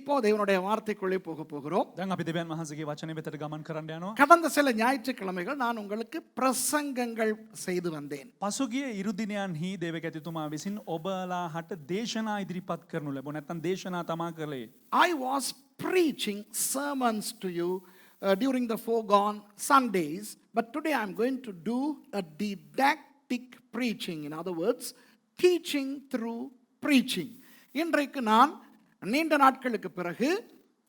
இப்போ தேவனுடைய வார்த்தைக்குள்ளே போக போகிறோம். දැන් අපි දෙවියන් වහන්සේගේ වචනේ වෙතට ගමන් කරන්න යනවා. கடந்த சில ஞாயிற்றுக்கிழமைகள் நான் உங்களுக்கு பிரசங்கங்கள் செய்து வந்தேன். පසුගිය ඉරු දිනයන්හි දේවක ඇතිතුමා විසින් ඔබලාහට දේශනා ඉදිරිපත් කරනු ලැබුණා. නැත්නම් දේශනා තමා කළේ. I was preaching sermons to you during the foregone Sundays, but today I'm going to do a didactic preaching. In other words, teaching through preaching. இன்றைக்கு நான் நீண்ட நாட்களுக்கு பிறகு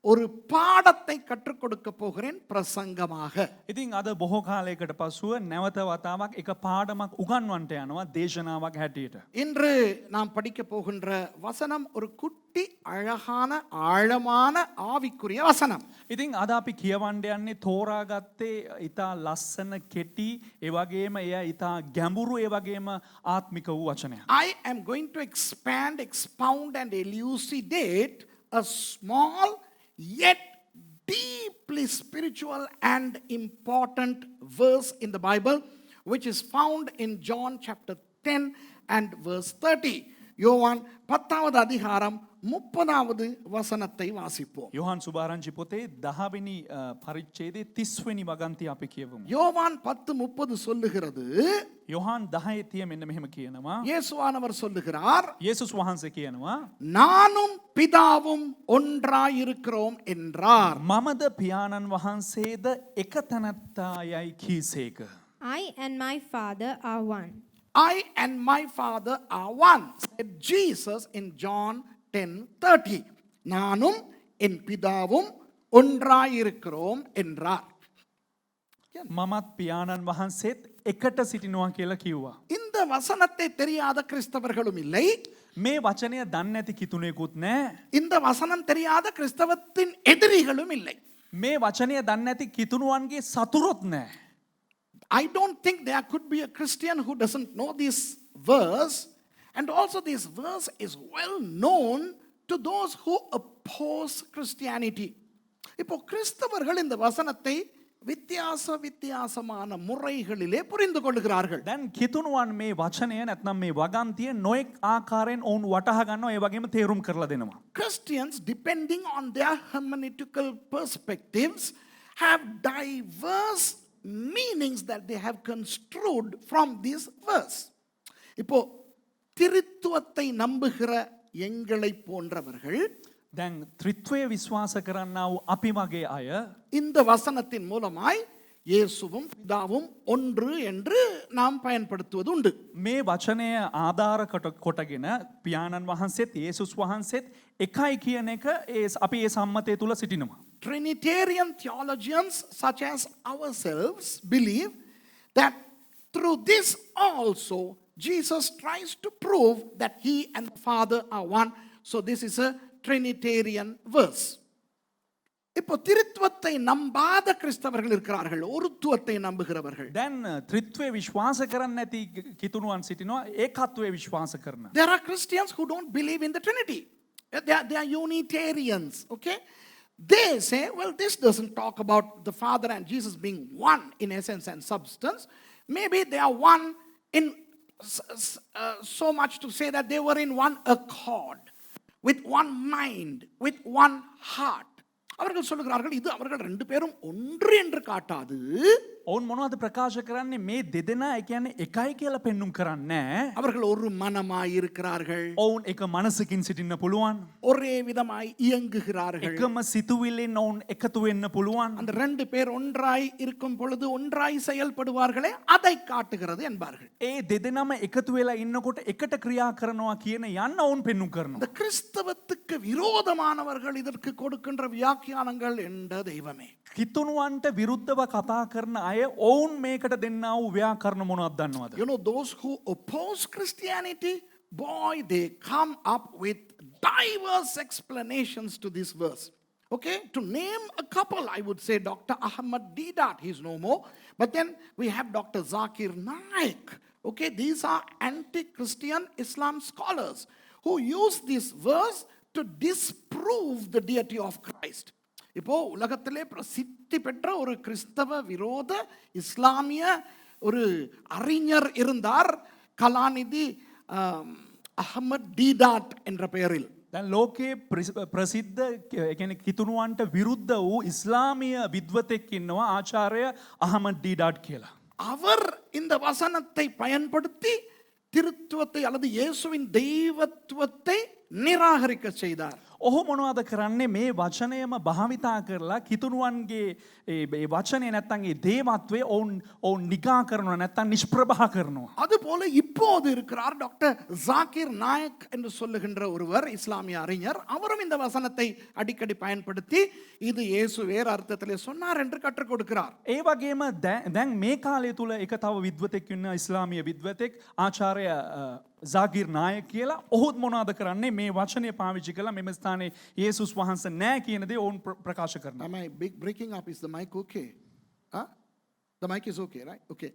ஒரு பாடத்தை கற்றுக் கொடுக்க போகிறேன் பிரசங்கமாக. ඉතින් අද බොහෝ කාලයකට පසුව නැවත වතාවක් එක පාඩමක් උගන්වන්නට යනවා දේශනාවක් හැටියට. இன்று நாம் படிக்க போகின்ற வசனம் ஒரு குட்டி அழகான ஆழமான ஆவிக்குரிய வசனம். ඉතින් අද අපි කියවන්න යන්නේ තෝරාගත්තේ ඊටා ලස්සන කෙටි ඒ වගේම එය ඊටා ගැඹුරු ඒ වගේම ආත්මික වූ වචනයක්. I am going to expand, expound and elucidate a small yet deeply spiritual and important verse in the Bible, which is found in John chapter 10 and verse 30. யோவான் 10வது அதிகாரம் 30வது வசனத்தை வாசிப்போம். යොහන් සුභාරංචි පොතේ 10 වෙනි පරිච්ඡේදයේ 30 වෙනි වගන්තිය අපි කියවමු. யோவான் 10:30 சொல்லுகிறது, යොහන් 10:30 මෙන්න මෙහෙම කියනවා. இயேசுவானவர் சொல்லுகிறார், යේසුස් වහන්සේ කියනවා நானும் பிதாவும் ஒன்றாயிருக்கிறோம் என்றார். මමද පියාණන් වහන්සේද එක තැනැත්තායයි කීසේක. I and my Father are one. I and my Father are one, said Jesus in John 10:30. நானும் என் பிதாவும் ஒன்றாயிருக்கிறோம் என்றார். මමත් පියාණන් වහන්සේත් එකට සිටිනවා කියලා කිව්වා. இந்த வசனத்தை தெரியாத கிறிஸ்தவர்களும் இல்லை. මේ වචනය දන්නේ නැති කිතුණෙකුත් නැහැ. இந்த வசனம் தெரியாத கிறிஸ்தவத்தின் எதிரிகளும் இல்லை. මේ වචනය දන්නේ නැති කිතුණුවන්ගේ සතුරුත් නැහැ. I don't think there could be a Christian who doesn't know this verse, and also this verse is well known to those who oppose Christianity. இப்போ கிறிஸ்தவர்கள் இந்த வசனத்தை வித்தியாசமான முறைகளிலே புரிந்து கொள்கிறார்கள். දැන් කිතුණුවන් මේ වචනය නැත්නම් මේ වගන්තිය නොඑක් ආකාරයෙන් ඔවුන් වටහා ගන්නවා ඒ වගේම තේරුම් කරලා දෙනවා. Christians, depending on their hermeneutical perspectives, have diverse meanings that they have construed from this verse. இப்போ திரித்துவத்தை நம்புகிற எங்களை போன்றவர்கள் දැන් ත්‍රිත්වය විශ්වාස කරන්නා වූ අපි වගේ අය இந்த வசனத்தின் மூலமாய் இயேசுவும் பிதாவும் ஒன்று என்று நாம் பயன்படுத்துவது உண்டு. මේ වචනය ආධාර කොටගෙන පියාණන් වහන්සේත් යේසුස් වහන්සේත් එකයි කියන එක අපි ඒ සම්මතය තුල සිටිනවා. Trinitarian theologians such as ourselves believe that through this also Jesus tries to prove that he and the Father are one. So this is a Trinitarian verse. இப்போ திரித்துவத்தை நம்பாத கிறிஸ்தவர்கள் இருக்கிறார்கள், ஒருத்துவத்தை நம்புகிறவர்கள். දැන් ත්‍රිත්වය විශ්වාස කරන්නේ නැති කිතුණුවන් සිටිනවා ඒකත්වය විශ්වාස කරන. There are Christians who don't believe in the Trinity. They are Unitarians, okay? They say, well, this doesn't talk about the Father and Jesus being one in essence and substance. Maybe they are one in so much to say that they were in one accord, with one mind, with one heart. அவர்கள் சொல்லுகிறார்கள், இது அவர்கள் ரெண்டு பேரும் ஒன்று என்று காட்டாது. ඔවුන් මොනවද ප්‍රකාශ කරන්නේ මේ දෙදෙනා ඒ කියන්නේ එකයි කියලා පෙන්눔 කරන්නේ. அவர்கள் ஒரு மனமாய் இருக்கிறார்கள். ඔවුන් එක මනසකින් සිටින්න පුළුවන්. ஒரே விதமாய் இயங்குகிறார்கள். එකම සිතුවිල්ලෙන් ඔවුන් එකතු වෙන්න පුළුවන්. அந்த ரெண்டு பேர் ஒன்றாய் இருக்கும் பொழுது ஒன்றாய் செயல்படுவார்களே, அதை காட்டுகிறது என்பார்கள். ඒ දෙදෙනාම එකතු වෙලා ඉන්නකොට එකට ක්‍රියා කරනවා කියන යන්න ඔවුන් පෙන්눔 කරනවා. இந்த கிறிஸ்தவத்துக்கு விரோதமானவர்கள் இதற்கு கொடுக்கின்ற வியாக்கியானங்கள் என்ற தெய்வமே. කිතුණුවන්ට විරුද්ධව කතා කරන අය ඔවුන් මේකට දෙන්නා වූ ව්‍යාකරණ මොනවද දන්නවද? You know, those who oppose Christianity, boy, they come up with diverse explanations to this verse. Okay, to name a couple, I would say Dr. Ahmad Deedat, he's no more. But then we have Dr. Zakir Naik. Okay, these are anti-Christian Islam scholars who use this verse to disprove the deity of Christ. இப்போ உலகத்திலே பிரசித்தி பெற்ற ஒரு கிறிஸ்தவ விரோத இஸ்லாமிய ஒரு அறிஞர் இருந்தார், கலாநிதி அஹமத் டீடாட் என்ற பெயரில். දැන් ලෝකයේ ප්‍රසිද්ධ එකන කිතුනුවන්ට විරුද්ධ වූ ඉස්ලාමිය විද්වතෙක් ඉන්නවා ආචාරය අහමඩ් ඩීඩාඩ් කියලා. அவர் இந்த வசனத்தை பயன்படுத்தி திருத்துவத்தை அல்லது இயேசுவின் தெய்வத்துவத்தை நிராகரிக்க செய்தார். ඔහු මොනවද කරන්නේ මේ වචනයම භාවිතා කරලා කිතුනුවන්ගේ ඒ වචනය නැත්තන් ඒ දේවත්වය ඔවුන් නිගා කරනවා නැත්තන් නිෂ්ප්‍රභා කරනවා. அதுபோல இப்போது இருக்கிறார் டாக்டர் ஜாகிர் நாயக் என்று சொல்லுகின்ற ஒருவர் இஸ்லாமிய அறிஞர். அவரும் இந்த வசனத்தை அடிக்கடி பயன்படுத்தி இது இயேசு வேறு அர்த்தத்திலே சொன்னார் என்று கற்றுக் கொடுக்கிறார். ඒ වගේම දැන් මේ කාලය තුළ එක තව විද්වතෙක් ඉන්න ඉස්ලාමිය විද්වතෙක් ආචාරය ජාගිර් නායක කියලා ඔහුත් මොනවද කරන්නේ මේ වචනය පාවිච්චි කළා මෙම ස්ථානයේ යේසුස් වහන්සේ නැහැ කියන දේ ඔවුන් ප්‍රකාශ කරනවා. Am I breaking up? Is the mic okay? Huh? The mic is okay, right? Okay.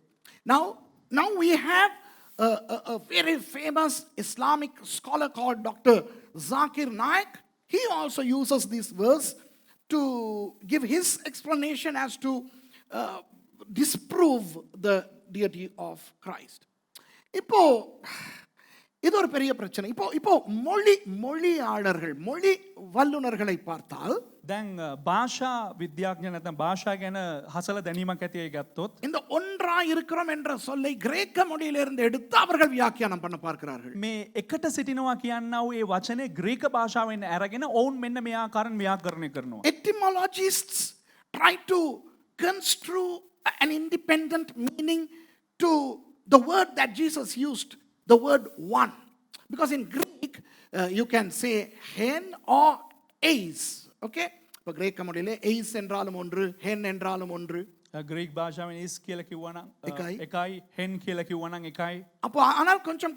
Now we have a very famous Islamic scholar called Dr. Zakir Naik. He also uses this verse to give his explanation as to disprove the deity of Christ. இப்போ இது ஒரு பெரிய பிரச்சனை. இப்போ மொழியாளர்கள் மொழி வல்லுனர்களை பார்த்தால் දැන් භාෂා විද්‍යාඥ නැත්නම් භාෂා ගැන හසල දැනීමක් ඇති අය ගත්තොත් இந்த ஒன்றாய் இருக்கிறோம் என்ற சொல்லை கிரேக்க மொழியிலிருந்து எடுத்து அவர்கள் வியாக்கியானம் பண்ண பார்க்கிறார்கள். මේ එකට සිටිනවා කියන්නා වූ ඒ වචනේ ග්‍රීක භාෂාවෙන් අරගෙන ඔවුන් මෙන්න මේ ආකාරයෙන් ව්‍යාකරණය කරනවා. Etymologists try to construe an independent meaning to the word that Jesus used, the word one. Because in Greek, you can say hen or eis. Okay? இப்போ கிரேக்க மொழியிலே eis என்றாலும் ஒன்று, hen என்றாலும் ஒன்று. ග්‍රීක් භාෂාවෙන් is කියලා කිව්වනම් එකයි. එකයි hen කියලා කිව්වනම් එකයි. அப்போ ஆனால் கொஞ்சம்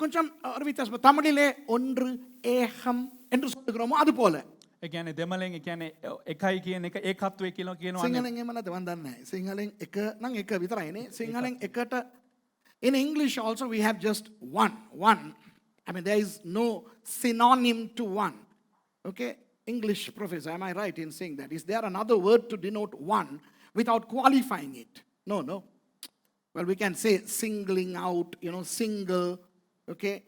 ஒரு வித்தியாசம். தமிழிலே ஒன்று ஏகம் என்று சொல்லுகிறோமோ அது போல. ඒ කියන්නේ දෙමළෙන් ඒ කියන්නේ එකයි කියන එක ඒකත්වයේ කියලා කියනවා. සිංහලෙන් එහෙම නැද්ද මන් දන්නේ නැහැ. සිංහලෙන් එක නම් එක විතරයිනේ. සිංහලෙන් එකට in English also we have just one. I mean there is no synonym to one. Okay? English professor, am I right in saying that? Is there another word to denote one without qualifying it? No. Well, we can say singling out, single. Okay?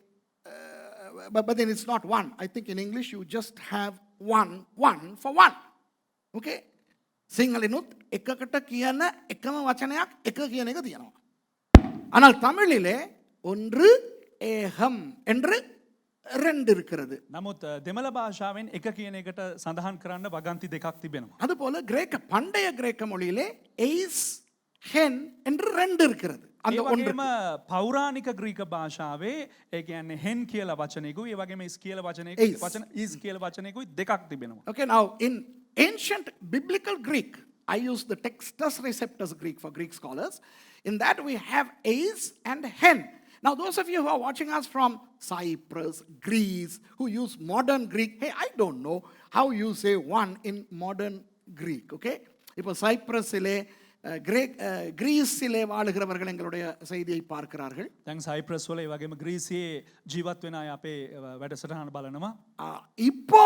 But then it's not one. I think in English you just have one for one. Okay? සිංහලෙනුත් එකකට කියන එකම වචනයක් එක කියන එක තියෙනවා. ஆனால் தமிழிலே ஒன்று ஏகம் என்று ரெண்டு இருக்கிறது. නමුත් දෙමළ භාෂාවෙන් එක කියන එකට සඳහන් කරන්න වගන්ති දෙකක් තිබෙනවා. அதுபோல பண்டைய கிரேக்க மொழியிலே எய்ஸ் ஹென் என்று ரெண்டு இருக்கிறது. அந்த ඒ ஒன்று වගේම පෞරාණික ග්‍රීක භාෂාවේ ඒ කියන්නේ හෙන් කියලා වචනයකුයි ඒ වගේම ඉස් කියලා වචනයකුයි Is. වචන ඉස් කියලා වචනයකුයි දෙකක් තිබෙනවා. Okay, now in ancient biblical Greek, I use the Textus Receptus Greek for Greek scholars. In that we have eis and hen. Now those of you who are watching us from Cyprus, Greece, who use modern Greek, hey, I don't know how you say one in modern Greek, okay? இப்போ சைப்ரஸிலே கிரீஸிலே வாழுகிறவர்கள் எங்களுடைய செய்தியை பார்க்கிறார்கள். දැන් Cyprus වල ඒ වගේම ග්‍රීසියේ ජීවත් වෙන අය අපේ වැඩසටහන බලනවා. இப்போ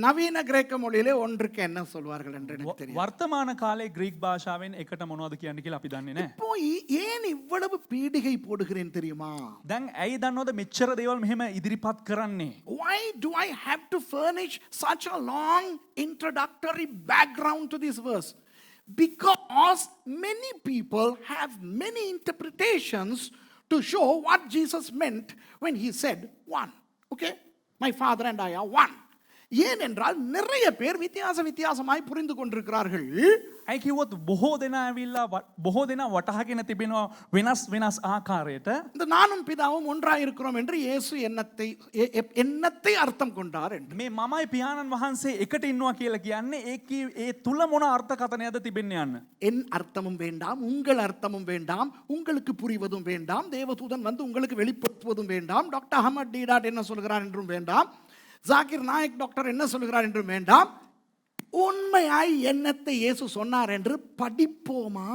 நவீன கிரேக்க மொழியிலே ஒன்றுக்கு என்ன சொல்வார்கள் என்று எனக்கு தெரியும். වර්තමාන කාලේ ග්‍රීක් භාෂාවෙන් එකට මොනවද කියන්නේ කියලා අපි දන්නේ නැහැ. இப்போ ஏன் இவ்வளவு பீடிகை போடுகிறேன் தெரியுமா? දැන් ඇයි දන්නවද මෙච්චර දේවල් මෙහෙම ඉදිරිපත් කරන්නේ? Why do I have to furnish such a long introductory background to this verse? Because many people have many interpretations to show what Jesus meant when he said one. Okay? My Father and I are one. ஏனென்றால் நிறைய பேர் வித்தியாசமாய் புரிந்து கொண்டிருக்கிறார்கள். ඇයි කිව්වොත් බොහෝ දෙනා ඇවිල්ලා බොහෝ දෙනා වටහාගෙන තිබෙනවා වෙනස් ආකාරයට. இந்த நானும் பிதாவும் ஒன்றாய் இருக்கிறோம் என்று இயேசு எண்ணத்தை அர்த்தம் கொண்டார் என்று. මේ මමයි පියාණන් වහන්සේ එකට ඉන්නවා කියලා කියන්නේ ඒ තුල මොන අර්ථකථනයක්ද තිබෙන්නේ යන්න. என் அர்த்தமும் வேண்டாம், உங்கள் அர்த்தமும் வேண்டாம், உங்களுக்கு புரிவதும் வேண்டாம், தேவதூதன் வந்து உங்களுக்கு வெளிப்படுத்துவதும் வேண்டாம், டாக்டர் அஹமட் டீடாட் என்ன சொல்கிறார் என்றும் வேண்டாம், ஜாகிர் நாயக் டாக்டர் என்ன சொல்கிறார் என்றும் வேண்டாம். உண்மையாய் என்னத்தை இயேசு சொன்னார் என்று படிப்போமா?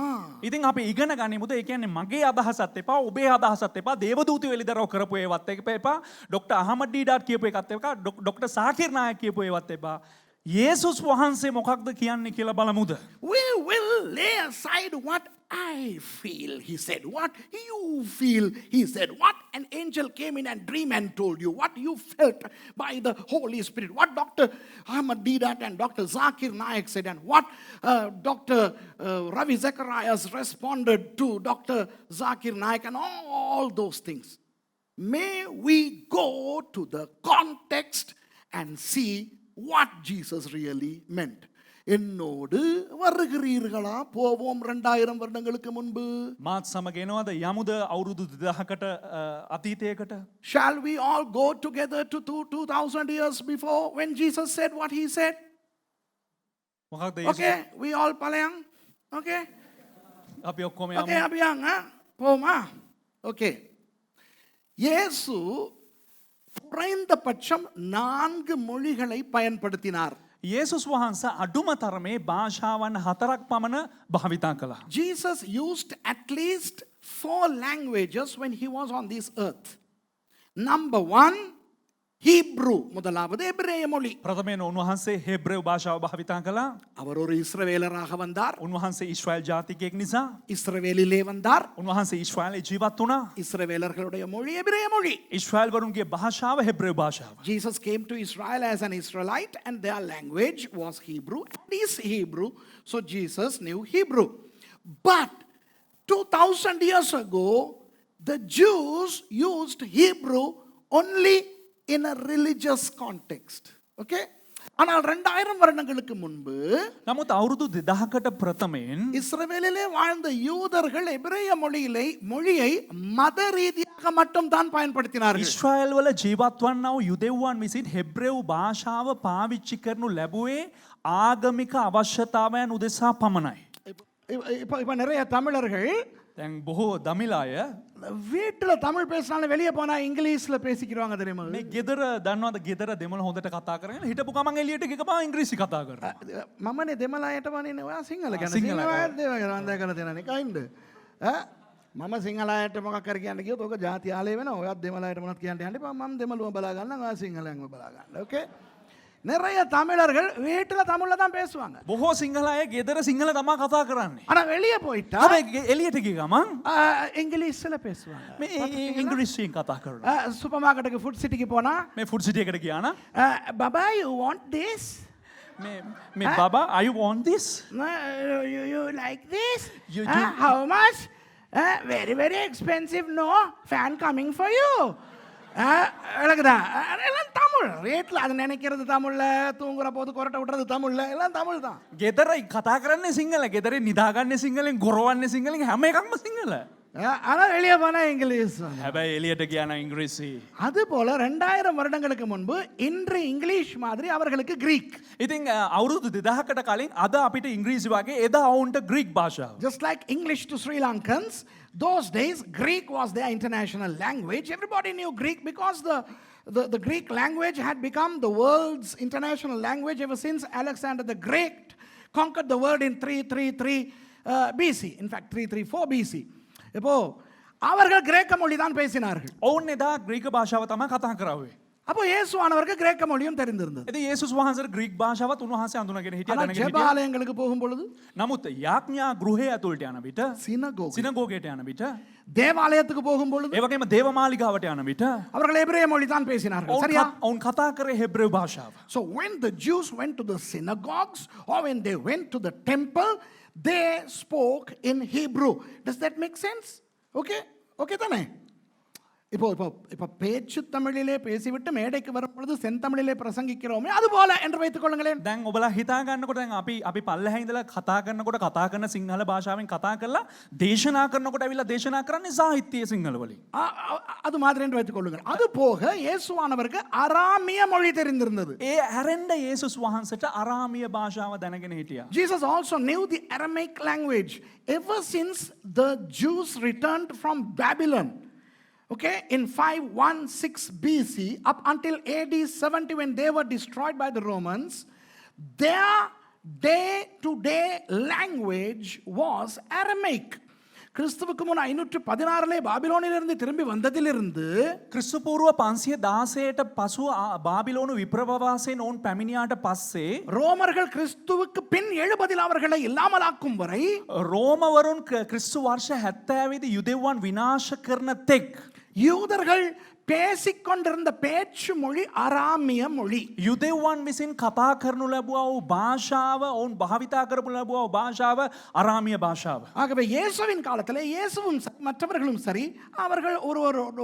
ඉතින් අපි ඉගෙන ගනිමුද? ඒ කියන්නේ මගේ අදහසත් එපා, ඔබේ අදහසත් එපා, දේවදූතයෝ එළිදරව් කරපු ඒවත් එපා, ડોક્ટર අහමඩ් ඩීඩාට් කියපු එකත් එපා, ડોક્ટર සාකිර් නායක කියපු ඒවත් එපා. යේසුස් වහන්සේ මොකක්ද කියන්නේ කියලා බලමුද. We will lay aside what I feel, he said. What you feel, he said. What an angel came in and dreamed and told you. What you felt by the Holy Spirit. What Dr. Ahmad Deedat and Dr. Zakir Naik said. And what Dr. Ravi Zacharias responded to Dr. Zakir Naik and all those things. May we go to the context and see what Jesus really meant. என்னோடு வருகிறீர்களா போவோம் 2000 வருடங்களுக்கு முன்பு. මාත් සමග එනවද යමුද අවුරුදු 2000කට අතීතයකට. Shall we all go together to 2000 years before when Jesus said what he said? මොකක්ද Okay, we all palayang. Okay. අපි ඔක්කොම Okay, යමු. abiyang ha. போமா. Okay. இயேசு குறைந்தபட்சம் 4 மொழிகளை பயன்படுத்தினார். යේසුස් වහන්සේ අඩුම තරමේ භාෂාවන් 4ක් පමණ භාවිතා කළා. Jesus used at least 4 languages when he was on this earth. Number 1, Hebrew. முதலாவது எபிரேய மொழி. ප්‍රථමයෙන් උන්වහන්සේ හෙබ්‍රේව භාෂාව භාවිතා කළා. அவர் ஒரு இஸ்ரவேலராக வந்தார். උන්වහන්සේ ඊශ්‍රායල් ජාතිකයෙක් නිසා இஸ்ரவேலிலே வந்தார். උන්වහන්සේ ඊශ්‍රායලේ ජීවත් වුණා. இஸ்ரவேலர்களுடைய மொழி எபிரேய மொழி. ඊශ්‍රායල් වරුන්ගේ භාෂාව හෙබ්‍රේව භාෂාව. Jesus came to Israel as an Israelite and their language was Hebrew and is Hebrew. So Jesus knew Hebrew. But 2000 years ago, the Jews used Hebrew only in a religious context. Okay? ஆனால் 2000 வருடங்களுக்கு முன்பு නමුත් අවුරුදු 2000කට ප්‍රථමයෙන් இஸ்ரவேலிலே வாழ்ந்த யூதர்கள் எபிரேய மொழியை மத ரீதியாக மட்டும் தான் பயன்படுத்தினார்கள். ඊශ්‍රායල් වල ජීවත් වන්නා වූ යුදෙව්වන් විසින් හෙබ්‍රේව භාෂාව පාවිච්චි කරනු ලැබුවේ ආගමික අවශ්‍යතාවයන් උදෙසා පමණයි. இப்ப நிறைய தமிழர்கள் දැන් බොහෝ දමිළ අය வீட்டுல தமிழ் பேசினாலும் வெளியே போனா இங்கிலீஷ்ல பேசிக்கிறாங்க தெரியுமா? මේ ගෙදර දන්නවද ගෙදර දෙමළ හොඳට කතා කරගෙන හිටපු ගමන් එළියට ගිහ ගමන් ඉංග්‍රීසි කතා කරනවා. මමනේ දෙමළයට වනේ ඔයා සිංහල ගැන සිංහල සිංහලයට දේවල් වන්දා කරලා තියෙනනේ කයින්ද? මම සිංහලයට මොකක් කර කියන්න කිව්වොත් ඔක ಜಾති ආලේ වෙනවා. ඔයත් දෙමළයට මොනවද කියන්න යන්න එපා. මම දෙමළුව බලා ගන්නම් ඔයා සිංහලෙන්ම බලා ගන්න. ඕකේ? நிறைய தமிழர்கள் வீட்டுல தமிழ்ல தான் பேசுவாங்க. බොහෝ සිංහල අය ගෙදර සිංහල තමා කතා කරන්නේ. ஆனா வெளியே போயிட்டா හැබැයි එළියට ගිහ ගමන් இங்கிலீஷ்ல பேசுவாங்க. මේ ඉංග්‍රීසියෙන් කතා කරනවා. சூப்பர் மார்க்கெட்டுக்கு ஃபுட் சிட்டிக்கு போனா මේ ෆුඩ් සිටි එකට ගියා නම් பாபா you want this? මේ බබා are you want this? You like this? You- How much? Very very expensive. No fan coming for you. எல்லாம் தமிழ் ரேட்ல அது நினைக்கிறது தமிழ்ல தூங்குற போது கொரட்டை விட்டுறது தமிழ்ல எல்லாம் தமிழ் தான். ගෙදර කතා කරන්නේ සිංහල ගෙදර නිදාගන්නේ සිංහලෙන් ගොරවන්නේ සිංහලෙන් හැම එකක්ම සිංහල. ஆனா வெளியே போனா இங்கிலீஷ். හැබැයි එළියට ගියා නම් ඉංග්‍රීසි. அது போல 2000 வருடங்களுக்கு முன்பு இன்று இங்கிலீஷ் மாதிரி அவர்களுக்கு கிரீக். ඉතින් අවුරුදු 2000කට කලින් අද අපිට ඉංග්‍රීසි වගේ එදා ඔවුන්ට ග්‍රීක් භාෂාව. Just like English to Sri Lankans, those days Greek was their international language. Everybody knew Greek because the Greek language had become the world's international language ever since Alexander the Great conquered the world in 333 BC. In fact 334 BC. இப்போ அவர்கள் கிரேக்க மொழி தான் பேசினார்கள். ඔවුන් එදා Greek භාෂාව තමයි කතා කරාවේ. அப்போ இயேசுவானவருக்கு கிரேக்க மொழியும் தெரிந்திருந்தது. ඉතින් යේසුස් වහන්සේට ග්‍රීක් භාෂාවත් උන්වහන්සේ අඳුනගෙන හිටියා ஆனா දැනගෙන හිටියා. ஜெபாலயங்களுக்கு போகும் பொழுது නමුත් යාඥා ගෘහය ඇතුළට යන විට சினகோக் සිනගෝගයට යන විට தேவாலயத்துக்கு போகும் பொழுது ඒ වගේම දේවමාලිගාවට යන විට அவர்கள் எபிரேய மொழி தான் பேசினார்கள். சரியா? ඔවුන් කතා කරේ හෙබ්‍රේව භාෂාව. So when the Jews went to the synagogues or when they went to the temple, they spoke in Hebrew. Does that make sense? Okay? Okay தானே? இப்போ பேச்சு தமிழிலே பேசிவிட்டு மேடைக்கு வரும் பொழுது செந்தமிழிலே பிரசங்கிக்கிறோமே அது போல என்று வைத்துக் கொள்ளுங்களேன். දැන් ඔබලා හිතා ගන්නකොට දැන් අපි පල්ලෙහා ඉඳලා කතා කරනකොට කතා කරන සිංහල භාෂාවෙන් කතා කරලා දේශනා කරනකොට ඇවිල්ලා දේශනා කරන්නේ සාහිත්‍ය සිංහල වලින්. அது மாதிரி என்று வைத்துக் கொள்ளுங்கள். அது போக இயேசுவானவருக்கு அராமிய மொழி தெரிந்திருந்தது. ඒ ඇරෙන්න යේසුස් වහන්සේට අරාමිය භාෂාව දැනගෙන හිටියා. Jesus also knew the Aramaic language ever since the Jews returned from Babylon. Okay, in 516 BC up until AD 70 when they were destroyed by the Romans, their day-to-day language was Aramaic. கிறிஸ்துவுக்கு முன் 516 பாபிலோனிலிருந்து திரும்பி வந்ததிலிருந்து ක්‍රිස්තු පූර්ව 516ට පසුව බාබිලෝන විප්‍රවාසයෙන් ඔවුන් පැමිණියාට පස්සේ ரோமர்கள் கிறிஸ்துவுக்கு பின் 70 அவர்களை இல்லாமலாக்கும் வரை රෝමවරුන් ක්‍රිස්තු වර්ෂ 70 දී යුදෙව්වන් විනාශ කරන තෙක් யூதர்கள் பேசிக்கொண்டிருந்த பேச்சு மொழி அராமிய மொழி. යුදෙව්වන් විසින් කතා කරනු ලැබුවා වූ භාෂාව ඔවුන් භාවිතා කරපු ලැබුවා වූ භාෂාව අරාමිය භාෂාව. ஆகவே இயேசுவின் காலத்தில் இயேசுவும் மற்றவர்களும் சரி அவர்கள்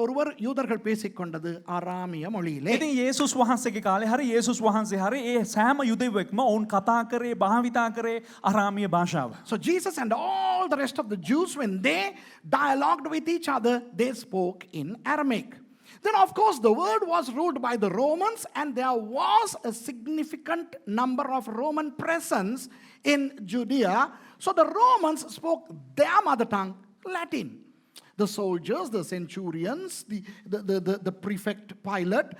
ஒருவர் யூதர்கள் பேசிக்கொண்டது அராமிய மொழியிலே. ඉතින් යේසුස් වහන්සේගේ කාලේ හරි යේසුස් වහන්සේ හරි ඒ සෑම යුදෙව්වෙක්ම ඔවුන් කතා කරේ භාවිතා කරේ අරාමිය භාෂාව. So Jesus and all the rest of the Jews, when they dialogued with each other, they spoke in Aramaic. Then of course the world was ruled by the Romans, and there was a significant number of Roman presence in Judea. So the Romans spoke their mother tongue, Latin. The soldiers, the centurions, the prefect Pilate,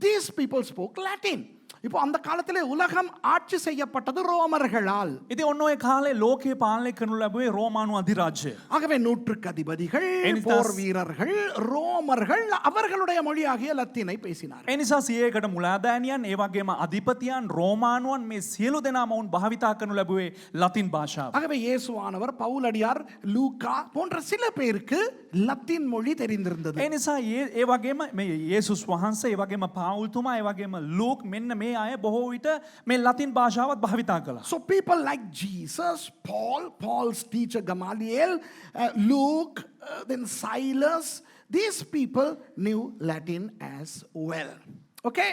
these people spoke Latin. இப்போ அந்த காலத்திலே உலகம் ஆட்சி செய்யப்பட்டது ரோமர்களால். ඉතින් ඔන්න ඔය කාලේ ලෝකේ පාලනය කරනු ලැබුවේ රෝමානු අධිරාජ්‍යය. ஆகவே நூற்றுக்கு அதிபதிகள், போர் வீரர்கள், ரோமர்கள் அவர்களுடைய மொழியாகிய லத்தீனை பேசினார். ඒ නිසා 100කට මුලාදෑනියන් ඒ වගේම අධිපතියන් රෝමානුවන් මේ සියලු දෙනාම ඔවුන් භාවිතා කරනු ලැබුවේ ලතින් භාෂාව. ஆகவே இயேசுவானவர், பவுலடியார், லூக்கா போன்ற சில பேருக்கு லத்தீன் மொழி தெரிந்திருந்தது. ඒ නිසා ඒ වගේම මේ යේසුස් වහන්සේ ඒ වගේම පාවුල්තුමා ඒ වගේම ලූක් මෙන්න මේ අය බොහෝ විට මේ ලතින් භාෂාවත් භාවිතා කළා. So people like Jesus, Paul's teacher Gamaliel, Luke, then Silas, these people knew Latin as well. Okay?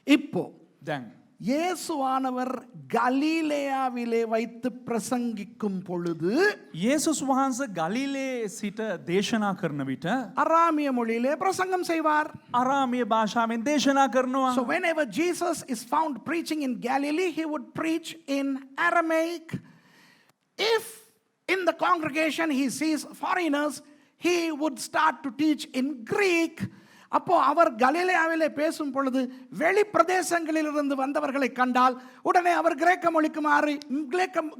இப்போ දැන් இயேசுவானவர் கலிலேயாவிலே வைத்து பிரசங்கிக்கும் பொழுது යේසුස් වහන්සේ ගලිලේ සිට දේශනා කරන විට அராமிய மொழியிலே பிரசங்கம் செய்வார். අරාමිය භාෂාවෙන් දේශනා කරනවා. So whenever Jesus is found preaching in Galilee, he would preach in Aramaic. If in the congregation he sees foreigners, he would start to teach in Greek. அப்போ அவர் கலிலேயாவிலே பேசும் பொழுது வெளி பிரதேசங்களிலிருந்து வந்தவர்களை கண்டால் உடனே அவர் கிரேக்க மொழிக்கு மாறி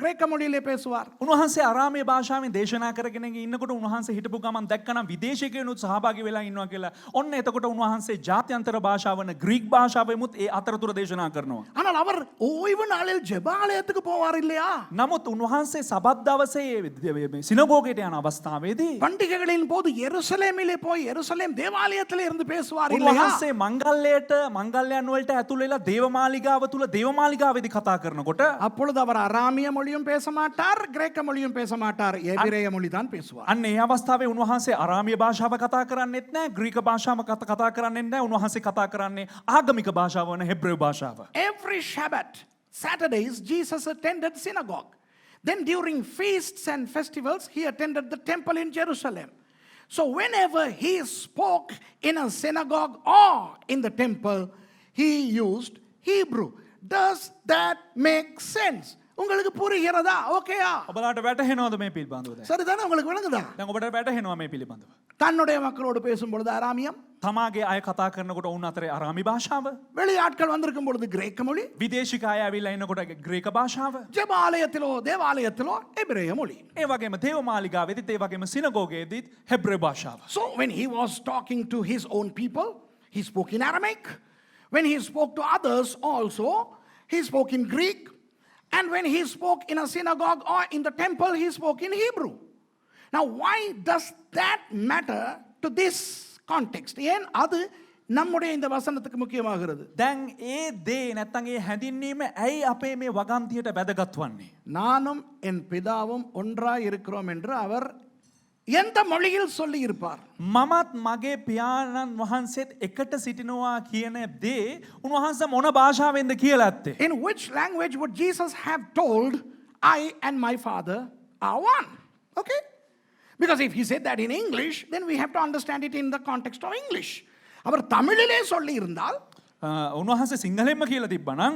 கிரேக்க மொழியிலே பேசுவார். උන්වහන්සේ අරාමිය භාෂාවෙන් දේශනා කරගෙන ඉන්නකොට උන්වහන්සේ හිටපු ගමන් දැක්කනම් විදේශිකයනුත් සහභාගී වෙලා ඉන්නවා කියලා. ඔන්න එතකොට උන්වහන්සේ ජාත්‍යන්තර භාෂාව වන ග්‍රීක් භාෂාවෙමුත් ඒ අතරතුර දේශනා කරනවා. ஆனால் அவர் ஓய்வு நாளில் ஜெபாலயத்துக்கு போவார் இல்லையா? නමුත් උන්වහන්සේ සබත් දවසේ සිනගෝගයට යන අවස්ථාවේදී பண்டிகைகளின் போது எருசலேமிலே போய் எருசலேம் தேவாலயத்திலே இருந்து பேசுவார் இல்லையா? උන්වහන්සේ මංගල්‍යයන් වලට ඇතුල් වෙලා දේවමාලිගාව තුල දේවමාලිගාවේදී කතා කරනකොට அப்பொழுது அவர் அராமிய மொழியும் பேச மாட்டார், கிரேக்க மொழியும் பேச மாட்டார், எபிரேய மொழி தான் பேசுவார். අන්න ඒ අවස්ථාවේ උන්වහන්සේ අරාමිය භාෂාව කතා කරන්නේත් නැහැ, ග්‍රීක භාෂාව කතා කරන්නේත් නැහැ. උන්වහන්සේ කතා කරන්නේ ආගමික භාෂාව වන හෙබ්‍රේව භාෂාව. Every Shabbat, Saturdays, Jesus attended synagogue. Then during feasts and festivals, he attended the temple in Jerusalem. So whenever he spoke in a synagogue or in the temple, he used Hebrew. Does that make sense? உங்களுக்கு புரிகிறதா? ஓகேயா? ඔබලාට වැටහෙනවද මේ පිළිබඳව දැන්? சரிதானே, உங்களுக்கு விளங்குதா? දැන් ඔබට වැටහෙනවා මේ පිළිබඳව. தன்னுடைய மக்களோடு பேசும் பொழுது அராமியம், තමාගේ අය කතා කරනකොට ඔවුන් අතරේ අරාමි භාෂාව, வெளி ஆட்கள் வந்திருக்கும் பொழுது கிரேக்க மொழி, විදේශික අය ඇවිල්ලා ඉන්නකොට ග්‍රීක භාෂාව, ஜெபாலயத்திலோ தேவாலயத்திலோ எபிரேய மொழி. ඒ වගේම දේවමාලිගාවේදීත් ඒ වගේම සිනගෝගයේදීත් හෙබ්‍රේව භාෂාව. So when he was talking to his own people, he spoke in Aramaic. When he spoke to others also, he spoke in Greek. And when he spoke in a synagogue or in the temple, he spoke in Hebrew. Now, why does that matter to this context? ஏன் அது நம்முடைய இந்த வசனத்துக்கு முக்கியமாகிறது? දැන් ඒ දේ නැත්තම් ඒ හැඳින්වීම ඇයි අපේ මේ වගන්තියට වැදගත් වන්නේ? நானும் என் பிதாவும் ஒன்றாய் இருக்கிறோம் என்று அவர் எந்த மொழியில் சொல்லி இருப்பார்? මමත් මගේ පියාණන් වහන්සේත් එකට සිටිනවා කියන දේ උන්වහන්සේ මොන භාෂාවෙන්ද කියලා ඇත්තේ? In which language would Jesus have told, I and my Father are one? Okay? Because if he said that in English, then we have to understand it in the context of English. அவர் தமிழிலே சொல்லி இருந்தால், උන්වහන්සේ සිංහලෙන්ම කියලා තිබ්බනම්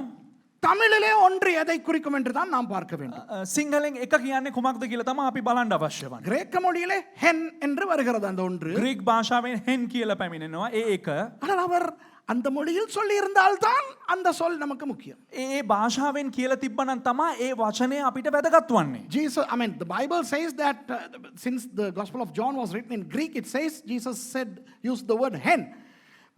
தமிழிலே ஒன்று எதை குறிக்கும் என்று தான் நாம் பார்க்க வேண்டும். සිංහලෙන් එක කියන්නේ කුමක්ද කියලා තමයි අපි බලන්න අවශ්‍ය වන්නේ. கிரேக்க மொழியிலே ஹென் என்று வருகிறது அந்த ஒன்று. ග්‍රීක් භාෂාවෙන් හෙන් කියලා පැමිණෙනවා ඒ එක. ஆனால் அவர் அந்த மொழியில் சொல்லி இருந்தால்தான் அந்த சொல் நமக்கு முக்கியம். ඒ භාෂාවෙන් කියලා තිබ්බනම් තමයි ඒ වචනය අපිට වැදගත් වන්නේ. Jesus, I mean, the Bible says that since the Gospel of John was written in Greek, it says Jesus used the word hen.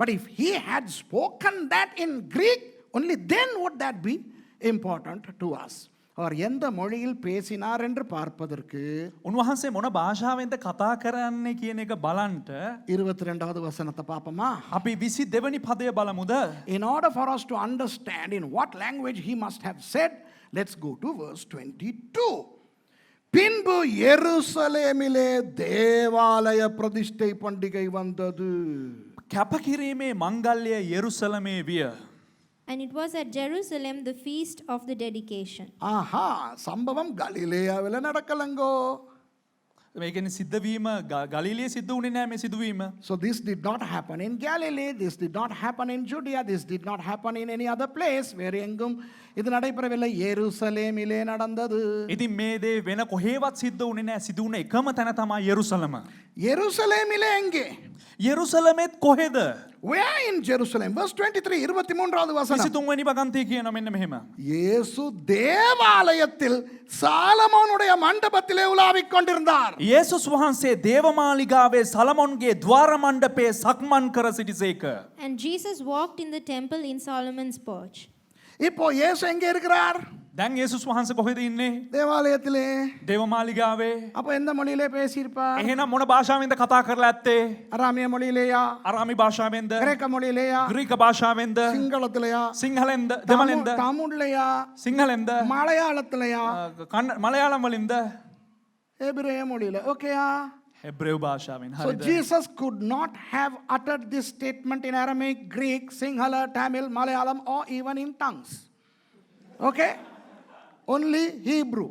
But if he had spoken that in Greek, only then would that be important to us. அவர் எந்த மொழியில் பேசினார் என்று பார்ப்பதற்கு උන්වහන්සේ මොන භාෂාවෙන්ද කතා කරන්නේ කියන එක බලන්ට 22வது வசனத்தை பாப்போமா? අපි 22 වෙනි පදය බලමුද? In order for us to understand in what language he must have said, let's go to verse 22. பின்பு எருசலேமிலே தேவாலய பிரதிஷ்டை பண்டிகை வந்தது. කැපකිරීමේ මංගල්‍ය යෙරුසලමේ විය. And it was at Jerusalem the feast of the dedication. ஆஹா, சம்பவம் கலிலேயாவில் நடக்கலங்கோ. මේ කියන්නේ සිද්ධවීම ගලිලියේ සිද්ධ වුණේ නැහැ මේ සිදුවීම. So this did not happen in Galilee, this did not happen in Judea, this did not happen in any other place. வேறு எங்கும் இது நடைபெறவில்லை, எருசலேமிலே நடந்தது. ඉතින් මේ දේ වෙන කොහෙවත් සිද්ධ වුණේ නැහැ. සිදු වුණ එකම තැන තමයි යෙරුසලම. எருசலேமிலே எங்கே? යෙරුසලමෙත් කොහෙද? Where in Jerusalem? Verse 23, 23வது வசனம். 23 වෙනි වගන්තිය කියන මෙන්න මෙහෙම. இயேசு தேவாலயத்தில் சாலமோனுடைய மண்டபத்திலே உலாவிக் கொண்டிருந்தார். යේසුස් වහන්සේ දේවමාලිගාවේ සලමොන්ගේ ద్వාර මණ්ඩපයේ සක්මන් කර සිටිසේක. And Jesus walked in the temple in Solomon's porch. இப்போ இயேசு எங்கே இருக்கிறார்? දැන් යේසුස් වහන්සේ කොහෙද ඉන්නේ? தேவாலயத்திலே. දේවමාලිගාවේ. அப்ப எந்த மொழியிலே பேசியிருப்பார்? එහෙනම් මොන භාෂාවෙන්ද කතා කරලා ඇත්තේ? அராமிய மொழியிலேயா? අරාමි භාෂාවෙන්ද? கிரேக்க மொழியிலேயா? ග්‍රීක භාෂාවෙන්ද? சிங்களத்திலேயா? සිංහලෙන්ද? දෙමළෙන්ද? தமிழ்லையா? සිංහලෙන්ද? மலையாளத்திலேயா? මලයාලම් වලින්ද? எபிரேய மொழியில. ஓகேயா? හෙබ්‍රේව භාෂාවෙන්. So හරිද? Jesus could not have uttered this statement in Aramaic, Greek, Sinhala, Tamil, Malayalam or even in tongues. Okay? Only Hebrew.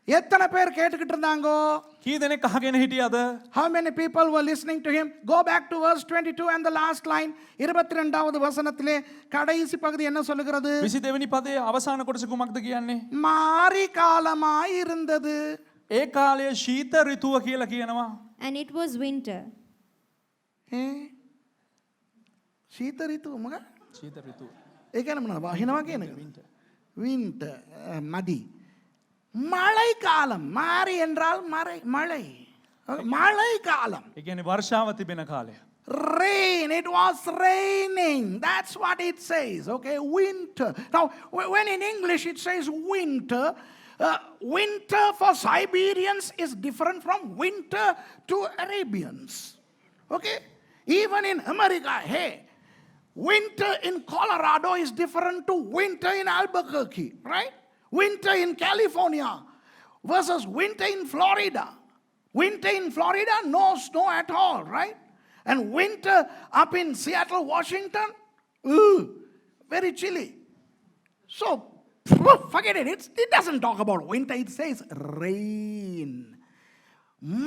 எத்தனை பேர் கேட்டுக்கிட்டு இருந்தாங்கோ? කී දෙනෙක් අහගෙන හිටියද? How many people were listening to him? Go back to verse 22 and the last line. 22வது வசனத்திலே கடைசி பகுதி என்ன சொல்லுகிறது? 22 වෙනි පදයේ අවසාන කොටස කුමක්ද කියන්නේ? மாரி காலமாய் இருந்தது. ඒ කාලය ශීත ඍතුව කියලා කියනවා. And it was winter. ශීත ඍතුව මොකක්ද? ශීත ඍතුව. ඒ කියන්නේ මොනවද? වහිනවා කියන එක. winter மதி. மழை காலம். மாரி என்றால் மழை. மழை காலம். ඒ කියන්නේ වර්ෂාව තිබෙන කාලය. Rain, it was raining. That's what it says. Okay, winter. Now, when in English it says winter, winter for Siberians is different from winter to Arabians. Okay, even in America, hey, winter in Colorado is different to winter in Albuquerque, right? Winter in California versus winter in Florida. Winter in Florida, no snow at all, right? And winter up in Seattle, Washington, very chilly. So, forget it. It doesn't talk about winter. It says rain.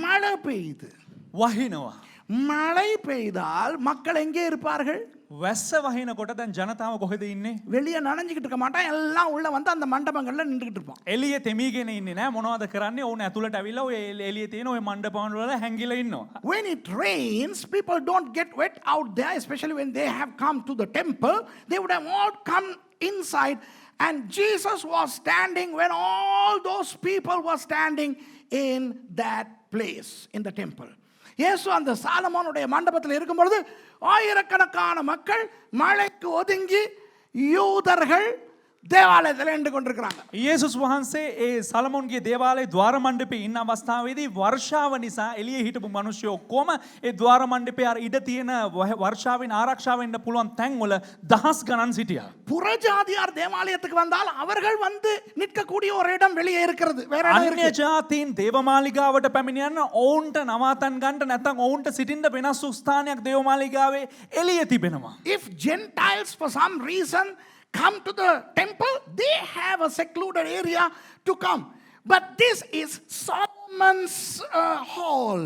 மழை பெய்யுது. වහිනවා. மழை பெய்தால் மக்கள் எங்கே இருப்பார்கள்? වැස්ස වහිනකොට දැන් ජනතාව කොහෙද ඉන්නේ? வெளியே நனைஞ்சிக்கிட்டு இருக்க மாட்டான், எல்லாம் உள்ள வந்து அந்த மண்டபங்கள்ல நின்றுக்கிட்டு இருப்பான். එළිය තෙමීගෙන ඉන්නේ නෑ. මොනවද කරන්නේ? ඕන ඇතුළට ඇවිල්ලා ඔය එළියේ තියෙන ඔය මණ්ඩපවල වල හැංගිලා ඉන්නවා. When it rains, people don't get wet out there, especially when they have come to the temple. They would have all come inside, and Jesus was standing when all those people were standing in that place, in the temple. இயேசு அந்த சாலமோனுடைய மண்டபத்தில் இருக்கும் பொழுது ஆயிரக்கணக்கான மக்கள் மழைக்கு ஒதுங்கி யூதர்கள் දේවාලයේදී ඉඳ කොண்டிருக்கிறாங்க. යේසුස් වහන්සේ ඒ සලමොන්ගේ දේවාලයේ ద్వාර මණ්ඩපේ ඉන්න අවස්ථාවේදී වර්ෂාව නිසා එළියේ හිටපු මිනිස්සු ඔක්කොම ඒ ద్వාර මණ්ඩපේ අර ඉඩ තියෙන වර්ෂාවෙන් ආරක්ෂා වෙන්න පුළුවන් තැන් වල දහස් ගණන් සිටියා. புறஜாதியார் தேவாலயத்துக்கு வந்தால் அவர்கள் வந்து நிற்கக்கூடிய ஒரு இடம் வெளியே இருக்கிறது. வேற இடம் අන්‍ය இருக்கு. ජාතීන් දේවමාලිගාවට පැමිණියන්න ඔවුන්ට නවාතන් ගන්නට නැත්නම් ඔවුන්ට සිටින්න වෙනස් වූ ස්ථානයක් දේවමාලිගාවේ එළියේ තිබෙනවා. If Gentiles for some reason come to the temple, they have a secluded area to come. But this is Solomon's hall.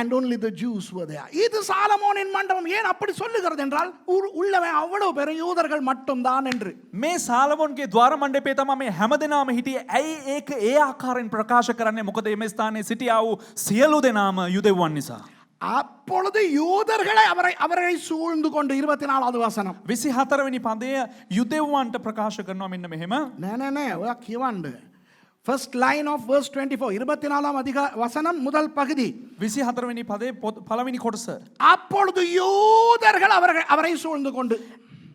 and only the Jews were there. இது சாலமோனின் மண்டபம். ஏன் அப்படி சொல்லுகிறது என்றால் உள்ளவன் அவ்வளவு பேரும் யூதர்கள் மட்டும்தான் என்று. මේ සාලමොන්ගේ ద్వාර මණ්ඩපේ තමයි මේ හැමදෙනාම හිටියේ. ඇයි ඒක ඒ ආකාරයෙන් ප්‍රකාශ කරන්නේ? මොකද මේ ස්ථානයේ සිටියා වූ සියලු දෙනාම යුදෙව්වන් නිසා. அப்பொழுது யூதர்களை அவரை சூழ்ந்து கொண்டு 24வது வசனம். 24 වෙනි පදය යුදෙව්වන්ට ප්‍රකාශ කරනවා මෙන්න මෙහෙම. නෑ ඔයා කියවන්න. First line of verse 24. 24வது வசனம் முதல் பகுதி. 24 වෙනි පදේ පළවෙනි කොටස. அப்பொழுது யூதர்கள் அவரை சூழ்ந்து கொண்டு.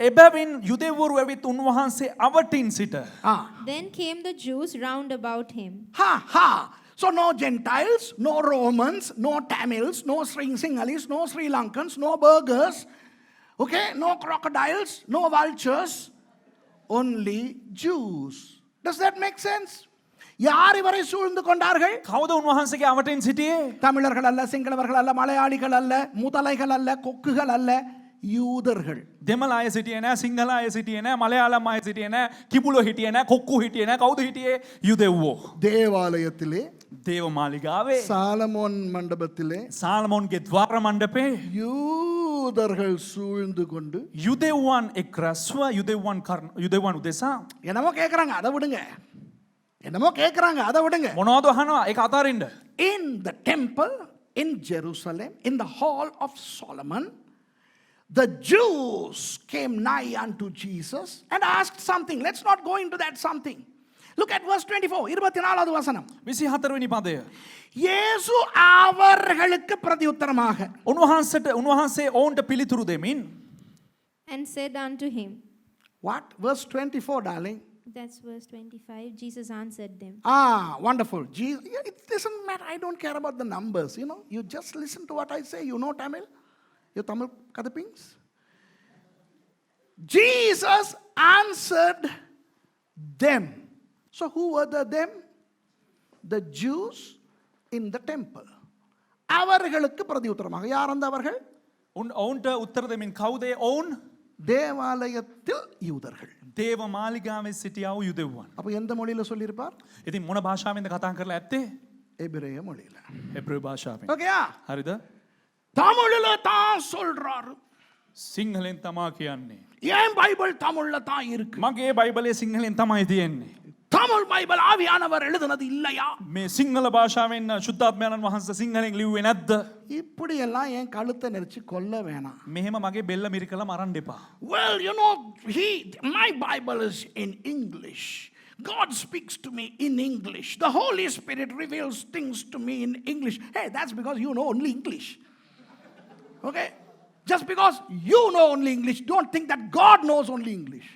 එබැවින් යුදෙව්වරු ඇවිත් උන්වහන්සේ අවටින් සිට. Then came the Jews round about him. So no Gentiles, no Romans, no Tamils, no Sinhalese, no Sri Lankans, no burghers, okay, no crocodiles, no vultures, only Jews. Does that make sense? யார் இவரை சூழ்ந்து கொண்டார்கள்? කවුද උන්වහන්සේගේ අවටින් සිටියේ? தமிழர்கள் அல்ல, சிங்களவர்கள் அல்ல, மலையாளிகள் அல்ல, முதலைகள் அல்ல, கொக்குகள் அல்ல, யூதர்கள். දෙමළ අය සිටියේ නැහැ, සිංහල අය සිටියේ නැහැ, මලයාලම් අය සිටියේ නැහැ, කිඹුලෝ හිටියේ නැහැ, කොක්කු හිටියේ නැහැ. කවුද හිටියේ? යුදෙව්වෝ. தேவாலயத்திலே, දේව මාලිගාවේ, சாலமோன் மண்டபத்திலே, සාලමොන්ගේ ద్వාර මණ්ඩපේ யூதர்கள் சூழ்ந்து கொண்டு යුදෙව්වන් එක් රැස්ව යුදෙව්වන් උදෙසා என்னமோ கேக்குறாங்க, அதை விடுங்க. මොනවද අහනවා? ඒක අතාරින්න. In the temple in Jerusalem, in the hall of Solomon, the Jews came nigh unto Jesus and asked something. Let's not go into that something. Look at verse 24. 24வது வசனம். 24 වෙනි පදය. இயேசு அவர்களுக்கு பிரதியுத்தரமாக උන්වහන්සේ ඔවුන්ට පිළිතුරු දෙමින් And said unto him. What? Verse 24, darling. That's verse 25. Jesus answered them. Wonderful. Jesus, it doesn't matter. I don't care about the numbers. You just listen to what I say. You know Tamil? You Tamil kadapings? Jesus answered them. So who were the them? The Jews in the temple. அவர்களுக்கு பிரதியுத்தரமாக. யார் அந்த அவர்கள்? ඔවුන්ට උත්තර දෙමින් කවුද ඔවුන්? தேவாலயத்தில் யூதர்கள். දේව මාලිගාවේ සිටියා වූ යුදෙව්වන්. அப்ப எந்த மொழியில சொல்லியிருப்பார்? ඉතින් මොන භාෂාවෙන්ද කතා කරලා ඇත්තේ? எபிரேய மொழியில. hebreu භාෂාවෙන්. ஓகேயா? හරිද? தமிழ்ல தான் சொல்றாரு. සිංහලෙන් තමා කියන්නේ. ஏன் பைபிள் தமிழ்ல தான் இருக்கு? මගේ බයිබලයේ සිංහලෙන් තමයි තියෙන්නේ. தமிழ் பைபிள் ஆவியானவர் எழுதுனது இல்லையா? මේ සිංහල භාෂාවෙන් ශුද්ධාත්මයන් වහන්සේ සිංහලෙන් ලිව්වේ නැද්ද? இப்படி எல்லாம் என் கழுத்தை நெரிச்சு கொல்ல வேணாம். මෙහෙම මගේ බෙල්ල මිරිකලා මරන්න එපා. Well, my Bible is in English. God speaks to me in English. The Holy Spirit reveals things to me in English. Hey, that's because you know only English. Okay? Just because you know only English, don't think that God knows only English.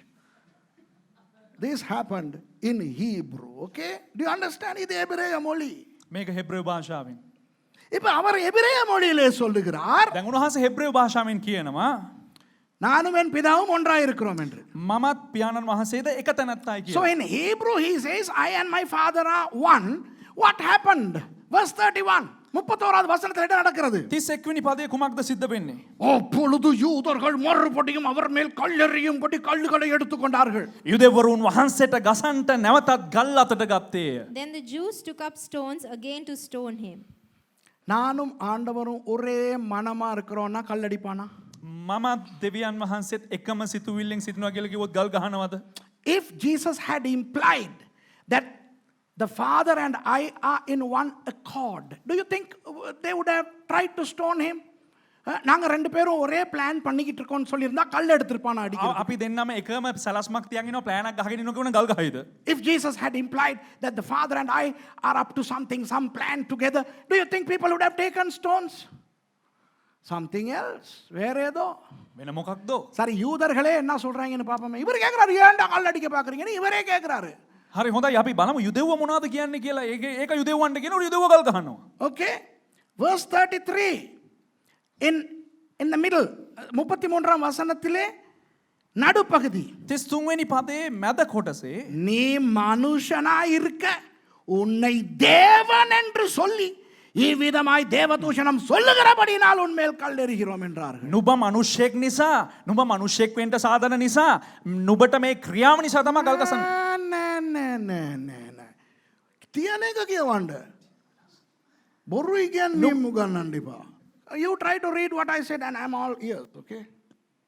This happened in Hebrew. Okay? Do you understand? இது எபிரேய மொழி. මේක Hebrew භාෂාවෙන්. இப்ப அவர் எபிரேய மொழியிலே சொல்லுகிறார். දැන් උන්වහන්සේ හෙබ්‍රෙව් භාෂාවෙන් කියනවා நானும் என் பிதாவும் ஒன்றாய் இருக்கிறோம் என்று. මමත් පියාණන් වහන්සේද එක තැනැත්තයි So කියලා. in Hebrew he says, I and my father are one. What happened? Verse 31. 31வது வசனத்தில் என்ன நடக்கிறது? 31 වෙනි පදයේ කුමක්ද සිද්ධ වෙන්නේ? அப்பொழுது யூதர்கள் மறுபடியும் அவர் மேல் கல்லெறியும்படி கல்லுகளை எடுத்துக்கொண்டார்கள். යුදෙව්වරුන් වහන්සේට ගසන්ට නැවතත් ගල් අතට ගත්තේය. Then the Jews took up stones again to stone him. நானும் ஆண்டவரும் ஒரே மனமா இருக்கிறோம்னா கல்லடிப்பானா? මමත් දෙවියන් වහන්සේත් එකම සිතුවිල්ලෙන් සිටිනවා කියලා කිව්වොත් ගල් ගහනවද? If Jesus had implied that the Father and I are in one accord, do you think they would have tried to stone him? நாங்க ரெண்டு பேரும் ஒரே பிளான் பண்ணிக்கிட்டு இருக்கோம்னு சொல்லியிருந்தா கல் எடுத்துருப்பானா அடிக்கிறது? අපි දෙන්නම එකම සලස්මක් තියන් ඉනවා ප්ලෑනක් ගහගෙන ඉන්නකොට කියන ගල් ගහයිද? If Jesus had implied that the Father and I are up to something, some plan together, do you think people would have taken stones? Something else. வேற ஏதோ. වෙන මොකක්ද? சரி, யூதர்களே என்ன சொல்றாங்கன்னு பாப்போமே. இவர் கேக்குறாரு, ஏன்டா கல் அடிக்க பாக்குறீங்கன்னு இவரே கேக்குறாரு. හරි හොඳයි අපි බලමු යුදෙව්ව මොනවද කියන්නේ කියලා. ඒක යුදෙව්වන්ට කියනකොට යුදෙව්ව ගල් ගහනවා. Okay? Verse 33. In the middle, 33ஆம் வசனத்திலே நடுப்பகுதி. 33 වෙනි පදයේ මැද කොටසේ நீ மனுஷனா இருக்க உன்னை தேவன் என்று சொல்லி இவ்விதமாய் தேவதூஷணம் சொல்லுகிறபடினால் உன்மேல் கல்லெறிகிறோம் என்றார்கள். නුඹ මිනිසෙක් නිසා නුඹ මිනිසෙක් වෙන්න සාධන නිසා නුඹට මේ ක්‍රියාව නිසා තමයි ගල් ගසන්නේ. තියන එක කියවන්න. බොරු ඉගැන්වීම් උගන්වන්න එපා. You try to read what I said and I'm all ears, okay?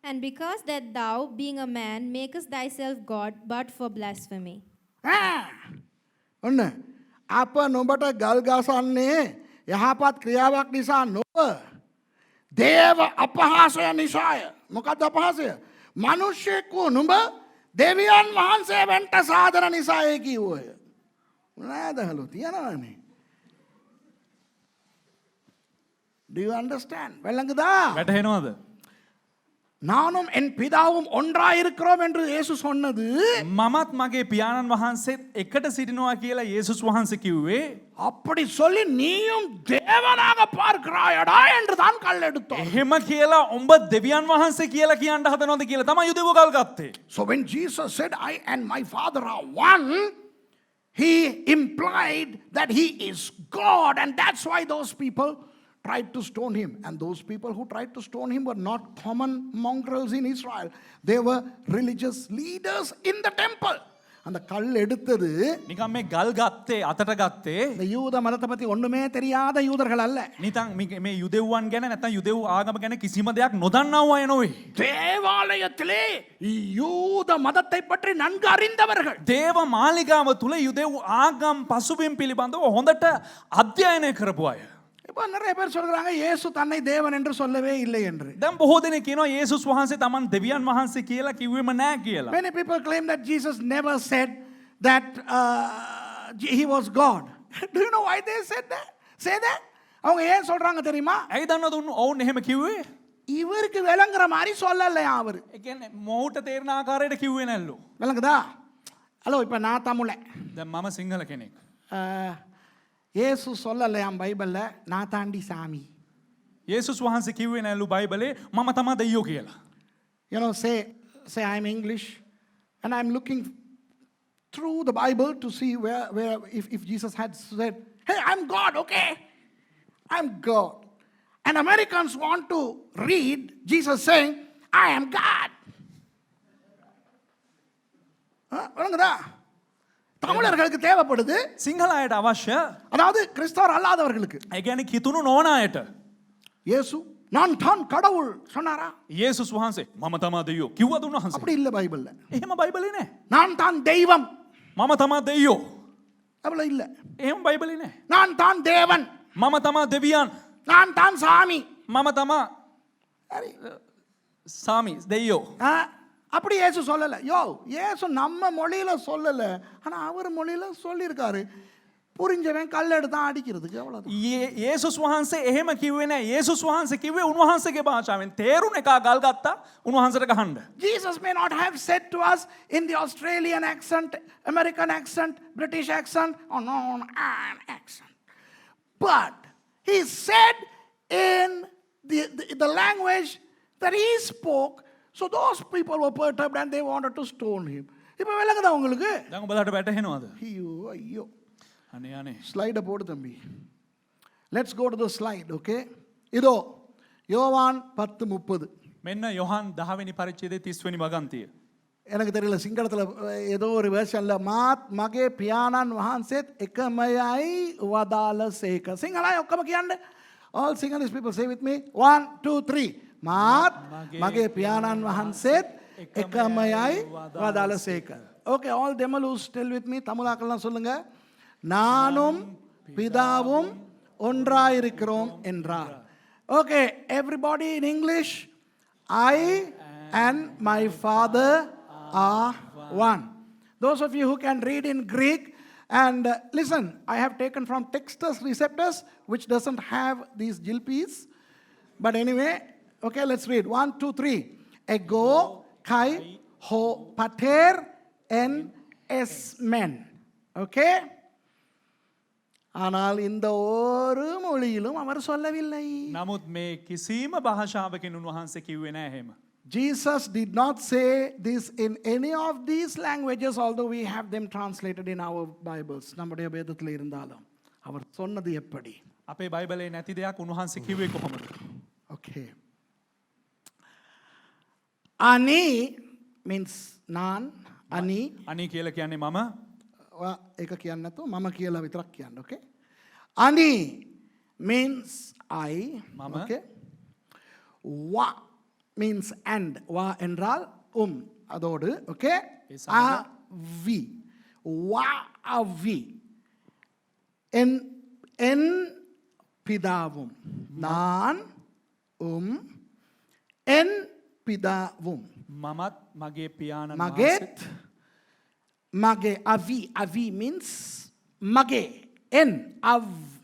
And because that thou, being a man, makest thyself God, but for blasphemy. ඔන්න අප නොබට ගල් ගසන්නේ යහපත් ක්‍රියාවක් නිසා නොව දේව අපහාසය නිසාය. මොකක්ද අපහාසය? මනුෂ්‍යෙක් වූ නුඹ දෙවියන් වහන්සේ වෙන්ට සාදන නිසාය කිව්වය. නෑදහලු තියනවනේ. Do you understand? வெள்ளங்குதா? වැටහෙනවද? நானும் என் பிதாவும் ஒன்றாயிருக்கிறோம் என்று இயேசு சொன்னது මමත් මගේ පියාණන් වහන්සේත් එකට සිටිනවා කියලා යේසුස් වහන්සේ කිව්වේ அப்படி சொல்லி நீயும் தேவனாக பார்க்கிறாயடா என்று தான் கல் எடுத்தோம். එහෙම කියලා උඹ දෙවියන් වහන්සේ කියලා කියන්න හදනවද කියලා තමයි යුදෙව් ගල් ගත්තේ. So when Jesus said, I and my Father are one, he implied that he is God, and that's why those people tried to stone him. And those people who tried to stone him were not common mongrels in Israel. They were religious leaders in the temple. அந்த கல் எடுத்தது නිකන් මේ ගල් ගත්තේ අතට ගත්තේ இந்த யூத மதத்தை பத்தி ஒண்ணுமே தெரியாத யூதர்கள் அல்ல. නිකන් මේ යුදෙව්වන් ගැන නැත්නම් යුදෙව් ආගම ගැන කිසිම දෙයක් නොදන්නව අය නොවේ. தேவாலயத்திலே யூத மதத்தை பற்றி நன்கு அறிந்தவர்கள். දේව මාලිගාව තුල යුදෙව් ආගම් පසුබිම් පිළිබඳව හොඳට අධ්‍යයනය කරපු අය. இப்போ நிறைய பேர் சொல்றாங்க இயேசு தன்னை தேவன் என்று சொல்லவே இல்லை என்று. දැන් බොහෝ දෙනෙක් කියනවා යේසුස් වහන්සේ තමන් දෙවියන් වහන්සේ කියලා කිව්වෙම නෑ කියලා. Many people claim that Jesus never said that he was God. Do you know why they said that? Say that? அவங்க ஏன் சொல்றாங்க தெரியுமா? ඇයි දන්නවද ඔවුන් එහෙම කිව්වේ? இவருக்கு விளங்குற மாதிரி சொல்லலையா அவரு. ඒ කියන්නේ මොහුට තේරෙන ආකාරයට කිව්වේ නැල්ලු. விளங்குதா? ஹலோ இப்போ நான் தமிழன். දැන් මම සිංහල කෙනෙක්. இயேசு சொல்லலையாம் பைபிள்ல நான் தாண்டி சாமி. යේසුස් වහන්සේ කිව්වේ නැල්ලු බයිබලේ මම තමා දෙයියෝ කියලා. You know, say I'm English and I'm looking through the Bible to see where if Jesus had said, hey, I'm God, okay? I'm God. And Americans want to read Jesus saying, I am God. விளங்குதா? தமிழர்களுக்கு தேவைப்படுது. සිංහල අයට අවශ්‍ය. அதாவது கிறிஸ்தவர் அல்லாதவர்களுக்கு. ඒ කියන්නේ කිතුණු නොවන අයට. இயேசு நான் தான் கடவுள் சொன்னாரா? යේසුස් වහන්සේ මම තමා දෙයියෝ කිව්වද උන්වහන්සේ? அப்படி இல்ல பைபிள்ல. එහෙම බයිබලේ නෑ. நான் தான் தெய்வம். මම තමා දෙයියෝ. அப்படி இல்ல. එහෙම බයිබලේ නෑ. நான் தான் தேவன். මම තමා දෙවියන්. நான் தான் சாமி. මම තමා සාමි දෙයියෝ. அப்படி இயேசு சொல்லல. யோ இயேசு நம்ம மொழியில சொல்லல, ஆனா அவர் மொழியில சொல்லியிருக்காரு. புரிஞ்சவன் கல் எடுத்தான் அடிக்கிறதுக்கு அவ்வளவுதான். යේසුස් වහන්සේ එහෙම කිව්වේ නෑ. යේසුස් වහන්සේ කිව්වේ උන්වහන්සේගේ භාෂාවෙන් තේරුණ එක ගල් ගත්තා උන්වහන්සේට ගහන්න. Jesus may not have said to us in the Australian accent, American accent, British accent, or non accent. But he said in the language that he spoke. So those people were perturbed and they wanted to stone him. இப்போ விளங்குதா உங்களுக்கு? දැන් ඔබලාට වැටහෙනවද? ஐயோ අනේ අනේ. ஸ்லைட போடு தம்பி. Let's go to the slide, okay? இதோ யோவான் 10:30. මෙන්න යොහන් 10 වෙනි පරිච්ඡේදයේ 30 වෙනි වගන්තිය. எனக்கு தெரியல சிங்களத்துல ஏதோ ஒரு வெர்ஷன்ல මාත් මගේ පියාණන් වහන්සේත් එකමයයි වදාළසේක. සිංහලයි ඔක්කොම කියන්න. All Sinhalese people say with me. 1 2 3. මාත් මගේ පියාණන් වහන්සේත් එකමයයි වදාළසේක. Okay, all Demalus still with me. தமிழாக்கள்லாம் சொல்லுங்க. நானும் பிதாவும் ஒன்றாயிருக்கிறோம் என்றார். Okay, everybody in English. I and my Father are one. Those of you who can read in Greek, and listen, I have taken from Textus Receptus, which doesn't have these jilpis. But anyway, okay, let's read. 1 2 3. Ego kai ho pater en esmen. Okay? ஆனால் இந்த ஒரு மொழியிலும் அவர் சொல்லவில்லை. නමුත් මේ කිසිම භාෂාවකින් උන්වහන්සේ කිව්වේ නෑ එහෙම. Jesus did not say this in any of these languages, although we have them translated in our Bibles. நம்முடைய வேதத்தில் இருந்தாலும் அவர் சொன்னது எப்படி? අපේ බයිබලේ නැති දෙයක් උන්වහන්සේ කිව්වේ කොහොමද? Okay. Ani means நான், ani. අනී කියලා කියන්නේ මම. ඒක කියන්න නැතුව මම කියලා විතරක් කියන්න. Okay? Ani means I. Mama. Okay. Wa means and. Va என்றால் அதோடு. Okay. Yes, avi. Wa avi. En பிதாவும் நான் en பிதாவும் මමත් මගේ පියාණන් maget mage avi means mage en av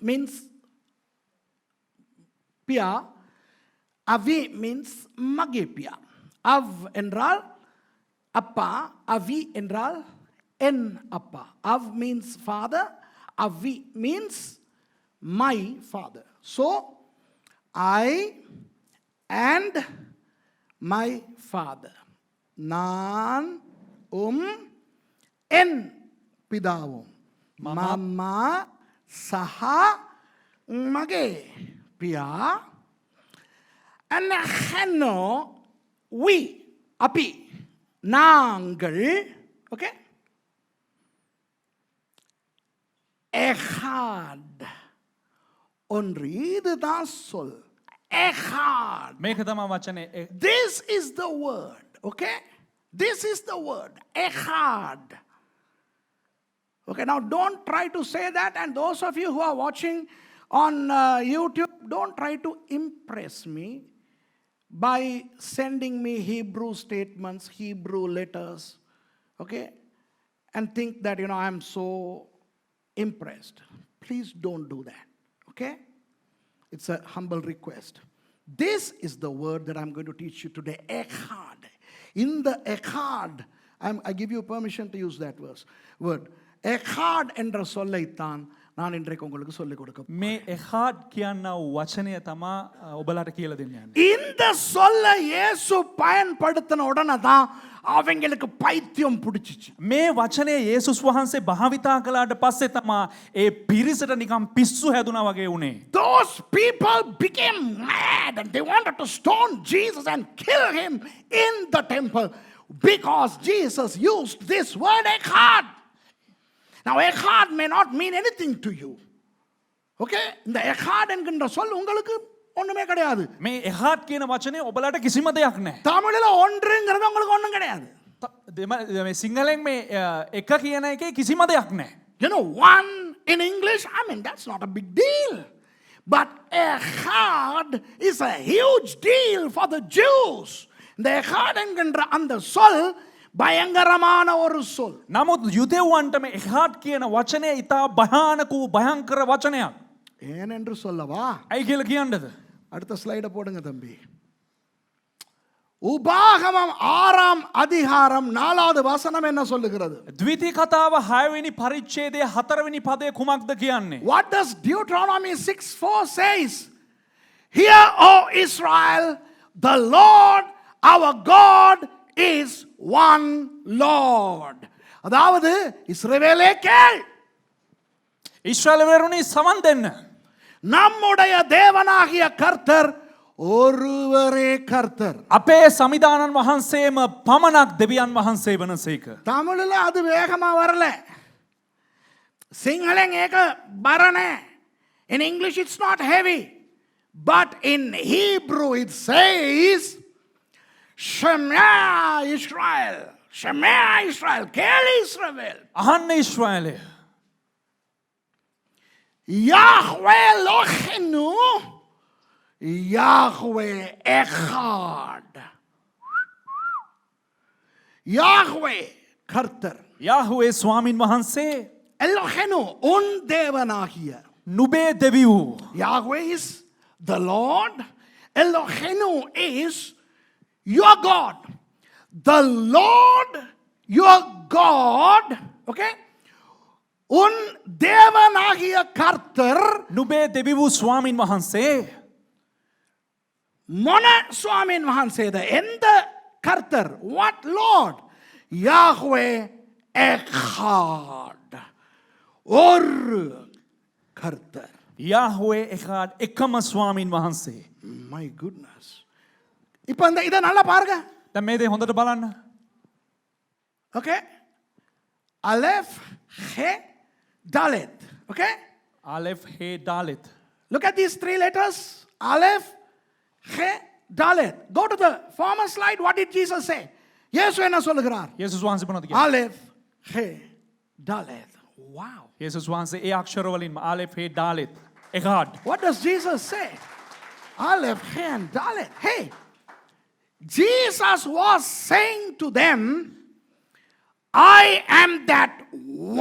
means pia avi means mage pia av என்றால் அப்பா avi என்றால் en appa av means father avi means my father. So I and my father. நான் en பிதாவும் mama saha mage pia and heno we api நாங்கள் okay echad ஒன்று இதுதான் சொல் echad මේක තමා වචනේ this is the word okay this is the word echad okay now don't try to say that and those of you who are watching on YouTube don't try to impress me by sending me Hebrew statements Hebrew letters okay and think that I am so impressed please don't do that okay it's a humble request this is the word that I'm going to teach you today echad in the echad I give you permission to use that word echad என்ற சொல்லைத்தான் நான் இன்றைக்கு உங்களுக்கு சொல்லிக் கொடுக்க මේ එහාඩ් කියන්න වචනය තමා ඔබලට කියලා දෙන්න යන්නේ. இந்த சொல்ல இயேசு பயன்படுத்தின உடனே தான் அவங்களுக்கு பைத்தியம் பிடிச்சிச்சு. මේ වචනය යේසුස් වහන්සේ භාවිතා කළාට පස්සේ තමා ඒ පිරිසට නිකම් පිස්සු හැදුනා වගේ වුණේ. Those people became mad and they wanted to stone Jesus and kill him in the temple because Jesus used this word echad. Now echad may not mean anything to you. Okay? இந்த echad என்கின்ற சொல் உங்களுக்கு ஒண்ணுமே கிடையாது. මේ එහාඩ් කියන වචනේ ඔබලට කිසිම දෙයක් නැහැ. தமிழ்ல ஒன்றுங்கிறது உங்களுக்கு ஒண்ணும் கிடையாது. මේ සිංහලෙන් මේ එක කියන එකේ කිසිම දෙයක් නැහැ. You know, one in English, I mean, that's not a big deal. But echad is a huge deal for the Jews. இந்த echad என்கின்ற அந்த சொல் பயங்கரமான ஒரு சொல். නමුත් යුදෙව්වන්ට මේ එහාඩ් කියන වචනය ඉතා භයානක වූ භයංකර වචනයක්. ஏனென்று சொல்லவா? ඇයි කියලා කියන්නද? அடுத்த ஸ்லைட போடுங்க தம்பி. உபாகமம் 6ஆம் அதிகாரம் 4வது வசனம் என்ன சொல்லுகிறது? ද්විතී කතාව 6 වෙනි පරිච්ඡේදයේ 4 වෙනි පදය කුමක්ද කියන්නේ? What does Deuteronomy 6:4 says? Hear, O Israel, the Lord our God is one Lord. அதாவது இஸ்ரவேலே கேள். ඊශ්‍රායලවරුනි සමන් දෙන්න. நம்முடைய தேவனாகிய கர்த்தர் ஒருவரே கர்த்தர். අපේ සමිදානන් වහන්සේම පමණක් දෙවියන් වහන්සේ වනසේක. தமிழ்ல அது வேகமா வரல. சிங்களம் ஏக பரணே. In English it's not heavy. But in Hebrew it says Shema Israel. Shema Israel. கேள் இஸ்ரவேல். අහන්න ඊශ්‍රායලය. Yahweh Eloheinu Yahweh Echad. Yahweh கர்த்தர். යාහුවේ ස්වාමින් වහන්සේ Eloheinu உன் தேவனாகிய. නුබේ දෙවි වූ. Yahweh is the Lord. Eloheinu is your God. The Lord, your God, okay? உன் தேவனாகிய கர்த்தர் නුබේ දෙවි වූ ස්වාමින් වහන්සේ මොන ස්වාමීන් වහන්සේද? எந்த கர்த்தர்? What Lord? Yahweh Echad. ஒரு கர்த்தர். යාහුවේ එකාඩ් එකම ස්වාමින් වහන්සේ. My goodness. இப்போ இதை நல்லா பாருங்க. දැන් මේ දේ හොඳට බලන්න. Okay? Aleph, He, Dalet. Okay? ආලෙෆ් hey ඩාලෙත්. Look at these three letters. Aleph, He, Dalet. Go to the former slide. What did Jesus say? Yesu enna சொல்லுகிறார்? යේසුස් වහන්සේ මොනවද කියන්නේ? Aleph, He, Dalet. Wow. යේසුස් වහන්සේ ඒ අක්ෂර වලින්ම ආලෙෆ් හේ ඩාලෙත් එකාඩ්. What does Jesus say? Aleph, He, and Dalet. Hey, Jesus was saying to them, I am that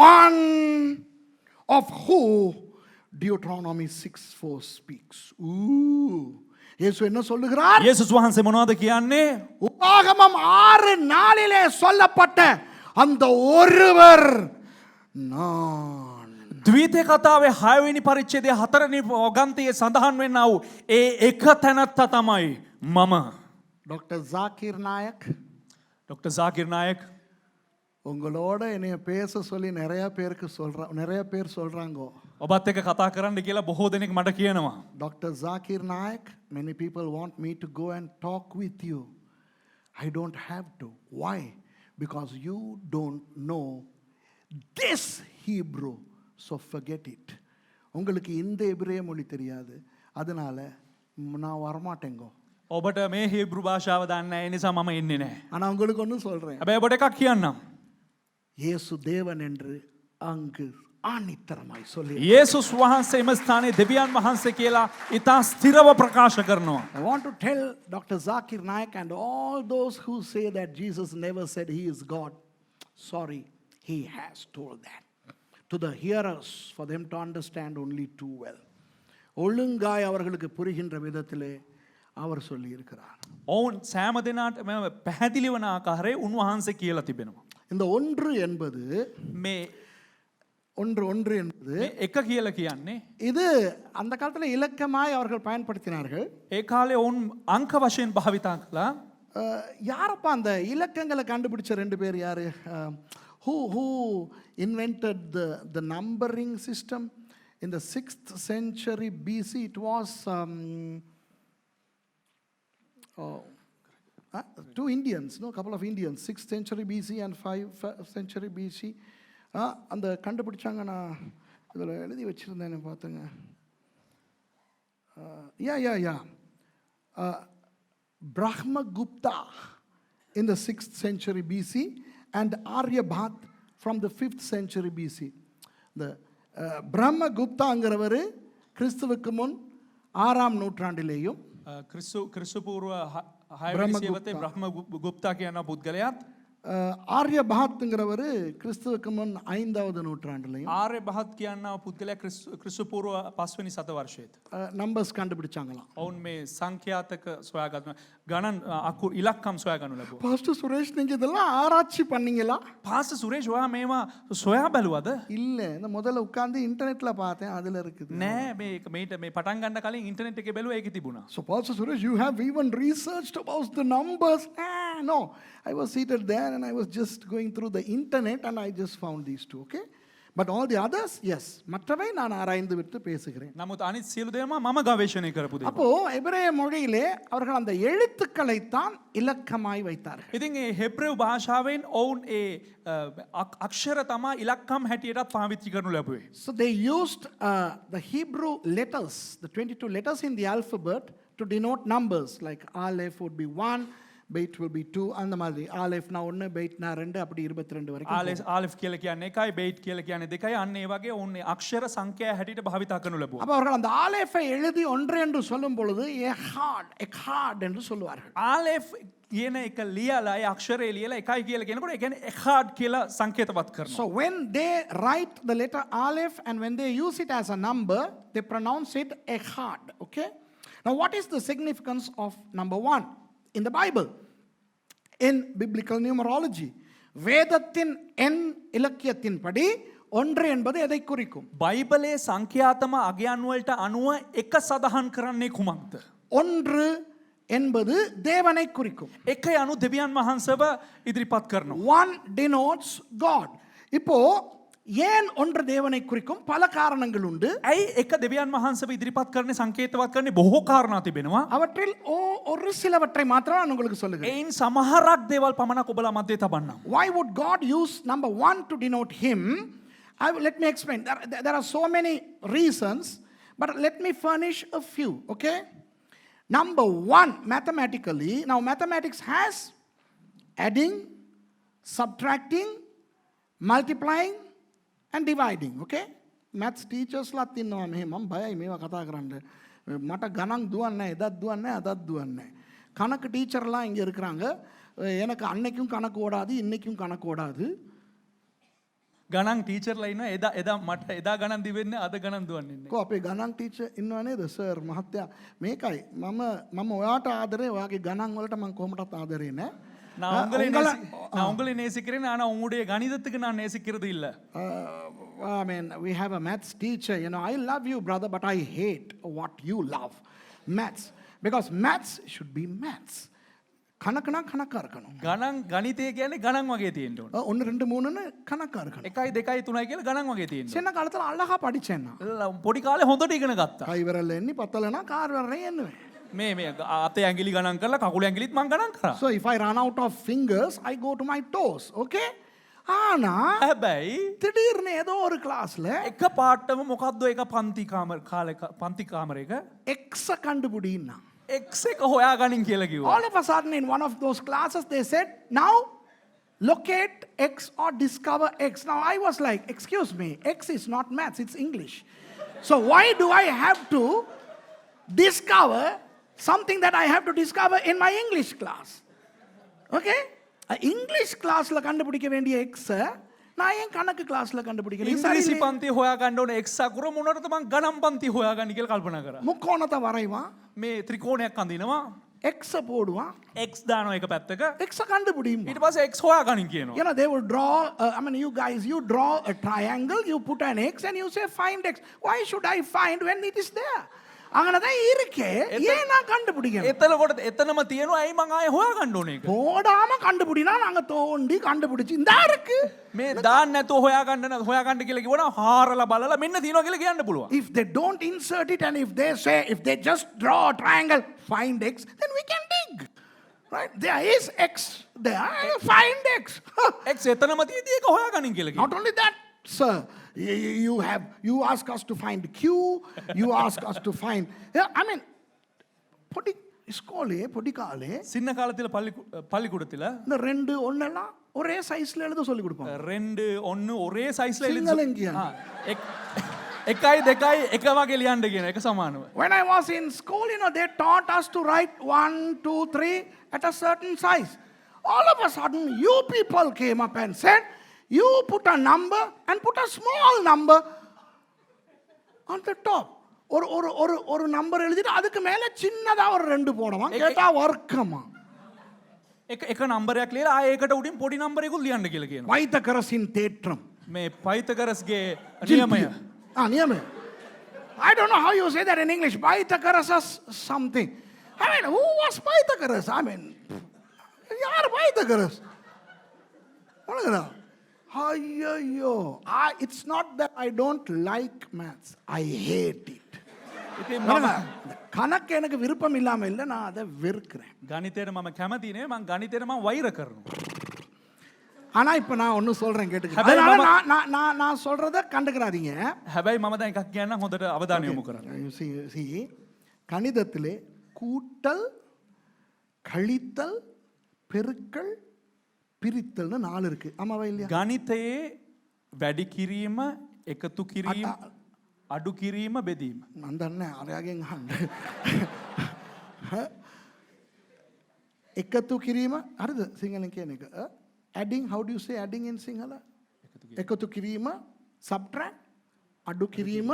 one of who Deuteronomy 6:4 speaks. Ooh. இயேசு என்ன சொல்லுகிறார்? යේසුස් වහන්සේ මොනවද කියන්නේ? உபாகமம் 6:4 சொல்லப்பட்ட அந்த ஒருவர் நான். ද්වීතේ කතාවේ 6 වෙනි පරිච්ඡේදයේ 4 වෙනි වගන්තියේ සඳහන් වෙන්නා වූ ඒ එක තැනත්තා තමයි මම. டாக்டர் ஜாகிர் நாயக் ඩොක්ටර් සාකිර් නායක් உங்களோட என்னைய பேச சொல்லி நிறைய பேர் சொல்றாங்க. ඔබත් එක්ක කතා කරන්න කියලා බොහෝ දෙනෙක් මට කියනවා. Dr. Zakir Naik, many people want me to go and talk with you. I don't have to. Why? Because you don't know this Hebrew. So forget it. உங்களுக்கு இந்த எபிரேய மொழி தெரியாது. அதனால நான் வரமாட்டேங்கோ. ඔබට මේ හීබ්‍රු භාෂාව දන්නේ නැහැ. ඒ නිසා මම එන්නේ නැහැ. ஆனா உங்களுக்கு ஒன்று சொல்றேன். හැබැයි ඔබට එකක් කියන්නම්. இயேசு தேவன் என்று அங்கு ஆணித்தரமாய் சொல்லி. යේසුස් වහන්සේ එම ස්ථානයේ දෙවියන් වහන්සේ කියලා ඉතා ස්ථිරව ප්‍රකාශ කරනවා. I want to tell Dr. Zakir Naik and all those who say that Jesus never said he is God. Sorry, he has told that to the hearers for them to understand only too well. ஒழுங்காய் அவர்களுக்கு புரிகின்ற விதத்திலே அவர் சொல்லி இருக்கிறார். ඔවුන් සෑම දෙනාට පැහැදිලි වන ආකාරයේ උන්වහන්සේ කියලා තිබෙනවා. இந்த ஒன்று என்பது මේ ஒன்று என்பது මේ එක කියලා කියන්නේ இது அந்த காலத்தில் இலக்கமாய் அவர்கள் பயன்படுத்தினார்கள். ඒ කාලේ ඔවුන් අංක වශයෙන් භාවිතා කළා. யாரப்பா அந்த இலக்கங்களை கண்டுபிடிச்ச ரெண்டு பேர் யாரு? Who invented the numbering system in the 6th century BC? It was two Indians, no, couple of Indians, 6th century BC and 5th century BC. அந்த கண்டுபிடிச்சாங்க. நான் இதில் எழுதி வச்சுருந்தேன் பார்த்துங்க. யா Brahmagupta in the 6th century BC and Aryabhat from the 5th century BC. The Brahmaguptaங்கிறவர் கிறிஸ்துவுக்கு முன் 6ஆம் நூற்றாண்டிலேயும் ක්‍රිස්තු පූර්ව 6 වෙනි සියවතේ බ්‍රහ්ම ගුප්තා කියන පුද්ගලයාත් ஆரியபாத்ங்கிறவர் கிறிஸ்துவுக்கு முன் 5வது நூற்றாண்டுலையும் ආර්ය බහත් කියනා පුද්ගලයා ක්‍රිස්තු පූර්ව 5 වෙනි සතවර්ෂයේත් நம்பர்ஸ் கண்டுபிடிச்சாங்களாம். ඔවුන් මේ සංඛ්‍යාතක සොයාගන්න ගණන් අකුරු ඉලක්කම් සොයාගනු ලැබුවා. பாஸ்டர் சுரேஷ் நீங்க இதெல்லாம் ஆராய்ச்சி பண்ணீங்களா? පාස්ටර් සුරේෂ් ඔයා මේවා සොයා බැලුවද? இல்ல, இந்த முதல்ல உட்கார்ந்து இன்டர்நெட்ல பார்த்தேன், அதுல இருக்குது. නෑ මේ පටන් ගන්න කලින් ඉන්ටර්නෙට් එකේ බැලුවා ඒකේ තිබුණා. So Pastor Suresh, you have even researched about the numbers? No, I was seated there and I was just going through the internet and I just found these two, okay? But all the others, yes. மற்றவை நான் ஆராய்ந்து விட்டு பேசுகிறேன். නමුත් අනිත් සියලු දේවල් මම ගවේෂණය කරපු දේවල්. அப்போ எபிரேய மொழியிலே அவர்கள் அந்த எழுத்துக்களை தான் இலக்கமாய் வைத்தார்கள். ඉතින් ඒ හෙබ්‍රේව භාෂාවෙන් ඔවුන් ඒ අක්ෂර තමයි ඉලක්කම් හැටියටත් පාවිච්චි කරනු ලැබුවේ. So they used the Hebrew letters, the 22 letters in the alphabet to denote numbers, like Aleph would be 1, Beit will be 2, அந்த மாதிரி Aleph நான் 1, Beit நான் 2, அப்படி 22 வரைக்கும். Aleph කියලා කියන්නේ 1යි, Beit කියලා කියන්නේ 2යි. අන්න ඒ වගේ ඔවුන් අක්ෂර සංඛ්‍යා හැටියට භාවිතා කරනු ලැබුවා. அப்ப அவர்கள் அந்த ஆலேஃபை எழுதி ஒன்று என்று சொல்லும் பொழுது எஹாட் என்று சொல்வார்கள். Aleph කියන එක ලියලා ඒ අක්ෂරය ලියලා 1යි කියලා කියනකොට ඒ කියන්නේ එහාඩ් කියලා සංකේතවත් කරනවා. So when they write the letter Aleph and when they use it as a number, they pronounce it ehad, okay? Now what is the significance of number 1 in the Bible? In biblical numerology, வேதத்தின் எண் இலக்கியத்தின் படி ஒன்று என்பது எதை குறிக்கும்? බයිබලයේ සංඛ්‍යාතම අගයන් වලට අනුව එක සඳහන් කරන්නේ කුමක්ද? ஒன்று என்பது தேவனை குறிக்கும். එකයි අනු දෙවියන් වහන්සේව ඉදිරිපත් කරනවා. One denotes God. இப்போ ஏன் ஒன்று தேவனை குறிக்கும்? பல காரணங்கள் உண்டு. ඇයි එක දෙවියන් වහන්සේව ඉදිරිපත් කරන්නේ සංකේතවත් කරන්නේ බොහෝ කාරණා තිබෙනවා. அவற்றில் ஒரு சிலவற்றை மாத்திரம் நான் உங்களுக்கு சொல்லுகிறேன். එයින් සමහරක් දේවල් පමණක් ඔබලා මැදේ තබන්නම්. Why would God use number 1 to denote him? Let me explain. There are so many reasons, But let me furnish a few, okay? Number one, mathematically, now mathematics has adding, subtracting, multiplying, and dividing, okay? Maths teachers ලාත් ඉන්නවා මෙහෙ මම බයයි මේවා කතා කරන්න. මට ගණන් දුවන්නේ නැහැ, එදත් දුවන්නේ නැහැ, අදත් දුවන්නේ නැහැ. கணக்கு டீச்சர்லாம் இங்கே இருக்கிறாங்க. எனக்கு அன்னைக்கும் கணக்கு ஓடாது, இன்னைக்கும் கணக்கு ஓடாது. ගණන් ටීචර්ලා ඉන්නවා එදා මට එදා ගණන් දිවෙන්නේ අද ගණන් දුවන්නේ නැහැ. කො අපේ ගණන් ටීචර් ඉන්නව නේද සර් මහත්තයා? මේකයි මම ඔයාට ආදරේ, ඔයාගේ ගණන් වලට මම කොහොමදත් ආදරේ නැහැ. நான் உங்களை நேசிக்கிறேன் ஆனா உங்களுடைய கணிதத்துக்கு நான் நேசிக்கிறது இல்ல. I mean, we have a maths teacher, you know, I love you brother, but I hate what you love, maths, because maths should be maths. කනකන කනකා இருக்கணும். ගණන් ගණිතය කියන්නේ ගණන් වගේ තියෙන්න ඕන. 1 2 3ன்னு කනකා இருக்கணும். 1 2 3 කියලා ගණන් වගේ තියෙන්න ඕන. சின்ன காலத்துல அழகா படிச்சேன் நான். පොඩි කාලේ හොඳට ඉගෙන ගත්තා. கை விரல்ல எண்ணி பத்தலனா கார் விரல்ல எண்ணுவேன். මේ අතේ ඇඟිලි ගණන් කරලා කකුල ඇඟිලිත් මම ගණන් කරා. So if I run out of fingers, I go to my toes, okay? ஆனா හැබැයි திடீர்னு ஏதோ ஒரு கிளாஸ்ல එක පාටම මොකද්ද එක පන්ති කාමරයක x கண்டுபிடினா. x එක හොයාගනින් කියලා කිව්වා. All of a sudden in one of those classes they said, now locate x or discover x. Now I was like, excuse me, x is not maths, it's English. So why do I have to discover something that I have to discover in my English class? Okay? English class la கண்டுபிடிக்க வேண்டிய x நான் ஏன் கணக்கு கிளாஸ்ல கண்டுபிடிக்கணும்? ඉංග්‍රීසි පන්ති හොයාගන්න ඕනේ x අකුර මොනවටද මං ගණන් පන්ති හොයාගන්න කියලා කල්පනා කරා. முக்கோணத்தை வரைவான், මේ ත්‍රිකෝණයක් අඳිනවා x போடுவான், x දානවා එක පැත්තක x கண்டுபிடியும். ඊට පස්සේ x හොයාගනින් කියනවා. You know, they will draw, I mean, you guys, you draw a triangle, you put an x and you say find x. Why should I find when it is there? அங்கனதான் இருக்கே, ஏன் நான் கண்டுபிடிக்கணும்? එතනම තියෙනවා ඇයි මං ආයේ හොයාගන්න ඕනේ ඒක? போடாம கண்டுபிடினா நாங்க தோண்டி கண்டுபிடிச்சு இந்தா இருக்கு. මේ දාන්න නැතුව හොයාගන්න කියලා කිව්වනම් හාරලා බලලා මෙන්න තියෙනවා කියලා කියන්න පුළුවන්. If they don't insert it and if they say, if they just draw a triangle, find x, then we can dig. Right? There is x there, find x. x එතනම තියෙද්දි ඒක හොයාගනින් කියලා Not කියනවා. only that, sir, you ask us to find q, you ask us to find, I mean, பொடி ஸ்கூலே பொடி காலே சின்ன காலத்துல பள்ளிக்கூடத்துல இந்த 2 1 எல்லாம் ஒரே சைஸ்ல எழுத சொல்லி கொடுப்பாங்க. 2 1 ஒரே சைஸ்ல எழுத සිංහලෙන් කියන්නේ. එකයි දෙකයි එක වගේ ලියන්න කියන එක සමානව. When I was in school, you know, they taught us to write 1 2 3 at a certain size. All of a sudden you people came up and said, you put a number and put a small number on the top. ஒரு number எழுதிட்டு அதுக்கு மேல சின்னதா ஒரு 2 போடுவான். கேட்டா வர்க்கமா. එක නම්බරයක් ලියලා ආයෙ ඒකට උඩින් පොඩි නම්බරයකුත් ලියන්න කියලා කියනවා. பைத்தகரஸின் தேற்றம். මේ පයිතගරස්ගේ නියමය. நியமம். I don't know how you say that in English. Pythagoras something. I mean, who was Pythagoras? I mean, yaar Pythagoras. Ayyo. It's not that I don't like maths. I hate it. கணக்கு எனக்கு விருப்பம் இல்லாம இல்ல, நான் அதை வெறுக்கிறேன். ගණිතයට මම කැමති නේ, මම ගණිතයට මම වෛර කරනවා. ஆனா இப்ப நான் ஒன்னு சொல்றேன் கேட்டுக்க. அதனால நான் சொல்றத கண்டுக்கறாதீங்க. හැබැයි මම දැන් එකක් කියන්නම් හොඳට අවධානය යොමු කරන්න. You see, கணிதத்திலே கூட்டல், கழித்தல், பெருக்கல், பிரித்தல்னு 4 இருக்கு. ஆமாவா இல்லையா? ගණිතයේ වැඩි කිරීම, එකතු කිරීම, අඩු කිරීම, බෙදීම. මන් දන්නේ අරයාගෙන් අහන්න. එකතු කිරීම හරිද සිංහලෙන් කියන එක? Adding, how do you say adding in Sinhala? එකතු කිරීම, subtract, අඩු කිරීම,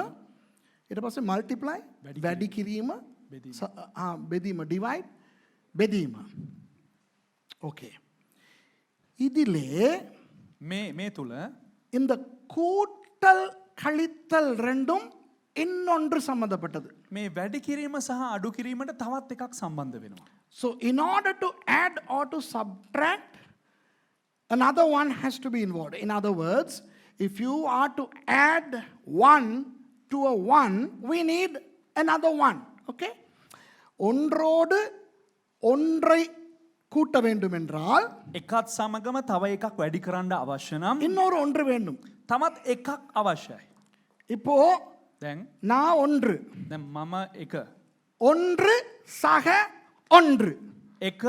ඊට පස්සේ multiply, වැඩි කිරීම, බෙදීම, divide, බෙදීම. Okay. இதிலே මේ තුල இந்த கூட்டல் கழித்தல் ரெண்டும் இன்னொன்று சம்பந்தப்பட்டது. මේ වැඩි කිරීම සහ අඩු කිරීමට තවත් එකක් සම්බන්ධ වෙනවා. So in order to add or to subtract, another one has to be involved. In other words, if you are to add 1 to a 1, we need another 1. Okay? ஒன்றோடு ஒன்றை கூட்ட வேண்டும் என்றால் එකත් සමගම තව එකක් වැඩි කරන්න අවශ්‍ය නම් இன்னொரு ஒன்று வேண்டும். තමත් එකක් අවශ්‍යයි. இப்போ දැන් நான் ஒன்று, දැන් මම එක ஒன்று சக ஒன்று. එක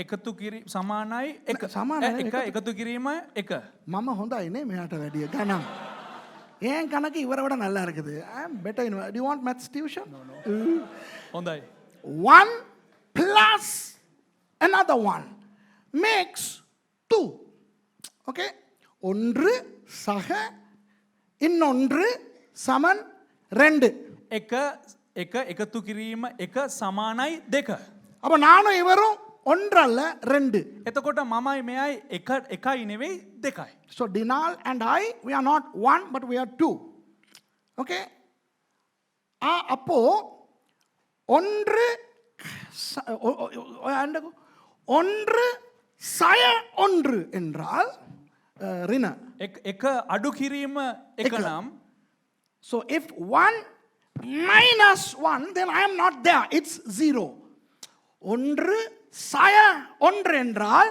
එකතු කිරි සමානයි එක සමානයි, එක එකතු කිරීම එක මම හොඳයිනේ මෙයාට වැඩිය ගණන්. ஏன் கணக்கு இவரை விட நல்லா இருக்குது. I am better in. Do you want maths tuition? හොඳයි 1 plus another one makes 2. Okay? ஒன்று சக இன்னொன்று சமன் 2. එක එක එකතු කිරීම එක සමානයි දෙක அப்ப நானும் இவரும் ஒன்றல்ல 2. එතකොට මමයි මෙයයි එක එකයි නෙවෙයි දෙකයි So Dinal and I, we are not 1 but we are 2. Okay? அப்போ ஒன்று ஒன்று சய ஒன்று என்றால் ரின. එක අඩු කිරීම එක නම් So if 1 minus 1, then I am not there. It's 0. ஒன்று சய ஒன்று என்றால்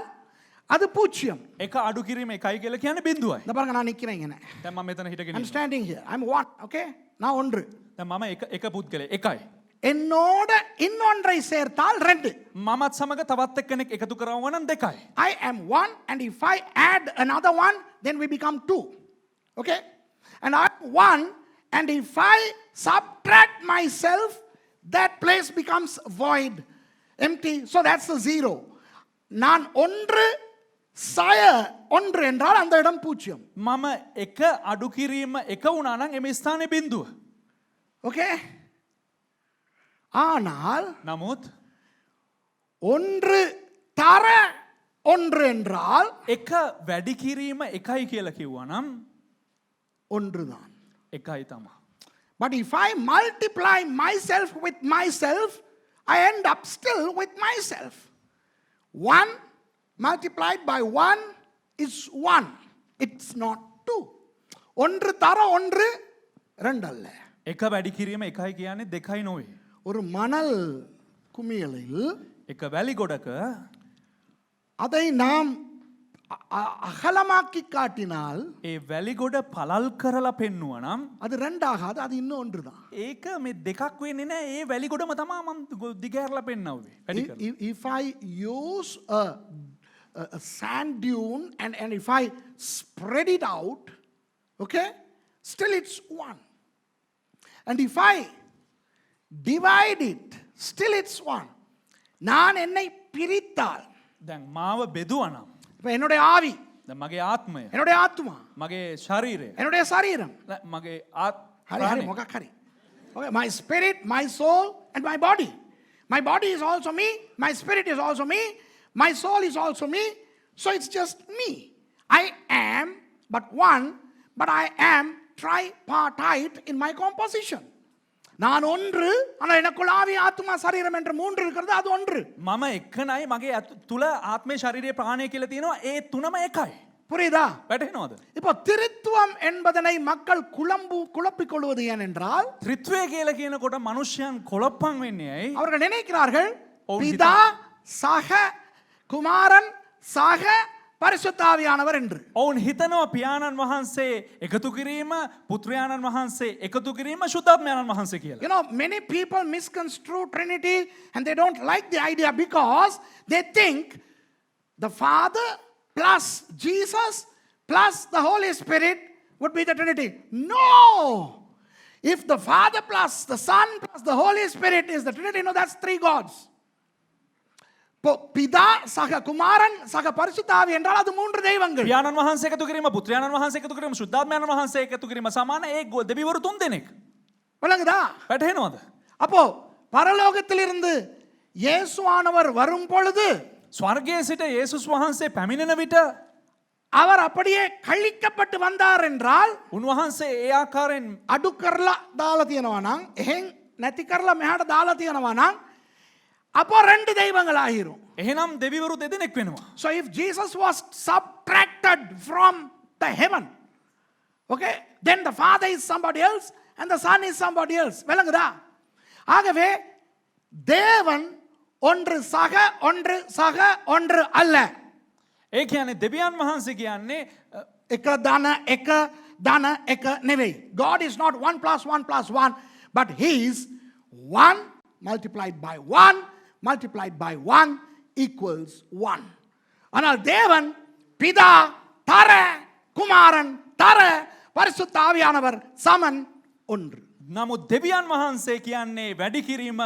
அது பூஜ்ஜியம். එක අඩු කිරීම එකයි කියලා කියන්නේ බිඳුවයි இந்த பாருங்க நான் நிக்கிறேன் இங்க. දැන් මම මෙතන හිටගෙන I'm standing here. I'm 1. Okay? நான் ஒன்று. දැන් මම එක පුද්ගලයෙක් එකයි என்னோட இன்னொன்றை சேர்த்தால் 2. මමත් සමග තවත් එක්කෙනෙක් එකතු කරවුවා නම් දෙකයි I am 1 and if I add another one, then we become 2. Okay? And I'm 1 and if I subtract myself, that place becomes void, empty. So that's a 0. நான் ஒன்று சய ஒன்று என்றால் அந்த இடம் பூஜ்ஜியம். මම එක අඩු කිරීම එක වුණා නම් එමේ ස්ථානයේ බිඳුව Okay? ஆனால் නමුත් ஒன்று தர ஒன்று என்றால் එක වැඩි කිරීම එකයි කියලා කිව්වා නම් ஒன்றுதான். එකයි තමයි But if I multiply myself with myself, I end up still with myself. 1 multiplied by 1 is 1. It's not 2. ஒன்று தர ஒன்று 2 அல்ல. එක වැඩි කිරීම එකයි කියන්නේ දෙකයි නොවේ ஒரு மணல் குமியலில் එක වැලි ගොඩක அதை நாம் அகலமாக்கி காட்டினால் ඒ වැලි ගොඩ පළල් කරලා පෙන්නුවා නම් அது 2 ஆகாது, அது இன்னும் ஒன்று தான். ඒක මේ දෙකක් වෙන්නේ නැහැ ඒ වැලි ගොඩම තමයි මම දිගහැරලා පෙන්නවුවේ වැඩි කරලා If I use a sand dune and if I spread it out, okay, still it's 1. And if I divide it, still it's 1. நான் என்னை பிரித்தால், දැන් මාව බෙදුවා නම් இப்ப என்னுடைய ஆவி, දැන් මගේ ආත්මය என்னுடைய ஆத்மா, මගේ ශරීරය என்னுடைய சரீரம், මගේ ஹரி ஹரி මොකක් හරි. Okay, my spirit, my soul and my body. My body is also me, my spirit is also me, my soul is also me. So it's just me. I am but one, but I am tripartite in my composition. நான் ஒன்று, ஆனால் எனக்குள் ஆவி ஆத்மா சரீரம் என்ற 3 இருக்கிறது, அது ஒன்று. මම එකනයි මගේ තුල ආත්මේ ශරීරයේ ප්‍රාණය කියලා තියෙනවා ඒ තුනම එකයි புரியுதா? වැටහෙනවද இப்போ திருத்துவம் என்பதனை மக்கள் குழப்பிக் கொள்வது ஏன் என்றால், ත්‍රිත්වය කියලා කියනකොට මිනිස්යන් කොළප්පන් වෙන්නේ ඇයි அவர்கள் நினைக்கிறார்கள் ඔවුන් பிதா சக குமாரன் சக பரிசுத்தாவியானவர் என்று. ඔවුන් හිතනවා පියාණන් වහන්සේ එකතු කිරීම පුත්‍රයාණන් වහන්සේ එකතු කිරීම ශුද්ධාත්මයාණන් වහන්සේ කියලා You know, many people misconstrue Trinity and they don't like the idea because they think the Father plus Jesus plus the Holy Spirit would be the Trinity. No! If the Father plus the Son plus the Holy Spirit is the Trinity, no, that's 3 gods. பிதா சக குமாரன் சக பரிசுத்தாவி என்றால் அது 3 தெய்வங்கள். පියාණන් වහන්සේ එකතු කිරීම පුත්‍රයාණන් වහන්සේ එකතු කිරීම ශුද්ධාත්මයාණන් වහන්සේ එකතු කිරීම සමාන ඒ දෙවිවරු 3 දෙනෙක් விளங்குதா? වැටහෙනවද அப்போ பரலோகத்திலிருந்து இயேசுவானவர் வரும் பொழுது ස්වර්ගයේ සිට යේසුස් වහන්සේ පැමිණෙන විට அவர் அப்படியே கழிக்கப்பட்டு வந்தார் என்றால் උන්වහන්සේ ඒ ආකාරයෙන් අඩු කරලා දාලා තියෙනවා නම්, එහෙන් නැති කරලා මෙහාට දාලා තියෙනවා නම්, அப்போ 2 தெய்வங்கள் ஆகிரும். එහෙනම් දෙවිවරු දෙදෙනෙක් වෙනවා So if Jesus was subtracted from the heaven, okay, then the Father is somebody else and the Son is somebody else. விளங்குதா? ஆகவே தேவன் ஒன்று சக ஒன்று சக ஒன்று அல்ல. ඒ කියන්නේ දෙවියන් වහන්සේ කියන්නේ එක ධන එක ධන එක නෙවෙයි. God is not 1 plus 1 plus 1, but he is 1 multiplied by 1 multiplied by 1 equals 1. ஆனால் தேவன் பிதா தர குமாரன் தர பரிசுத்த ஆவியானவர் சமன் ஒன்று. නමුත් දෙවියන් වහන්සේ කියන්නේ වැඩි කිරීම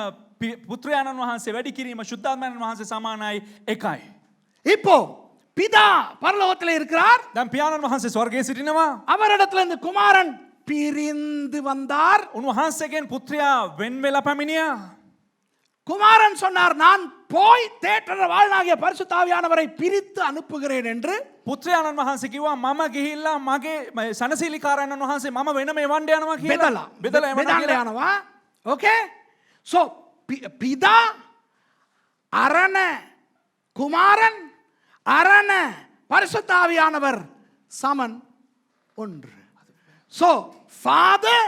පුත්‍රයාණන් වහන්සේ වැඩි කිරීම ශුද්ධාත්මයන් වහන්සේ සමානයි එකයි. இப்போ பிதா பரலோகத்தில் இருக்கிறார். දැන් පියාණන් වහන්සේ ස්වර්ගයේ සිටිනවා. அவரிடத்துல இந்த குமாரன் பிரிந்து வந்தார். උන්වහන්සේගෙන් පුත්‍රයා වෙන් වෙලා පැමිණියා. குமாரன் சொன்னார், நான் போய் தேற்றற வாழ்நாகிய பரிசுத்த ஆவியானவரை பிரித்து அனுப்புகிறேன் என்று. පුත්‍රයාණන් වහන්සේ කිව්වා මම ගිහිල්ලා මගේ සනසීලිකාරයන්න් වහන්සේ මම වෙනම එවන්න යනවා කියලා. பெதலா එවන්න කියලා. பெதானவா. ஓகே, சோ பிதா அரண குமாரன் அரண பரிசுத்த ஆவியானவர் சமன் ஒன்று. So Father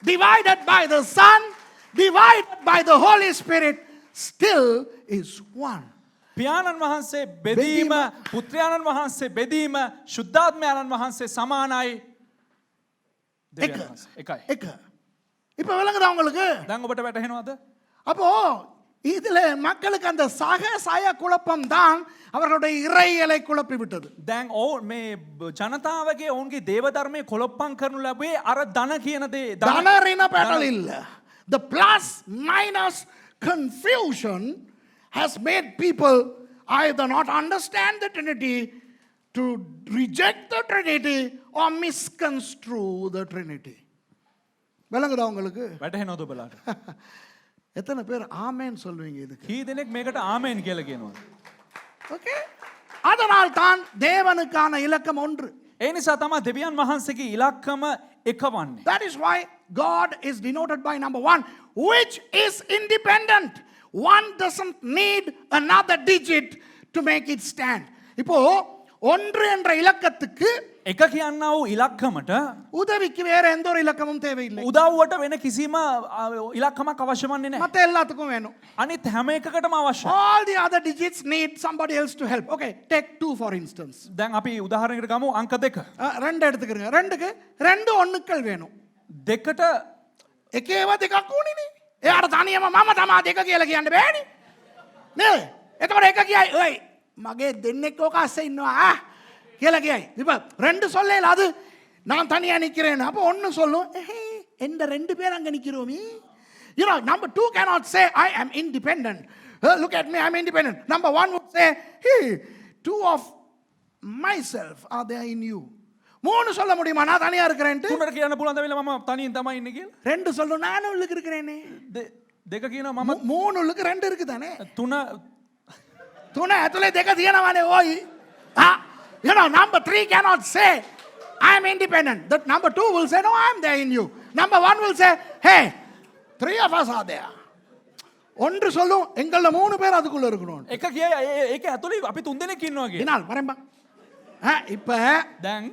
divided by the Son divided by the Holy Spirit still is one. පියාණන් වහන්සේ බෙදීම පුත්‍රයාණන් වහන්සේ බෙදීම ශුද්ධාත්මයාණන් වහන්සේ සමානයි දෙවියන් වහන්සේ එකයි. එක. இப்ப விளங்குதா உங்களுக்கு? දැන් ඔබට වැටහෙනවද? அப்போ இதுல மக்களுக்கு அந்த சக சய குழப்பம் தான் அவர்களுடைய இறையலை குழப்பி விட்டது. දැන් ඔවුන් මේ ජනතාවගේ ඔවුන්ගේ දේව ධර්මයේ කොලොප්පම් කරනු ලැබුවේ අර ධන කියන දේ. தனரின பேட்டல் இல்ல. The plus minus confusion has made people either not understand the Trinity, to reject the Trinity, or misconstrue the Trinity. விளங்குதா உங்களுக்கு? වැටහෙනවද ඔබලාට? எத்தனை பேர் ஆமென் சொல்வீங்க இதுக்கு? කී දෙනෙක් මේකට ආමෙන් කියලා කියනවද? ஓகே, அதனால் தான் தேவனுக்கான இலக்கம் ஒன்று. ඒ නිසා තමයි දෙවියන් වහන්සේගේ ඉලක්කම එක වන්නේ. That is why God is denoted by number 1, which is independent. One doesn't need another digit to make it stand. இப்போ ஒன்று என்ற இலக்கத்துக்கு එක කියන්නා වූ ඉලක්කමට உதவிக்கு வேற எந்த ஒரு இலக்கமும் தேவையில்லை. උදව්වට වෙන කිසිම ඉලක්කමක් අවශ්‍ය වන්නේ නැහැ. மத்த எல்லாத்துக்கும் வேணும். අනිත් හැම එකකටම අවශ්‍යයි. All the other digits need somebody else to help. Okay, take 2 for instance. දැන් අපි උදාහරණයකට ගමු අංක 2. ரெண்டு எடுத்துக்கிறங்க. ரெண்டுக்கு ரெண்டு ஒண்ணுக்கள் வேணும். දෙකට එකේව දෙකක් ඕනේ. එයාට තනියම මම තමා දෙක කියලා කියන්න බෑනේ. නේද? එතකොට එක කියයි, "ඔයි මගේ දෙන්නෙක් ඕක අස්සේ ඉන්නවා." කියලා කියයි. இப்ப ரெண்டு சொல்லல அது நான் தனியா நிக்கிறேன். அப்ப ஒன்னு சொல்லும், எந்த ரெண்டு பேர் அங்க நிக்கிறோமே. You know, number 2 cannot say I am independent. Look at me, I am independent. Number 1 would say, hey, 2 of myself are there in you. மூணு சொல்ல முடியுமா நான் தனியா இருக்கிறேன்ட்டு? තුනට කියන්න පුළුවන් දවිලා මම තනියෙන් තමයි ඉන්නේ කියලා. ரெண்டு சொல்லும் நானும் உள்ளுக்கு இருக்கிறேனே. දෙක කියනවා මම மூணு உள்ளுக்கு ரெண்டு இருக்கு தானே. තුන තුන ඇතුලේ දෙක තියෙනවානේ ඕයි. You know, number 3 cannot say I am independent. That number 2 will say no, I am there in you. Number 1 will say, hey, 3 of us are there. ஒன்று சொல்லும் எங்கள மூணு பேர் அதுக்குள்ள இருக்கணும். එක කියයි ඒක ඇතුලේ අපි තුන් දෙනෙක් ඉන්නවා කියලා. இனால் வரேன்பா. இப்ப දැන්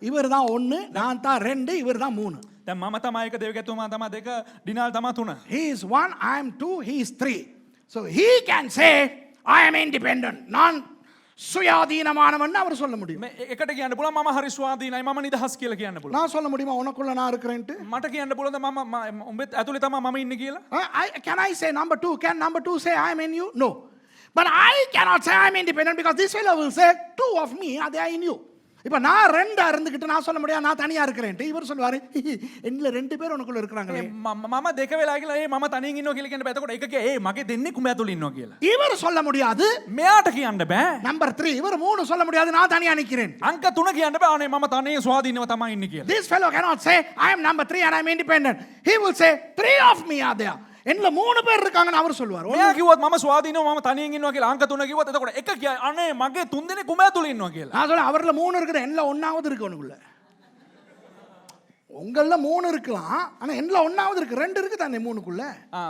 இவர் தான் 1, நான் தான் 2, இவர் தான் 3. දැන් මම තමයි එක දෙවියන්තුමා තමයි දෙක ඩිනාල් තමයි තුන. He is 1, I am 2, he is 3. So he can say I am independent. நான் சுயாதீனமானவன் அவர் சொல்ல முடியும். එකට කියන්න පුළුවන් මම හරි ස්වාධීනයි මම නිදහස් කියලා කියන්න පුළුවන්. நான் சொல்ல முடியுமா உனக்குள்ள நான் இருக்கிறேன்ட்டு? මට කියන්න පුළුවන්ද මම උඹත් ඇතුලේ තමයි මම ඉන්නේ කියලා? Can I say number 2? Can number 2 say I am in you? No. But I cannot say I am independent because this fellow will say 2 of me are there in you. இப்ப நான் ரெண்டா இருந்துகிட்டு நான் சொல்ல முடியாது நான் தனியா இருக்கிறேன்ட்டு இவர் சொல்வாரு என்னல ரெண்டு பேர் உனக்குள்ள இருக்காங்களே. මම දෙක වෙලා කියලා මම තනියෙන් ඉන්නවා කියලා කියන්න බෑ. එතකොට එක කිය මගේ දෙන්නේ කුඹ ඇතුලේ ඉන්නවා කියලා. இவர் சொல்ல முடியாது. මෙයාට කියන්න බෑ. நம்பர் 3 இவர் 3 சொல்ல முடியாது நான் தனியா நிக்கிறேன். අංක 3 කියන්න බෑ. අනේ මම තනියෙන් ස්වාධීනව තමයි ඉන්නේ කියලා. This fellow cannot say I am number 3 and I am independent. He will say 3 of me are there. என்னல 3 பேர் இருக்காங்கன்னு அவர் சொல்வார். මෙයා කිව්වොත් මම ස්වාධීනව මම තනියෙන් ඉන්නවා කියලා අංක 3 කිව්වොත් එතකොට එක කියයි අනේ මගේ 3 දෙනෙක් කුඹ ඇතුලේ ඉන්නවා කියලා. நான் சொல்ல அவர்ல 3 இருக்குது என்னல ஒண்ணாவது இருக்கு உனக்குள்ள. உங்கள 3 இருக்கலாம் ஆனா என்னல ஒண்ணாவது இருக்கு 2 இருக்கு தானே 3க்குள்ள.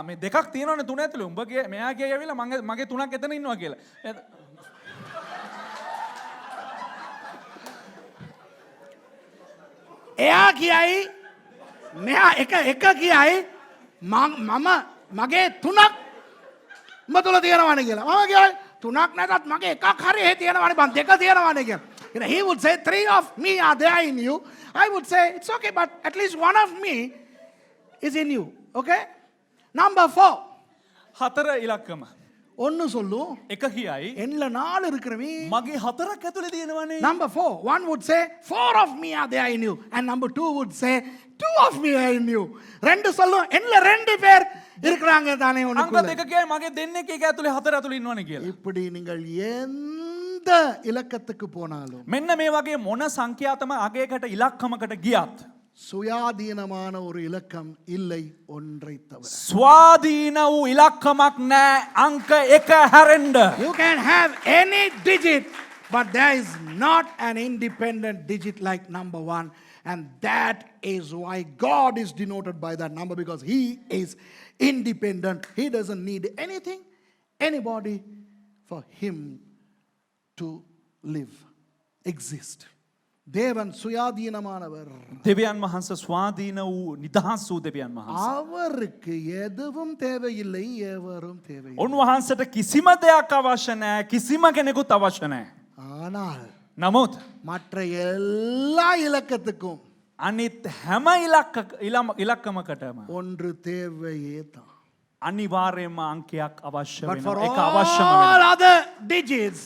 මේ දෙකක් තියෙනවනේ 3 ඇතුලේ. උඹ කිය මෙයා කියයි ඇවිල්ලා මගේ 3ක් එතන ඉන්නවා කියලා. එයා කියයි මෙයා එක කියයි මම මගේ 3ක් උඹ තුල තියෙනවනේ කියලා. මම කියයි 3ක් නැතත් මගේ එකක් හරි එහෙ තියෙනවනේ බං 2 තියෙනවනේ කියලා. he would say, 3 of me are there in you. I would say, it's okay, but at least 1 of me is in you. Okay? Number 4. හතර ඉලක්කම. ஒன்னு சொல்லும் එක කියයි எண்ல 4 இருக்கிறவே. මගේ හතරක් ඇතුලේ තියෙනවනේ. Number 4, 1 would say 4 of me are there in you, and number 2 would say 2 of me are in you. ரெண்டு சொல்லும் எண்ல 2 பேர் இருக்கிறாங்க தானே අංක உனக்குள்ள. දෙක කියයි මගේ දෙන්නෙක් එක ඇතුලේ හතර ඇතුලේ ඉන්නවනේ කියලා. இப்படி நீங்கள் எந்த இலக்கத்துக்கு போனாலும் මෙන්න මේ වගේ මොන සංඛ්‍යාතම අගයකට ඉලක්කමකට ගියත් சுயாதீனமான ஒரு இலக்கம் இல்லை ஒன்றை தவிர. ස්වාධීන වූ ඉලක්කමක් නෑ අංක එක හැරෙන්න. You can have any digit, but there is not an independent digit like number 1. And that is why God is denoted by that number, because He is independent. He doesn't need anything, anybody for Him to live, exist. தேவன் சுயாதீனமானவர். දෙවියන් වහන්සේ ස්වාධීන වූ නිදහස් වූ දෙවියන් වහන්සේ. அவருக்கு எதுவும் தேவையில்லை, எவரும் தேவையில்லை. උන්වහන්සේට කිසිම දෙයක් අවශ්‍ය නැහැ, කිසිම කෙනෙකුත් අවශ්‍ය නැහැ. ஆனால் නමුත් மற்ற எல்லா இலக்கத்துக்கும் අනිත් හැම ඉලක්කමකටම ஒன்று தேவையே தான். අනිවාර්යයෙන්ම අංකයක් අවශ්‍ය But for වෙනවා. ඒක අවශ්‍යම all වෙනවා. other digits,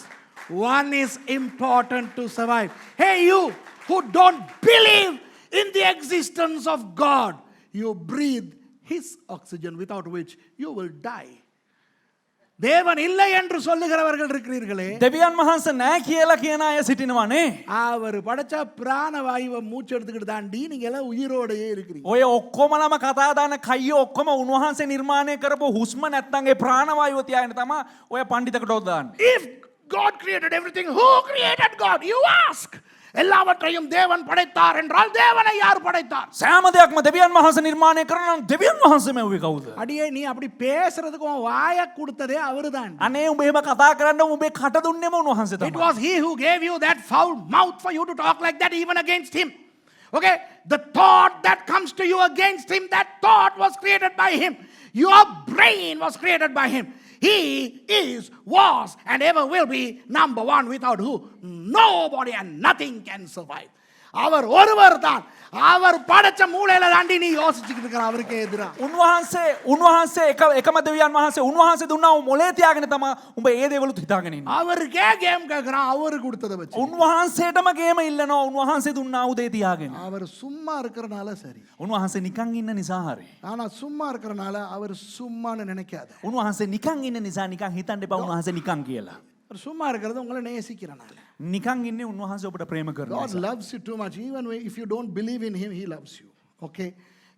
1 is important to survive. Hey, you who don't believe in the existence of God, you breathe His oxygen, without which you will die. தேவன் இல்லை என்று சொல்லுகிறவர்கள் இருக்கிறீர்களே, දෙවියන් වහන්සේ නැහැ කියලා කියන අය සිටිනවනේ. அவர் படைச்ச பிராணவாயுவை மூச்சு எடுத்துக்கிட்டு தாண்டி நீங்க எல்லாம் உயிரோடையே இருக்கிறீங்க. ඔය ඔක්කොමලම කතා දාන කයිය ඔක්කොම උන්වහන්සේ නිර්මාණය කරපු හුස්ම නැත්නම් ඒ ප්‍රාණවායුව තියාගෙන තමයි ඔය පඬිතකට දාන්නේ. If God created everything, who created God? You ask. எல்லாவற்றையும் தேவன் படைத்தார் என்றால் தேவனை யார் படைத்தார்? සෑම දෙයක්ම දෙවියන් වහන්සේ නිර්මාණය කරනවා නම් දෙවියන් වහන්සේ මෙව්වේ කවුද? அடியே நீ அப்படி பேசுறதுக்கு உன் வாயை கொடுத்ததே அவர்தான். අනේ උඹ එහෙම කතා කරන්න උඹේ කට දුන්නේම උන්වහන්සේ It තමයි. was He who gave you that foul mouth for you to talk like that even against Him. Okay? The thought that comes to you against Him, that thought was created by Him. Your brain was created by Him. He is, was, and ever will be number 1, without who nobody and nothing can survive. அவர் ஒருவர் தான். அவர் படைச்ச மூளையில தாண்டி நீ யோசிச்சுக்கிட்டு இருக்கிற அவருக்கே எதிரா. උන්වහන්සේ එකම දෙවියන් වහන්සේ උන්වහන්සේ දුන්නා වූ මොලේ තියාගෙන තමයි උඹ ඒ දේවලුත් හිතාගෙන ඉන්නේ. அவருக்கே கேம் கேக்குறான், அவரு கொடுத்ததை வச்சு. උන්වහන්සේටම ගේම ඉල්ලනවා උන්වහන්සේ දුන්නා වූ දේ තියාගෙන. அவர் சும்மா இருக்கறனால சரி. උන්වහන්සේ නිකන් ඉන්න නිසා හරි. ஆனா சும்மா இருக்கறனால அவர் சும்மான்னு நினைக்காத. උන්වහන්සේ නිකන් ඉන්න නිසා නිකන් හිතන්න එපා උන්වහන්සේ නිකන් කියලා. அவர் சும்மா இருக்கிறது உங்களை நேசிக்கிறனால. නිකන් ඉන්නේ උන්වහන්සේ ඔබට ප්‍රේම කරන God නිසා. loves you too much. Even if you don't believe in Him, He loves you. Okay?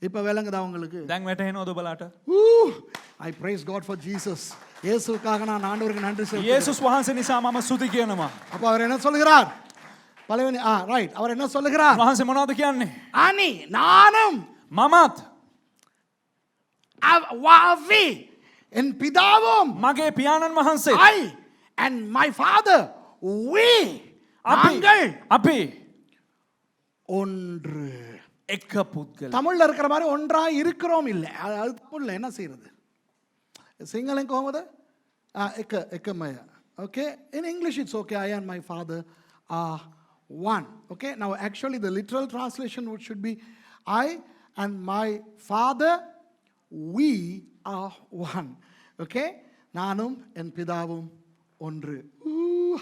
இப்ப விளங்குதா உங்களுக்கு? දැන් වැටහෙනවද ඔබලාට? I praise God for Jesus. இயேசுவுக்காக நான் ஆண்டவருக்கு நன்றி சொல்றேன். යේසුස් වහන්සේ නිසා මම ස්තුති කියනවා. அப்ப அவர் என்ன சொல்லுகிறார்? பலவனி ரைட். அவர் என்ன சொல்லுகிறார்? වහන්සේ මොනවද කියන්නේ? அனி நானும் මමත් வாவி என் பிதாவும் මගේ පියාණන් වහන්සේ I and my father we நாங்கள் අපි ஒன்று. එක පුද්ගල. தமிழ்ல இருக்கிற மாதிரி ஒன்றாய் இருக்கிறோம் இல்லை. அது தமிழ்ல என்ன செய்யறது? சிங்களம் கோமத එකමය. Okay? In English it's okay. I and my father are one. Okay? Now actually the literal translation should be I and my father we are one. Okay? நானும் என் பிதாவும் ஒன்று.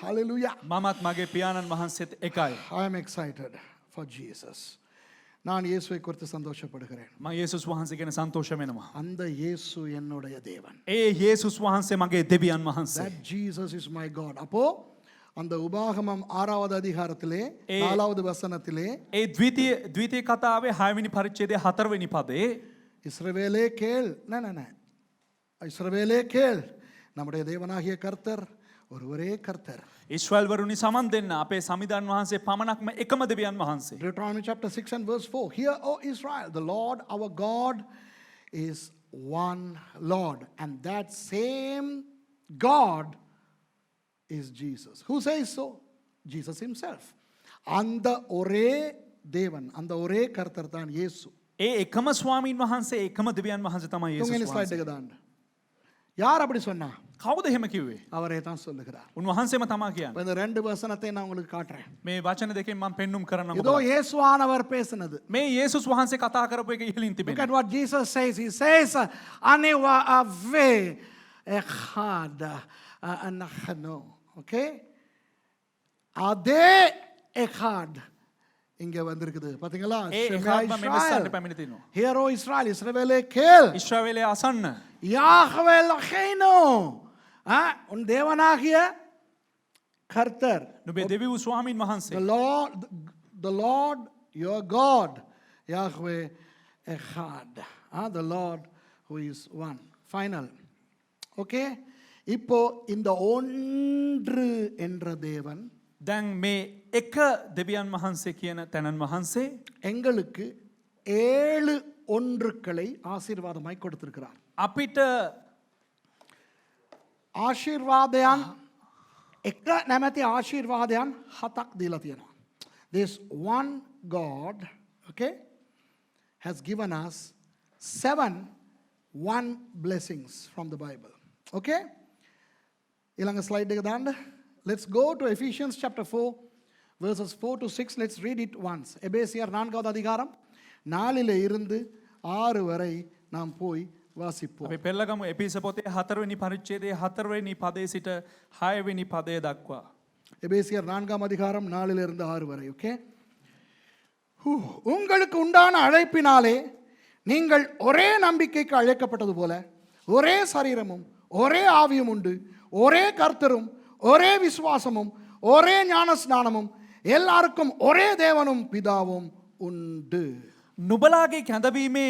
Hallelujah. මමත් මගේ පියාණන් වහන්සේත් එකයි. I am excited for Jesus. நான் இயேசுவை குறித்து சந்தோஷப்படுகிறேன். මම යේසුස් වහන්සේ ගැන සන්තෝෂ වෙනවා. அந்த இயேசு என்னுடைய தேவன். ඒ යේසුස් වහන්සේ මගේ දෙවියන් වහන්සේ. That Jesus is my God. அப்போ அந்த உபாகமம் 6வது அதிகாரத்திலே 4வது வசனத்திலே ඒ ද්විතීය කතාවේ 6 වෙනි පරිච්ඡේදයේ 4 වෙනි පදේ இஸ்ரவேலே கேள். இஸ்ரவேலே கேள். நம்முடைய தேவனாகிய கர்த்தர் ஒருவரே கர்த்தர். ඉස්රායෙල් වරුනි සමන් දෙන්න අපේ සමිඳාන් වහන්සේ පමණක්ම එකම දෙවියන් වහන්සේ. Deuteronomy chapter 6 and verse 4. Hear, O Israel, the Lord our God is one Lord. And that same God is Jesus. Who says so? Jesus himself. அந்த ஒரே தேவன், அந்த ஒரே கர்த்தர் தான் இயேசு. ඒ එකම ස්වාමීන් වහන්සේ එකම දෙවියන් වහන්සේ තමයි යේසුස් තුන්වෙනි වහන්සේ. ස්ලයිඩ් එක දාන්න. யார் அப்படி சொன்னா? කවුද එහෙම කිව්වේ? அவரே தான் சொல்லுகிறார். උන්වහන්සේම තමා කියන්නේ. இப்ப இந்த ரெண்டு வசனத்தை நான் உங்களுக்கு காட்டுறேன். මේ වචන දෙකෙන් මම පෙන්눔 කරන්න இதோ இயேசுவானவர் பேசினது. මේ යේසුස් වහන්සේ කතා කරපු එක ඉහළින් Look තිබෙනවා. at what Jesus says. He says, "Aniwa ave echad anachnu." Okay? அதே echad இங்க வந்திருக்குது. பாத்தீங்களா? එකාත්ම මේ මෙස්සන්ට පැමිණ තිනවා. Hear, O Israel, இஸ்ரவேலே கேள். ඊශ්‍රායලයේ අසන්න. யாஹ்வே லஹேனோ. உன் தேவனாகிய கர்த்தர். නුඹේ දෙවි වූ ස්වාමීන් වහන්සේ. The Lord, your God, Yahweh Echad. The Lord who is one. Final. Okay? இப்போ இந்த ஒன்று என்ற தேவன் දැන් මේ එක දෙවියන් වහන්සේ කියන තැනන් වහන්සේ எங்களுக்கு 7 ஒன்றுக்களை ஆசீர்வாதமாய் கொடுத்திருக்கிறார். අපිට ආශිර්වාදයන් එක නැමැති ආශිර්වාදයන් 7ක් දීලා තියෙනවා. This one God, okay, has given us 7 one blessings from the Bible. Okay? ඊළඟ slide එක දාන්න. Let's go to Ephesians chapter 4 verses 4 to 6. Let's read it once. எபேசியர் 4வது அதிகாரம் 4 இருந்து 6 வரை நாம் போய் வாசிப்போம். අපි පෙළගමු එපිස පොතේ 4 වෙනි පරිච්ඡේදයේ 4 වෙනි පදයේ සිට 6 වෙනි පදය දක්වා. எபேசியர் 4ஆம் அதிகாரம் 4 இருந்து 6 வரை. ஓகே? உங்களுக்கு உண்டான அழைப்பினாலே நீங்கள் ஒரே நம்பிக்கைக்கு அழைக்கப்பட்டது போல ஒரே சரீரமும் ஒரே ஆவியும் உண்டு, ஒரே கர்த்தரும் ஒரே விசுவாசமும் ஒரே ஞானஸ்நானமும் எல்லாருக்கும் ஒரே தேவனும் பிதாவும் உண்டு. නුබලාගේ කැඳවීමේ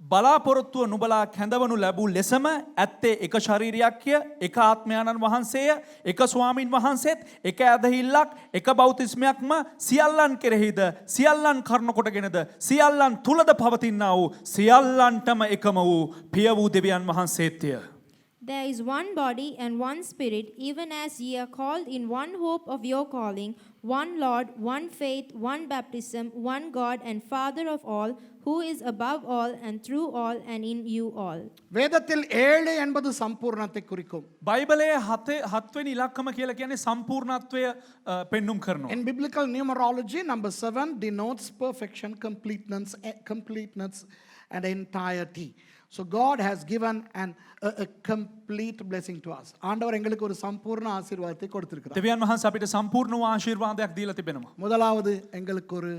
බලාපොරොත්තුව නුබලා කැඳවනු ලැබූ ලෙසම ඇත්තේ එක ශරීරයක්ය, එක ආත්මයාණන් වහන්සේය, එක ස්වාමීන් වහන්සේත්, එක ඇදහිල්ලක්, එක බෞතිස්මයක්ම සියල්ලන් කෙරෙහිද, සියල්ලන් කරුණු කොටගෙනද, සියල්ලන් තුලද පවතිනා වූ සියල්ලන්ටම එකම වූ පිය වූ දෙවියන් වහන්සේත්ය. There is one body and one spirit, even as ye are called in one hope of your calling, one Lord, one faith, one baptism, one God and Father of all, who is above all and through all and in you all. வேதத்தில் 7 என்பது சம்பூர்ணத்தை குறிக்கும். බයිබලයේ 7 වෙනි ඉලක්කම කියලා කියන්නේ සම්පූර්ණත්වය පෙන්눔 කරනවා. In biblical numerology, number 7 denotes perfection, completeness and entirety. So God has given a complete blessing to us. ஆண்டவர் எங்களுக்கு ஒரு சம்பூர்ண ஆசீர்வாதத்தை கொடுத்திருக்கிறார். දෙවියන් වහන්සේ අපිට සම්පූර්ණ වූ ආශිර්වාදයක් දීලා තිබෙනවා. முதலாவது எங்களுக்கு ஒரு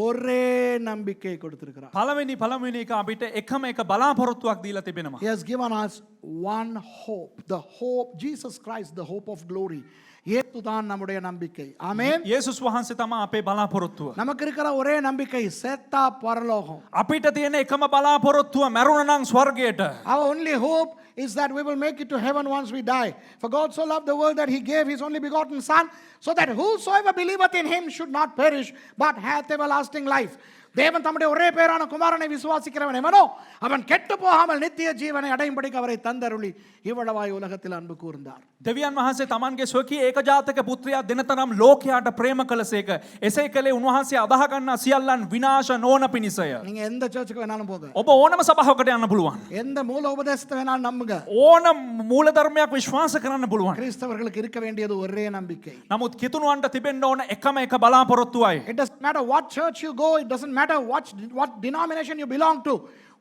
ஒரே நம்பிக்கை கொடுத்திருக்கிறார். පළවෙනි එක අපිට එකම එක බලාපොරොත්තුවක් දීලා තිබෙනවා. He has given us one hope, the hope, Jesus Christ, the hope of glory. இயேசுதான் நம்முடைய நம்பிக்கை. ஆமென். යේසුස් වහන්සේ තමයි අපේ බලාපොරොත්තුව. நமக்கு இருக்கிற ஒரே நம்பிக்கை செத்தா பரலோகம். අපිට තියෙන එකම බලාපොරොත්තුව මැරුණා නම් ස්වර්ගයට. Our only hope is that we will make it to heaven once we die. For God so loved the world that he gave his only begotten son, so that whosoever believeth in him should not perish but hath everlasting life. தேவன் தம்முடைய ஒரே பேரான குமாரனை விசுவாசிக்கிறவன் எவனோ அவன் கெட்டு போகாமல் நித்திய ஜீவனை அடையும்படிக்கு அவரை தந்தருளி இவ்வளவாய் உலகத்தில் அன்பு கூர்ந்தார். දෙවියන් වහන්සේ තමන්ගේ ස්වකීය ඒකජාතක පුත්‍රයා දෙනතරම් ලෝකයාට ප්‍රේම කළසේක. එසේ කළේ උන්වහන්සේ අදහ ගන්නා සියල්ලන් විනාශ නොවන පිණිසය. நீங்க எந்த சர்ச்சுக்கு வேணாலும் போங்க, ඔබ ඕනම සභාවකට යන්න පුළුවන්. எந்த மூல உபதேசத்தை வேணாலும் நம்புங்க. ඕන මූල ධර්මයක් විශ්වාස කරන්න පුළුවන්. கிறிஸ்தவர்களுக்கு இருக்க வேண்டியது ஒரே நம்பிக்கை. නමුත් කිතුණුවන්ට තිබෙන්න ඕන එකම එක බලාපොරොත්තුවයි. It doesn't matter what church you go, it doesn't matter what denomination you belong to.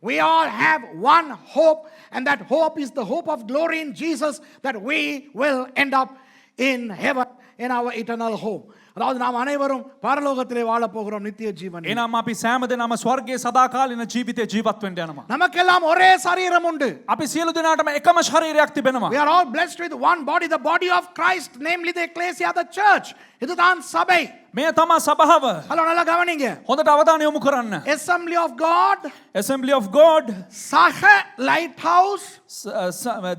We all have one hope, and that hope is the hope of glory in Jesus, that we will end up in heaven, in our eternal home. அதாவது நாம் அனைவரும் பரலோகத்திலே வாழ போகிறோம் நித்திய ஜீவன். එනම් අපි සෑම දෙනාම ස්වර්ගයේ සදාකාලින ජීවිතේ ජීවත් වෙන්න යනවා. நமக்கெல்லாம் ஒரே சரீரம் உண்டு. අපි සියලු දෙනාටම එකම ශරීරයක් තිබෙනවා. We are all blessed with one body, the body of Christ, namely the ecclesia, the church. இதுதான் சபை. මේ තමා සභාව. ஹலோ, நல்லா கவனிங்க. හොඳට අවධානය යොමු කරන්න. Assembly of God, Assembly of God, சக lighthouse,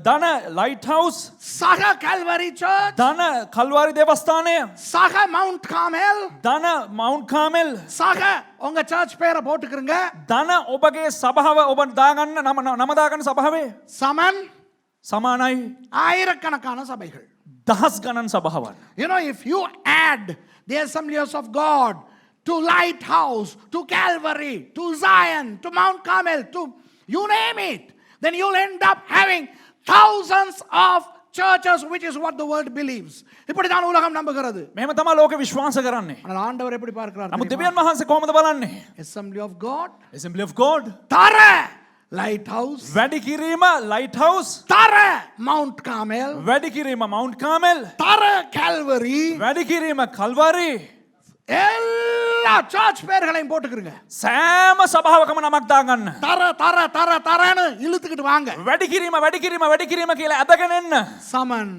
ධන ලයිට් හවුස්, சக Calvary church, ධන කල්වාරි දේවස්ථානය, சக Mount Carmel, ධන මවුන්ට් කාමෙල්, சக உங்க சர்ச் பேரை போட்டுக்கிறங்க. ධන ඔබගේ සභාව ඔබ දාගන්න නම දාගන්න සභාවේ சமன் සමානයි ஆயிரக்கணக்கான சபைகள். දහස් ගණන් සභාවන්. You know, if you add the Assemblies of God to Lighthouse, to Calvary, to Zion, to Mount Carmel, to you name it, then you'll end up having thousands of churches, which is what the world believes. இப்படிதான் உலகம் நம்புகிறது. මෙහෙම තමයි ලෝකෙ විශ්වාස කරන්නේ. ஆனால் ஆண்டவர் எப்படி பார்க்கிறார்? නමුත් දෙවියන් වහන්සේ කොහොමද බලන්නේ? Assembly of God, Assembly of God, தர lighthouse, වැඩි කිරීම lighthouse, தர Mount Carmel, වැඩි කිරීම Mount Carmel, தர Calvary, වැඩි කිරීම Calvary, எல்லா சர்ச் பேர்களையும் போட்டுக்கிறங்க. සෑම සභාවකම නමක් දාගන්න. தர தர தர தரன்னு இழுத்துக்கிட்டு வாங்க. වැඩි කිරීම වැඩි කිරීම වැඩි කිරීම කියලා ඇදගෙන එන්න. சமன்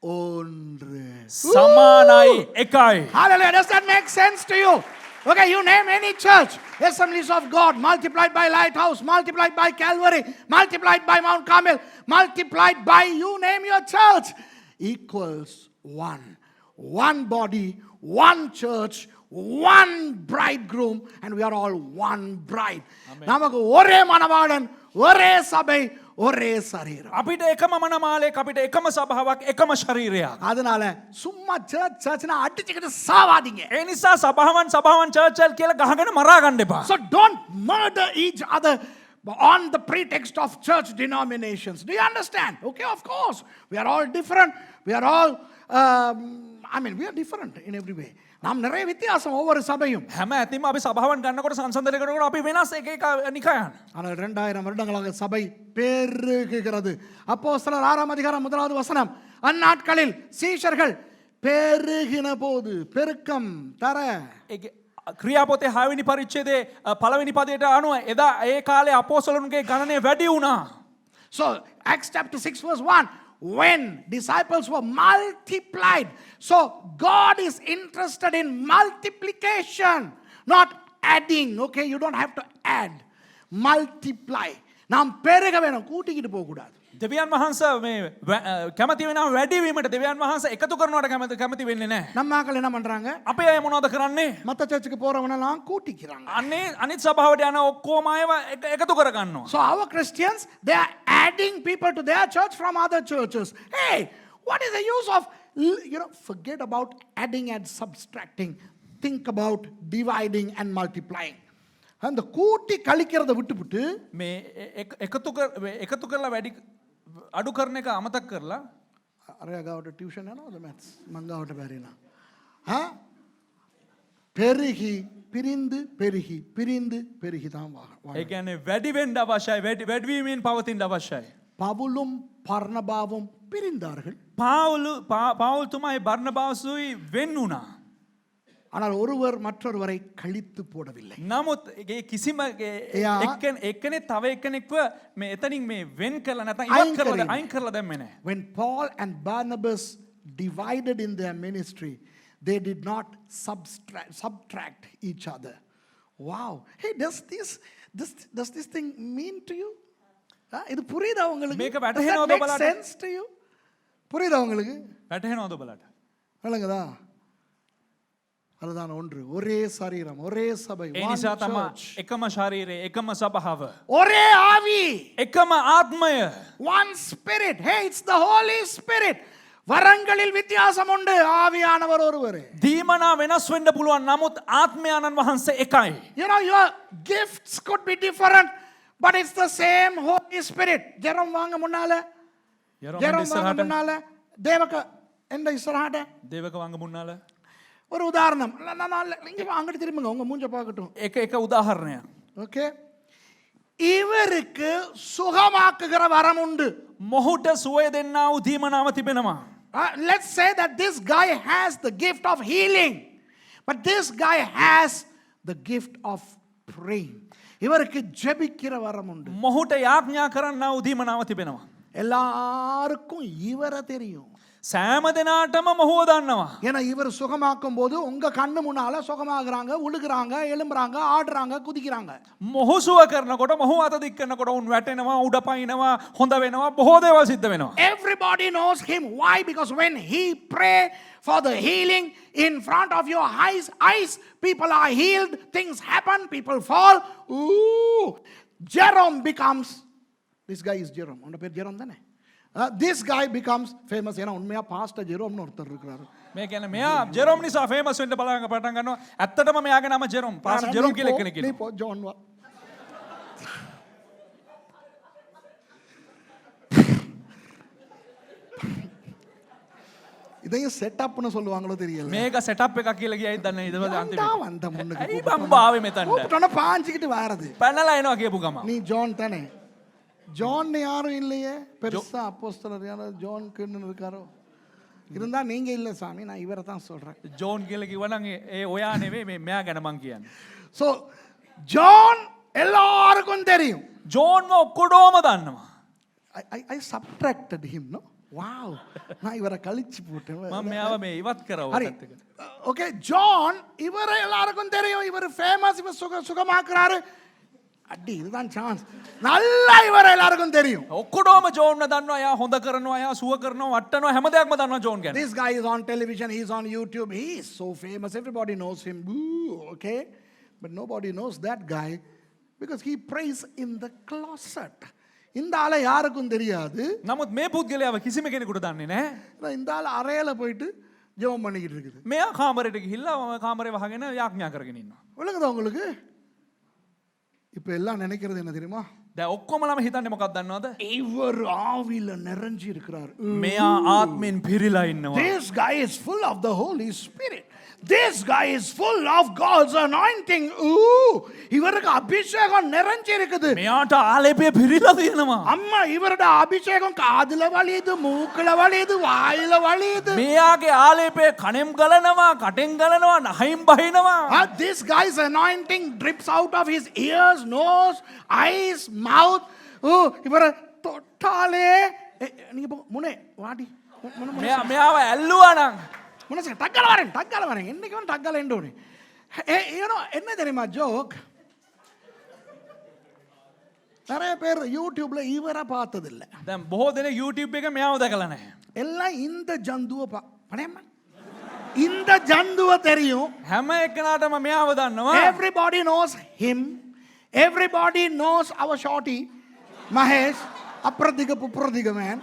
ஒன்று. සමානයි එකයි. Hallelujah. Does that make sense to you? Okay, you name any church, Assemblies of God, multiplied by Lighthouse, multiplied by Calvary, multiplied by Mount Carmel, multiplied by, you name your church, equals one. One body, one church, one bridegroom, and we are all one bride. நமக்கு ஒரே மணவாளன், ஒரே சபை, ஒரே சரீரம். අපිට එකම මනමාලයක්, අපිට එකම සභාවක්, එකම ශරීරයක්. அதனால சும்மா சர்ச்னா அடிச்சுக்கிட்டு சாவாதீங்க. ඒ නිසා සභාවන් චර්චල් කියලා ගහගෙන මරා ගන්න එපා. So don't murder each other on the pretext of church denominations. Do you understand? Okay, of course. We are all different. We are all, we are different in every way. நாம் நிறைய வித்தியாசம் ஒவ்வொரு சபையும். හැම ඇතිම අපි සභාවන් ගන්නකොට සංසන්දනය කරනකොට අපි වෙනස් එක එක නිකායන්. ஆனால் 2000 வருடங்களாக சபை பெருகுகிறது. அப்போஸ்தலர் 6ஆம் அதிகாரம் 1வது வசனம். அந்நாட்களில் சீஷர்கள் பெருகின போது, பெருக்கம் தர. ක්‍රියාපොතේ 6 වෙනි පරිච්ඡේදයේ පළවෙනි පදයට අනුව එදා ඒ කාලේ අපෝස්තලුන්ගේ ගණනය වැඩි වුණා. So Acts chapter 6 verse 1, when disciples were multiplied. So God is interested in multiplication, not adding. Okay, you don't have to add. Multiply. நாம் பெருக வேணும், கூட்டிக்கிட்டு போக கூடாது. දෙවියන් වහන්සේ මේ කැමති වෙනවා වැඩි වීමට. දෙවියන් වහන්සේ එකතු කරනවට කැමති වෙන්නේ නැහැ. நம்ம ஆட்கள் என்ன பண்றாங்க? අපේ අය මොනවද කරන්නේ? மத்த சர்ச்சுக்கு போறவனெல்லாம் கூட்டிக்கிறாங்க. අනිත් සභාවට යන ඔක්කොම අයව එකතු කර ගන්නවා. So our Christians, they are adding people to their church from other churches. Hey, what is the use of, forget about adding and subtracting. Think about dividing and multiplying. அந்த கூட்டி கழிக்கிறத விட்டுவிட்டு මේ එකතු කරලා වැඩි අඩු කරන එක අමතක කරලා අරයා ගාවට ටියුෂන් යනවද මැත්ස් මං ගාවට බැරිනා பெருகி பிரிந்து பெருகி பிரிந்து பெருகி தான் ඒ කියන්නේ වැඩි වෙන්න අවශ්‍යයි, වැඩි වීමෙන් පවතින්න අවශ්‍යයි. பவுலும் பர்னபாவும் பிரிந்தார்கள். පාවුල් තුමායි බර්නබාසුයි වෙන් වුණා. ஆனால் ஒருவர் மற்றொருவரை கழித்து போடவில்லை. නමුත් ඒ කිසිම එක්කෙනෙක් තව එක්කෙනෙක්ව මේ එතනින් මේ වෙන් කරලා නැත්නම් ඉවත් කරලා අයින් කරලා දැම්මේ නැහැ. When Paul and Barnabas divided in their ministry, they did not subtract each other. Wow. Hey, does this thing mean to you? இது புரியுதா உங்களுக்கு? මේක වැටහෙනවද බලන්න? sense to you? புரியுதா உங்களுக்கு? වැටහෙනවද බලන්න? விளங்குதா? அதுதான் ஒன்று, ஒரே சரீரம், ஒரே சபை, ඒ නිසා තමයි එකම ශරීරය, එකම සභාව, ஒரே ஆவி, එකම ආත්මය, one spirit. Hey, it's the Holy Spirit. வரங்களில் வித்தியாசம் உண்டு, ஆவியானவர் ஒருவரே. දීමනා වෙනස් වෙන්න පුළුවන්, නමුත් ආත්මයාණන් වහන්සේ එකයි. Your gifts could be different, but it's the same Holy Spirit. ஜெரம் வாங்க முன்னால, ஜெரம் வாங்க முன்னால, தேவක எந்த இஸ்ரஹாட, දේවක වංග මුන්නාල. ஒரு உதாரணம், இங்க அங்கிட்டு திரும்புங்க, உங்க மூஞ்ச பார்க்கட்டும். එක උදාහරණයක්. ஓகே, இவருக்கு சுகமாக்குகிற வரம் உண்டு. මොහුට සුවය දෙන්නා වූ දීමනාව තිබෙනවා. Let's say that this guy has the gift of healing, but this guy has the gift of praying. இவருக்கு ஜெபிக்கிற வரம் உண்டு. මොහුට යාඥා කරන්නා වූ දීමනාව තිබෙනවා. எல்லாருக்கும் இவரை தெரியும். සෑම දෙනාටම මොහුව දන්නවා. ஏன்னா இவர் சுகமாக்கும் போது உங்க கண்ணு முன்னால சுகமாகறாங்க, உழுகுறாங்க, எழும்புறாங்க, ஆடுறாங்க, குதிக்கிறாங்க. මොහු සුව කරනකොට, මොහු අත දික් කරනකොට උන් වැටෙනවා, උඩ පයින්නවා, හොඳ වෙනවා, බොහෝ දේවල් සිද්ධ වෙනවා. Everybody knows him. Why? Because when he pray for the healing in front of your eyes, people are healed, things happen, people fall. Ooh, Jerome becomes, this guy is Jerome. உங்க பேர் ஜெரோம் தானே? This guy becomes famous. ஏன்னா உண்மையா pastor ஜெரோம்னு ஒருத்தர் இருக்கிறாரு. මේ කියන්නේ මෙයා ජෙරොම් නිසා ෆේමස් වෙන්න පටන් ගන්නවා. ඇත්තටම මෙයාගේ නම ජෙරොම්. පාස්ටර් ජෙරොම් කියලා කෙනෙක් ඉන්නවා. நீ ஜான் வா. இதையும் செட்டப்னு சொல்லுவாங்களோ தெரியல. මේක සෙටප් එකක් කියලා කියයි දන්නේ ඉතවද ஏன்டா අන්තිමට. வந்த முன்னுக்கு ඇයි මම බාවේ මෙතනට. கூப்பிட்டோன்னா பாஞ்சிக்கிட்டு வாரது. පැනලා එනවා කියපු ගම. நீ ஜான் தானே? ஜான் யாரும் இல்லையே பெருசா அப்போஸ்தலர் யாரும் ஜான்க்குன்னு இருக்காரோ? இருந்தா நீங்க இல்ல சாமி, நான் இவரை தான் சொல்றேன். ජෝන් කියලා කිව්වනම් ඒ ඔයා නෙවෙයි මේ මෙයා ගැන මං කියන්නේ. ஸோ ஜான் எல்லாருக்கும் தெரியும். ජෝන්ව ඔක්කොටම දන්නවා. I subtracted him, no? Wow. நான் இவரை கழிச்சு போட்டேன். මම මෙයාව මේ ඉවත් කරව ஹரி පැත්තකට. ஓகே, ஜான் இவரை எல்லாருக்கும் தெரியும். இவர் ஃபேமஸ், இவர் சுகமாக்குறாரு. அடி இதுதான் சான்ஸ். நல்லா இவரை எல்லாருக்கும் தெரியும். ඔක්කොටම ජෝන්ව දන්නවා. එයා හොඳ කරනවා, එයා සුව කරනවා, වට්ටනවා, හැම දෙයක්ම දන්නවා ජෝන් ගැන. This guy is on television, he is on YouTube, he is so famous, everybody knows him. Ooh, okay, but nobody knows that guy because he prays in the closet. இந்த ஆளை யாருக்கும் தெரியாது. නමුත් මේ පුද්ගලයාව කිසිම කෙනෙකුට දන්නේ නැහැ. இந்த ஆள் அறையில போயிட்டு ஜெபம் பண்ணிக்கிட்டு இருக்குது. මෙයා කාමරයට ගිහිල්ලා කාමරේ වහගෙන යාඥා කරගෙන ඉන්නවා. விளங்குதா உங்களுக்கு? இப்ப எல்லாம் நினைக்கிறது என்ன தெரியுமா? දැන් ඔක්කොමලම හිතන්නේ මොකක්ද දන්නවද? இவர் ஆவியில நிறைஞ்சி இருக்கிறார். මෙයා ආත්මෙන් පිරීලා ඉන්නවා. This guy is full of the Holy Spirit. This guy is full of God's anointing. Ooh, இவருக்கு அபிஷேகம் நிறைஞ்சி இருக்குது. මෙයාට ආලේපය පිරීලා තියෙනවා. அம்மா இவருடைய அபிஷேகம் காதுல வலியுது, மூக்குல வலியுது, வாயில வலியுது. මෙයාගේ ආලේපය කණෙම් ගලනවා, කටෙන් ගලනවා, නහයින් බහිනවා. This guy's anointing drips out of his ears, nose, eyes, mouth. இவரை தொட்டாலே நீங்க முனே வாடி මෙයාව ඇල්ලුවා නම් முனே டக்கல வரேன் இன்னைக்கு வந்து டக்கல எண்டோனே. என்ன தெரியுமா ஜோக்? நிறைய பேர் யூடியூப்ல இவரை பார்த்தது இல்ல. දැන් බොහෝ දෙනෙක් YouTube එක මෙයාව දැකලා නැහැ. எல்லாம் இந்த ஜந்துவை படையம்மா இந்த ஜந்துவை தெரியும். හැම එකනටම මෙයාව දන්නවා. Everybody knows him. Everybody knows our shorty Mahesh. அப்ரதிக புப்ரதிக மேன்.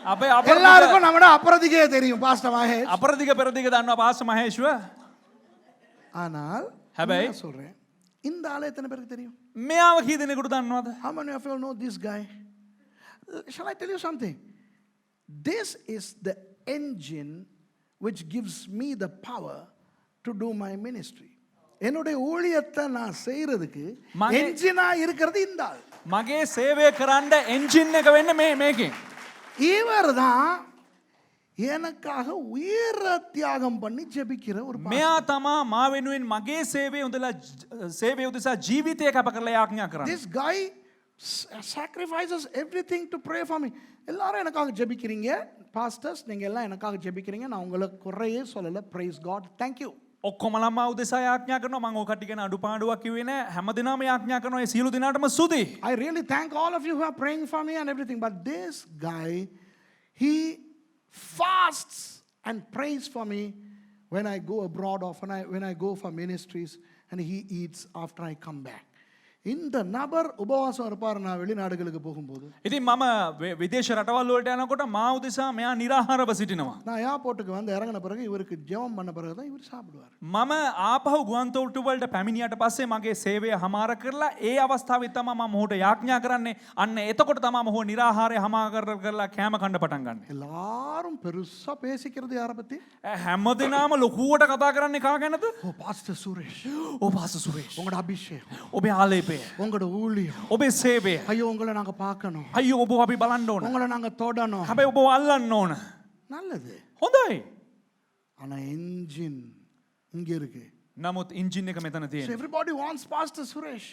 எல்லாருக்கும் நம்மட அப்ரதிகே தெரியும் பாஸ்டர் மகேஷ். අපරදිග පෙරදිග දන්නවා පාස්ටර් මහේෂ්ව. ஆனால் හැබැයි நான் சொல்றேன், இந்த ஆளை எத்தனை பேருக்கு தெரியும்? මෙයාව කී දෙනෙකුට දන්නවද? How many of you know this guy? Shall I tell you something? This is the engine which gives me the power to do my ministry. என்னுடைய ஊழியத்தை நான் செய்யறதுக்கு என்ஜினா இருக்கிறது இந்த ஆள். මගේ සේවය කරන්න එන්ජින් එක වෙන්නේ මේකෙන්. இவர் தான் எனக்காக உயிர தியாகம் பண்ணி ஜெபிக்கிற ஒரு මෙයා තමා මා වෙනුවෙන් මගේ සේවය උදෙසා ජීවිතය කැප කරලා යාඥා කරන්නේ. This guy sacrifices everything to pray for me. எல்லாரும் எனக்காக ஜெபிக்கிறீங்க பாஸ்டர்ஸ், நீங்க எல்லாம் எனக்காக ஜெபிக்கிறீங்க. நான் உங்களுக்கு குறையே சொல்லல. praise God, thank you. ඔක්කොමලම උදෙසා යාඥා කරනවා. මම ඔය කට්ටිය ගැන අඩුපාඩුවක් කිව්වේ නැහැ. හැමදෙනාම යාඥා කරනවා. ඒ සියලු දෙනාටම සුදී. I really thank all of you who are praying for me and everything, but this guy, he fasts and prays for me when I go abroad or when I go for ministries, and he eats after I come back. இந்த நபர் உபவாசம் இருப்பார் நான் வெளிநாடுகளுக்கு போகும்போது. ඉතින් මම විදේශ රටවල් වලට යනකොට මා උදෙසා මෙයා නිරාහාරව සිටිනවා. நான் ஏர்போர்ட்டுக்கு வந்து இறங்கின பிறகு இவருக்கு ஜெபம் பண்ண பிறகு தான் இவர் சாப்பிடுவார். මම ආපහු ගුවන්තොටුපළ වලට පැමිණියට පස්සේ මගේ සේවය හමාර කරලා ඒ අවස්ථාවේ තමයි මම මොහොට යාඥා කරන්නේ. අන්න එතකොට තමයි මොහො නිරාහාරය හමාර කරලා කෑම කන්න පටන් ගන්න. எல்லாரும் பெருசா பேசிக்கிறது யாரை பத்தி? හැමදෙනාම ලොකුවට කතා කරන්නේ කා ගැනද? ஓ பாஸ்டர் சுரேஷ், ඕ පාස්ටර් සුරේෂ්, உங்களோட அபிஷேகம், ඔබේ ආලේපය, உங்களோட ஊழியம், ඔබේ සේවය, ஐயோ உங்களை நாங்க பார்க்கணும், අයියෝ ඔබ අපි බලන්න ඕන, உங்களை நாங்க தொடணும். හැබැයි ඔබ අල්ලන්න ඕන. நல்லது. හොඳයි. ஆனா என்ஜின் இங்க இருக்கு. නමුත් එන්ජින් එක මෙතන So තියෙනවා. everybody wants Pastor Suresh.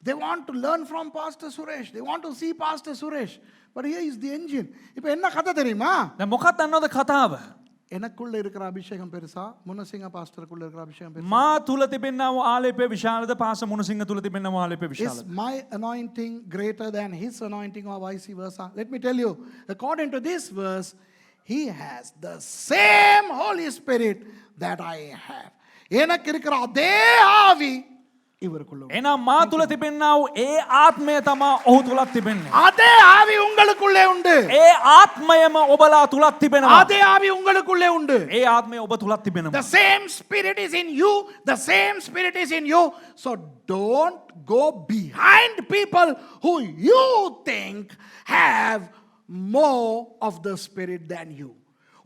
They want to learn from Pastor Suresh. They want to see Pastor Suresh. But here is the engine. இப்போ என்ன கதை தெரியுமா? දැන් මොකක්ද දන්නවද කතාව? எனக்குள்ள இருக்கிற அபிஷேகம் பெருசா, முனசிங்க பாஸ்டருக்குள்ள இருக்கிற அபிஷேகம் பெருசா? මා තුල තිබෙනා වූ ආලේපය විශාලද පාස මුණසිංහ තුල තිබෙනා වූ ආලේපය Is විශාලද? my anointing greater than his anointing or vice versa? Let me tell you, according to this verse, he has the same Holy Spirit that I have. எனக்கு இருக்கிற அதே ஆவி இவருக்குள்ள. එහෙනම් මා තුල තිබෙනා වූ ඒ ආත්මය තමයි ඔහු තුලත් තිබෙන්නේ. அதே ஆவி உங்களுக்குள்ளே உண்டு. ඒ ආත්මයම ඔබලා තුලත් තිබෙනවා. அதே ஆவி உங்களுக்குள்ளே உண்டு. ඒ ආත්මය ඔබ තුලත් තිබෙනවා. The same spirit is in you. The same spirit is in you. So don't go behind people who you think have more of the spirit than you.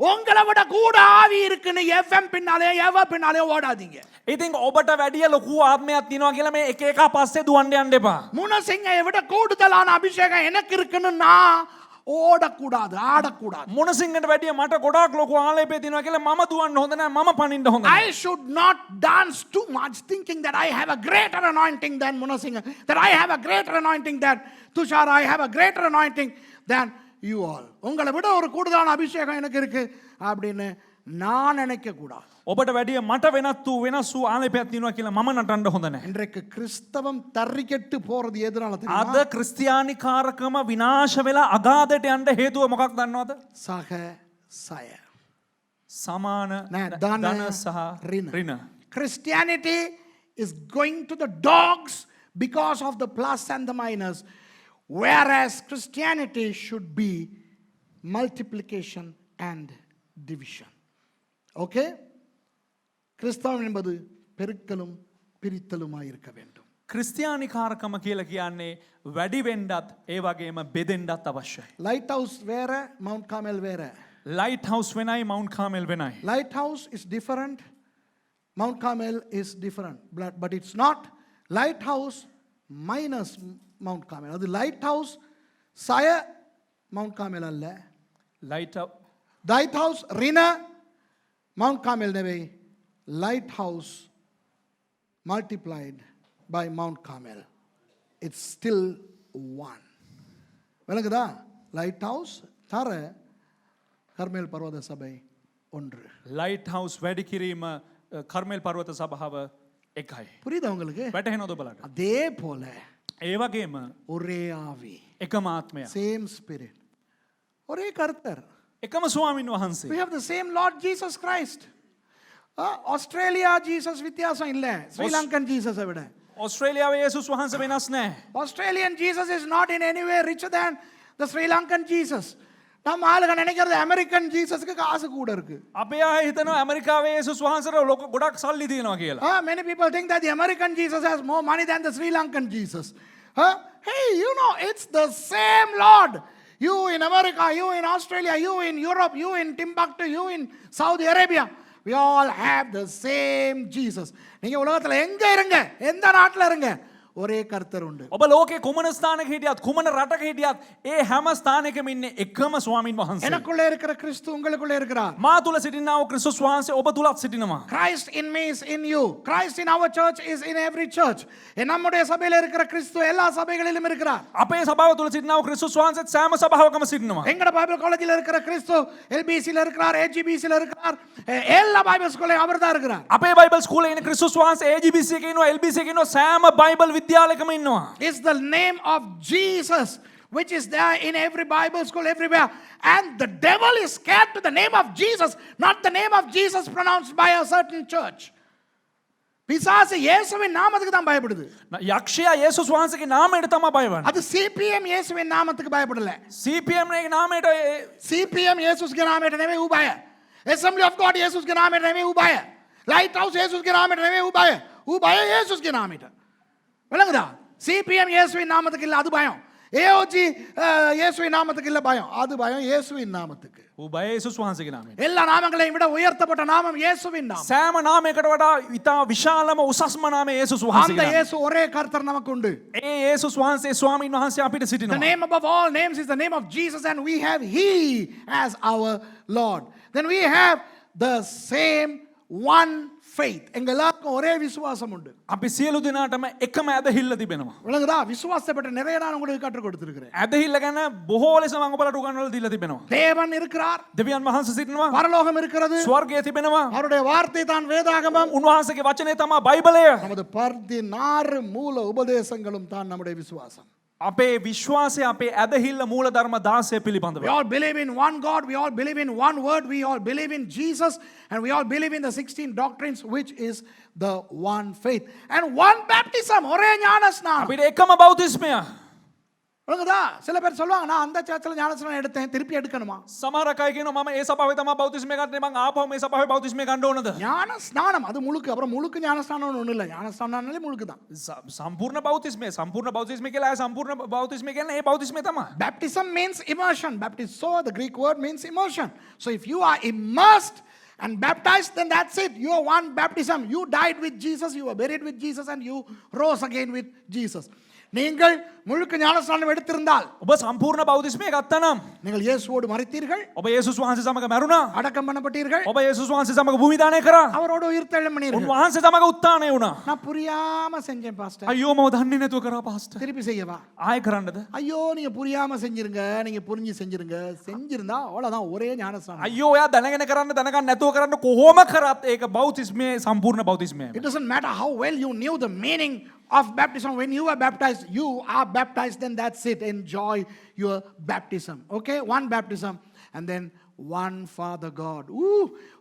உங்களை விட கூட ஆவி இருக்குன்னு எஃப்எம் பின்னாலே எவ பின்னாலே ஓடாதீங்க. ඉතින් ඔබට වැඩිය ලොකු ආත්මයක් තියෙනවා කියලා මේ එක එක පස්සේ දුවන්න යන්න එපා. முனசிங்கையை விட கூடுதலான அபிஷேகம் எனக்கு இருக்குன்னு நான் ஓடக்கூடாது, ஆடக்கூடாது. මොනසිංහට වැඩිය මට ගොඩාක් ලොකු ආලේපේ තියෙනවා කියලා මම දුවන්න හොඳ නැහැ. මම පනින්න හොඳ නැහැ. I should not dance too much thinking that I have a greater anointing than Munasingha, that I have a greater anointing than Tushar, I have a greater anointing than you all. உங்களை விட ஒரு கூடுதலான அபிஷேகம் எனக்கு இருக்கு அப்படின்னு நான் நினைக்க கூடாது. ඔබට වැඩිය මට වෙනස් වූ ආලේපයක් තියෙනවා කියලා මම නටන්න හොඳ නැහැ. இன்றைக்கு கிறிஸ்தவம் தறிக்கெட்டு போறது எதனால தெரியுமா? අද ක්‍රිස්තියානිකාරකම විනාශ වෙලා අගාධයට යන්න හේතුව මොකක්ද දන්නවද? சக சய සමාන ධන ධන සහ ඍණ. Christianity is going to the dogs because of the plus and the minus, whereas Christianity should be multiplication and division. Okay? கிறிஸ்தவம் என்பது பெருக்கலும் பிரித்தலுமாய் இருக்க வேண்டும். ක්‍රිස්තියානිකාරකම කියලා කියන්නේ වැඩි වෙන්නත් ඒ වගේම බෙදෙන්නත් අවශ්‍යයි. லைட் ஹவுஸ் வேற, மவுண்ட் கார்மெல் வேற. ලයිට් හවුස් වෙනයි මවුන්ට් කාමෙල් වෙනයි. Light house is different, Mount Carmel is different, but it's not light house minus Mount Carmel. அது light house சய Mount Carmel அல்ல. light house ரின Mount Carmel நெவை light house multiplied by Mount Carmel. It's still one. விளங்குதா? light house தர கர்மேல் பர்வத சபை ஒன்று. Light house වැඩි කිරීම කර්මෙල් පර්වත සභාව එකයි. புரியுதா உங்களுக்கு? වැටහෙනවද ඔබලට? அதே போல ඒ වගේම ஒரே ஆவி, එකම ආත්මය. same spirit, ஒரே கர்த்தர். එකම ස්වාමින් වහන්සේ. We have the same Lord Jesus Christ. Australia Jesus வித்தியாசம் இல்ல ஸ்ரீலங்கன் ஜீசஸை விட. ඔස්ට්‍රේලියාවේ යේසුස් වහන්සේ වෙනස් නැහැ. Australian Jesus is not in any way richer than the Sri Lankan Jesus. நம்ம ஆளுங்க நினைக்கிறது அமெரிக்கன் ஜீசஸ்க்கு காசு கூட இருக்கு. අපේ අය හිතනවා ඇමරිකාවේ යේසුස් වහන්සේට ලොකු ගොඩක් සල්ලි තියෙනවා කියලා. Many people think that the American Jesus has more money than the Sri Lankan Jesus. Hey, you know, it's the same Lord. You in America, you in Australia, you in Europe, you in Timbuktu, you in Saudi Arabia. We all have the same Jesus. நீங்க உலகத்துல எங்க இருங்க, எந்த நாட்டுல இருங்க, ஒரே கர்த்தர் உண்டு. ඔබ ලෝකේ කුමන ස්ථානයක හිටියත් කුමන රටක හිටියත් ඒ හැම ස්ථානයකම ඉන්නේ එකම ස්වාමින් වහන්සේ. எனக்குள்ளே இருக்கிற கிறிஸ்து உங்களுக்குள்ளே இருக்கிறார். මා තුල සිටිනා වූ ක්‍රිස්තුස් වහන්සේ ඔබ තුලත් සිටිනවා. Christ in me is in you. Christ in our church is in every church. நம்முடைய சபையில இருக்கிற கிறிஸ்து எல்லா சபைகளிலும் இருக்கிறார். අපේ සභාව තුල සිටිනා වූ ක්‍රිස්තුස් වහන්සේත් සෑම සභාවකම සිටිනවා. எங்கட பைபிள் காலேஜில இருக்கிற கிறிஸ்து LBCல இருக்கிறார், AGBCல இருக்கிறார். எல்லா பைபிள் ஸ்கூல்லையும் அவர்தான் இருக்கிறார். අපේ බයිබල් ස්කූලේ ඉන්න ක්‍රිස්තුස් වහන්සේ AGBC එකේ ඉන්නවා, LBC එකේ ඉන්නවා, සෑම බයිබල් විද්‍යාලයකම ඉන්නවා. It's the name of Jesus which is there in every Bible school everywhere, and the devil is scared to the name of Jesus, not the name of Jesus pronounced by a certain church. பிசாசு இயேசுவின் நாமத்துக்கு தான் பயப்படுது. යක්ෂයා යේසුස් වහන්සේගේ නාමයට තමයි බය වෙන්නේ. அது CPM இயேசுவின் நாமத்துக்கு பயப்படல. CPM ගේ නාමයට CPM இயேசுஸ்ගේ නාමයට නෙවෙයි ඌ බය. Assembly of God இயேசுஸ்ගේ නාමයට නෙවෙයි ඌ බය. Light House இயேசுஸ்ගේ නාමයට නෙවෙයි ඌ බය. ඌ බය இயேசுஸ்ගේ නාමයට. விளங்குதா? CPM இயேசுவின் நாமத்துக்கு இல்ல, அது பயம். AOG இயேசுவின் நாமத்துக்கு இல்ல பயம், அது பயம் இயேசுவின் நாமத்துக்கு. ඌ බය යේසුස් වහන්සේගේ නාමයට. எல்லா நாமங்களையும் விட உயர்த்தப்பட்ட நாமம் இயேசுவின் நாமம். සෑම නාමයකට වඩා ඉතා විශාලම උසස්ම නාමය යේසුස් அந்த වහන්සේගේ නාමය. இயேசு ஒரே கர்த்தர் நமக்கு உண்டு. ඒ යේසුස් වහන්සේ ස්වාමීන් වහන්සේ අපිට The සිටිනවා. name above all names is the name of Jesus, and we have He as our Lord. Then we have the same one faith. எங்க எல்லாருக்கும் ஒரே விசுவாசம் உண்டு. අපි සියලු දෙනාටම එකම ඇදහිල්ල තිබෙනවා. விளங்குதா? விசுவாசத்தை பற்றி நிறைய நான் உங்களுக்கு கற்றுக் கொடுத்திருக்கிறேன். ඇදහිල්ල ගැන බොහෝ ලෙස මම ඔබලට උගන්වලා දීලා තිබෙනවා. தேவன் இருக்கிறார், දෙවියන් වහන්සේ සිටිනවා, பரலோகம் இருக்கிறது, ස්වර්ගය තිබෙනවා, அவருடைய வார்த்தை தான் வேதாகமம், උන්වහන්සේගේ වචනේ තමයි බයිබලය. நமது 16 மூல உபதேசங்களும் தான் நம்முடைய விசுவாசம். අපේ විශ්වාසය අපේ ඇදහිල්ල මූල ධර්ම 16 පිළිබඳව. We all believe in one God, we all believe in one word, we all believe in Jesus, and we all believe in the 16 doctrines, which is the one faith and one baptism. ஒரே ஞான ஸ்நானம். අපිට එකම බෞතිස්මය. ஒழுங்குதா? சில பேர் சொல்லுவாங்க நான் அந்த சர்ச்சில் ஞானஸ்நானம் எடுத்தேன் திருப்பி எடுக்கணுமா? සමහර අය කියනවා මම ඒ සභාවේ තමයි බෞතිස්මය ගත්තේ මං ආපහු මේ සභාවේ බෞතිස්මය ගන්න ඕනද? ஞானஸ்நானம் அது முழுக்கு. அப்புறம் முழுக்கு ஞானஸ்நானம்னு ஒன்றும் இல்லை. ஞானஸ்நானம்னாலே முழுக்கு தான். සම්පූර්ණ බෞතිස්මය කියලා සම්පූර්ණ බෞතිස්මය කියන්නේ ඒ බෞතිස්මය තමයි. Baptism means immersion. Baptizo, the Greek word means immersion. So if you are immersed and baptized, then that's it. You are one baptism. You died with Jesus, you were buried with Jesus, and you rose again with Jesus. நீங்கள் முழுக்க ஞானஸ்நானம் எடுத்திருந்தால், ඔබ සම්පූර්ණ බෞතිස්මය ගත්තා නම් நீங்கள் இயேசுவோடு மரித்தீர்கள், ඔබ යේසුස් වහන්සේ සමග මැරුණා. அடக்கம் பண்ணப்பட்டீர்கள், ඔබ යේසුස් වහන්සේ සමග භූමිදානය කරා. அவரோடு உயிர்த்தெழும்பினீர்கள். උන්වහන්සේ සමග උත්ථානය වුණා. நான் புரியாம செஞ்சேன் பாஸ்டர். අයියෝ මම දන්නේ නැතුව කරා පාස්ටර්. திருப்பி செய்யவா? ආයෙ කරන්නද? ஐயோ நீங்க புரியாம செஞ்சிருங்க, நீங்க புரிஞ்சு செஞ்சிருங்க. செஞ்சிருந்தா அவ்வளவுதான், ஒரே ஞானஸ்நானம். අයියෝ ඔයා දැනගෙන කරන්න දැනගන්න නැතුව කරන්න කොහොම කරත් ඒක බෞතිස්මය සම්පූර්ණ බෞතිස්මය. It doesn't matter how well you knew the meaning of baptism. When you are baptized, you are baptized, then that's it. Enjoy your baptism. Okay, one baptism and then one Father God.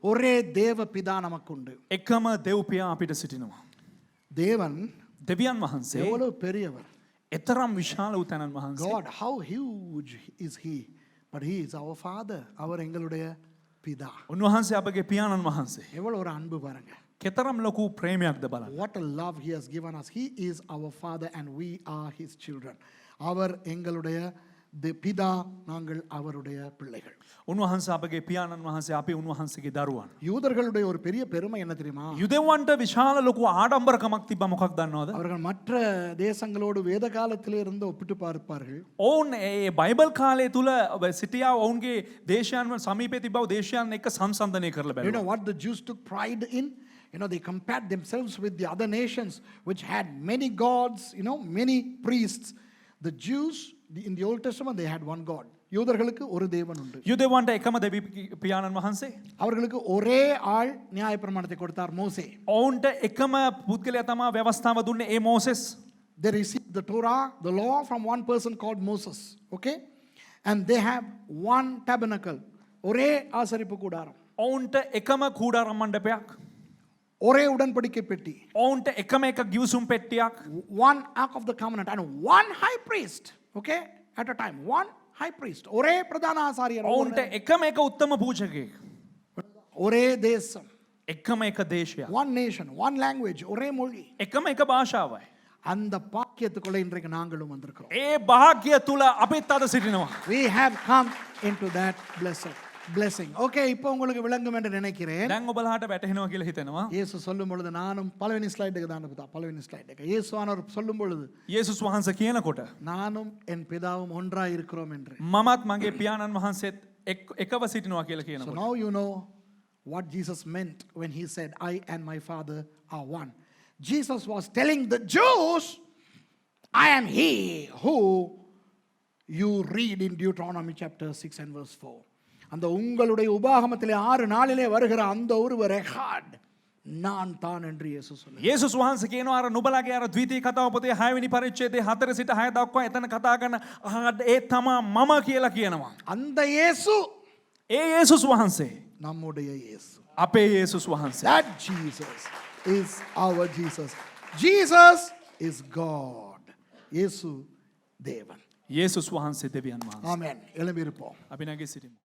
ஒரே தேவ பிதா நமக்குண்டு. එකම දෙව් පියා අපිට සිටිනවා. தேவன் දෙවියන් වහන්සේ எவ்வளவு பெரியவர். එතරම් විශාල වූ තැනන් වහන්සේ. God, how huge is he? But he is our Father. அவர் எங்களுடைய பிதா. උන්වහන්සේ අපගේ පියාණන් වහන්සේ. எவ்வளவு ஒரு அன்பு பாருங்க. කෙතරම් ලොකු ප්‍රේමයක්ද බලන්න. What a love he has given us. He is our Father and we are his children. அவர் எங்களுடைய பிதா, நாங்கள் அவருடைய பிள்ளைகள். උන්වහන්සේ අපගේ පියාණන් වහන්සේ අපි උන්වහන්සේගේ දරුවන්. யூதர்களுடைய ஒரு பெரிய பெருமை என்ன தெரியுமா? යුදෙව්වන්ට විශාල ලොකු ආඩම්බරකමක් තිබ්බ මොකක් දන්නවද? அவர்கள் மற்ற தேசங்களோடு வேத காலத்திலே இருந்து ஒப்பிட்டு பார்ப்பார்கள். ඔවුන් ඒ බයිබල් කාලය තුල සිටියා ඔවුන්ගේ දේශයන් වල සමීපේ තිබ්බව දේශයන් එක්ක සංසන්දනය කරලා You know බැලුවා. what the Jews took pride in? You know, they compared themselves with the other nations which had many gods, you know, many priests. The Jews in the Old Testament, they had one God. யூதர்களுக்கு ஒரு தேவன் உண்டு. යුදෙව්වන්ට එකම දෙවි පියාණන් වහන්සේ. அவர்களுக்கு ஒரே ஆள் நியாயப்பிரமாணத்தை கொடுத்தார், மோசே. ඔවුන්ට එකම පුද්ගලයා තමයි ව්‍යවස්ථාව දුන්නේ ඒ Moses. They received the Torah, the law, from one person called Moses. Okay? And they have one tabernacle. ஒரே ஆசரிப்பு கூடாரம். ඔවුන්ට එකම කූඩාරම් මණ්ඩපයක්. ஒரே உடன்படிக்கை பெட்டி. ඔවුන්ට එකම එක ගිවිසුම් පෙට්ටියක්. One ark of the covenant and one high priest. Okay? At a time. One high priest. ஒரே பிரதான ஆசாரியர். ඔවුන්ට එකම එක උත්තම පූජකයෙක්. ஒரே தேசம். එකම එක දේශයක්. One nation, one language, ஒரே மொழி. එකම එක භාෂාවයි. அந்த பாக்கியத்துக்குள்ள இன்றைக்கு நாங்களும் வந்திருக்கிறோம். ඒ භාග්‍ය තුල අපිත් අද සිටිනවා. We have come into that blessing. Okay, இப்போ உங்களுக்கு விளங்கும் என்று நினைக்கிறேன். දැන් ඔබලාට වැටහෙනවා කියලා හිතෙනවා. இயேசு சொல்லும் பொழுது நானும் பலவினி ஸ்லைடுக்கு தான் பார்த்தா பலவினி ஸ்லைடுக்கு இயேசுவானவர் சொல்லும் பொழுது යේසුස් වහන්සේ කියනකොට நானும் என் பிதாவும் ஒன்றாய் இருக்கிறோம் என்று. මමත් මගේ පියාණන් වහන්සේත් එකව සිටිනවා කියලා So කියනකොට now you know what Jesus meant when he said I and my Father are one. Jesus was telling the Jews, I am he who you read in Deuteronomy chapter 6 and verse 4. அந்த உங்களுடைய உபாகமத்திலே 6 நாளிலே வருகிற அந்த ஒருவர் எகாட் நான் தான் என்று இயேசு சொன்னார். යේසුස් වහන්සේ කියනවා අර නුඹලාගේ අර ද්විතීය කතාව පොතේ 6 වෙනි පරිච්ඡේදයේ 4 සිට 6 දක්වා එතන කතා කරන ඒ තමා මම කියලා කියනවා. அந்த இயேசு ඒ යේසුස් වහන්සේ நம்முடைய இயேசு. අපේ යේසුස් වහන්සේ. That Jesus is our Jesus. Jesus is God. இயேசு தேவன். යේසුස් වහන්සේ දෙවියන් වහන්සේ. ஆமென். எழும்பியிருப்போம். අපි නැගී සිටිමු.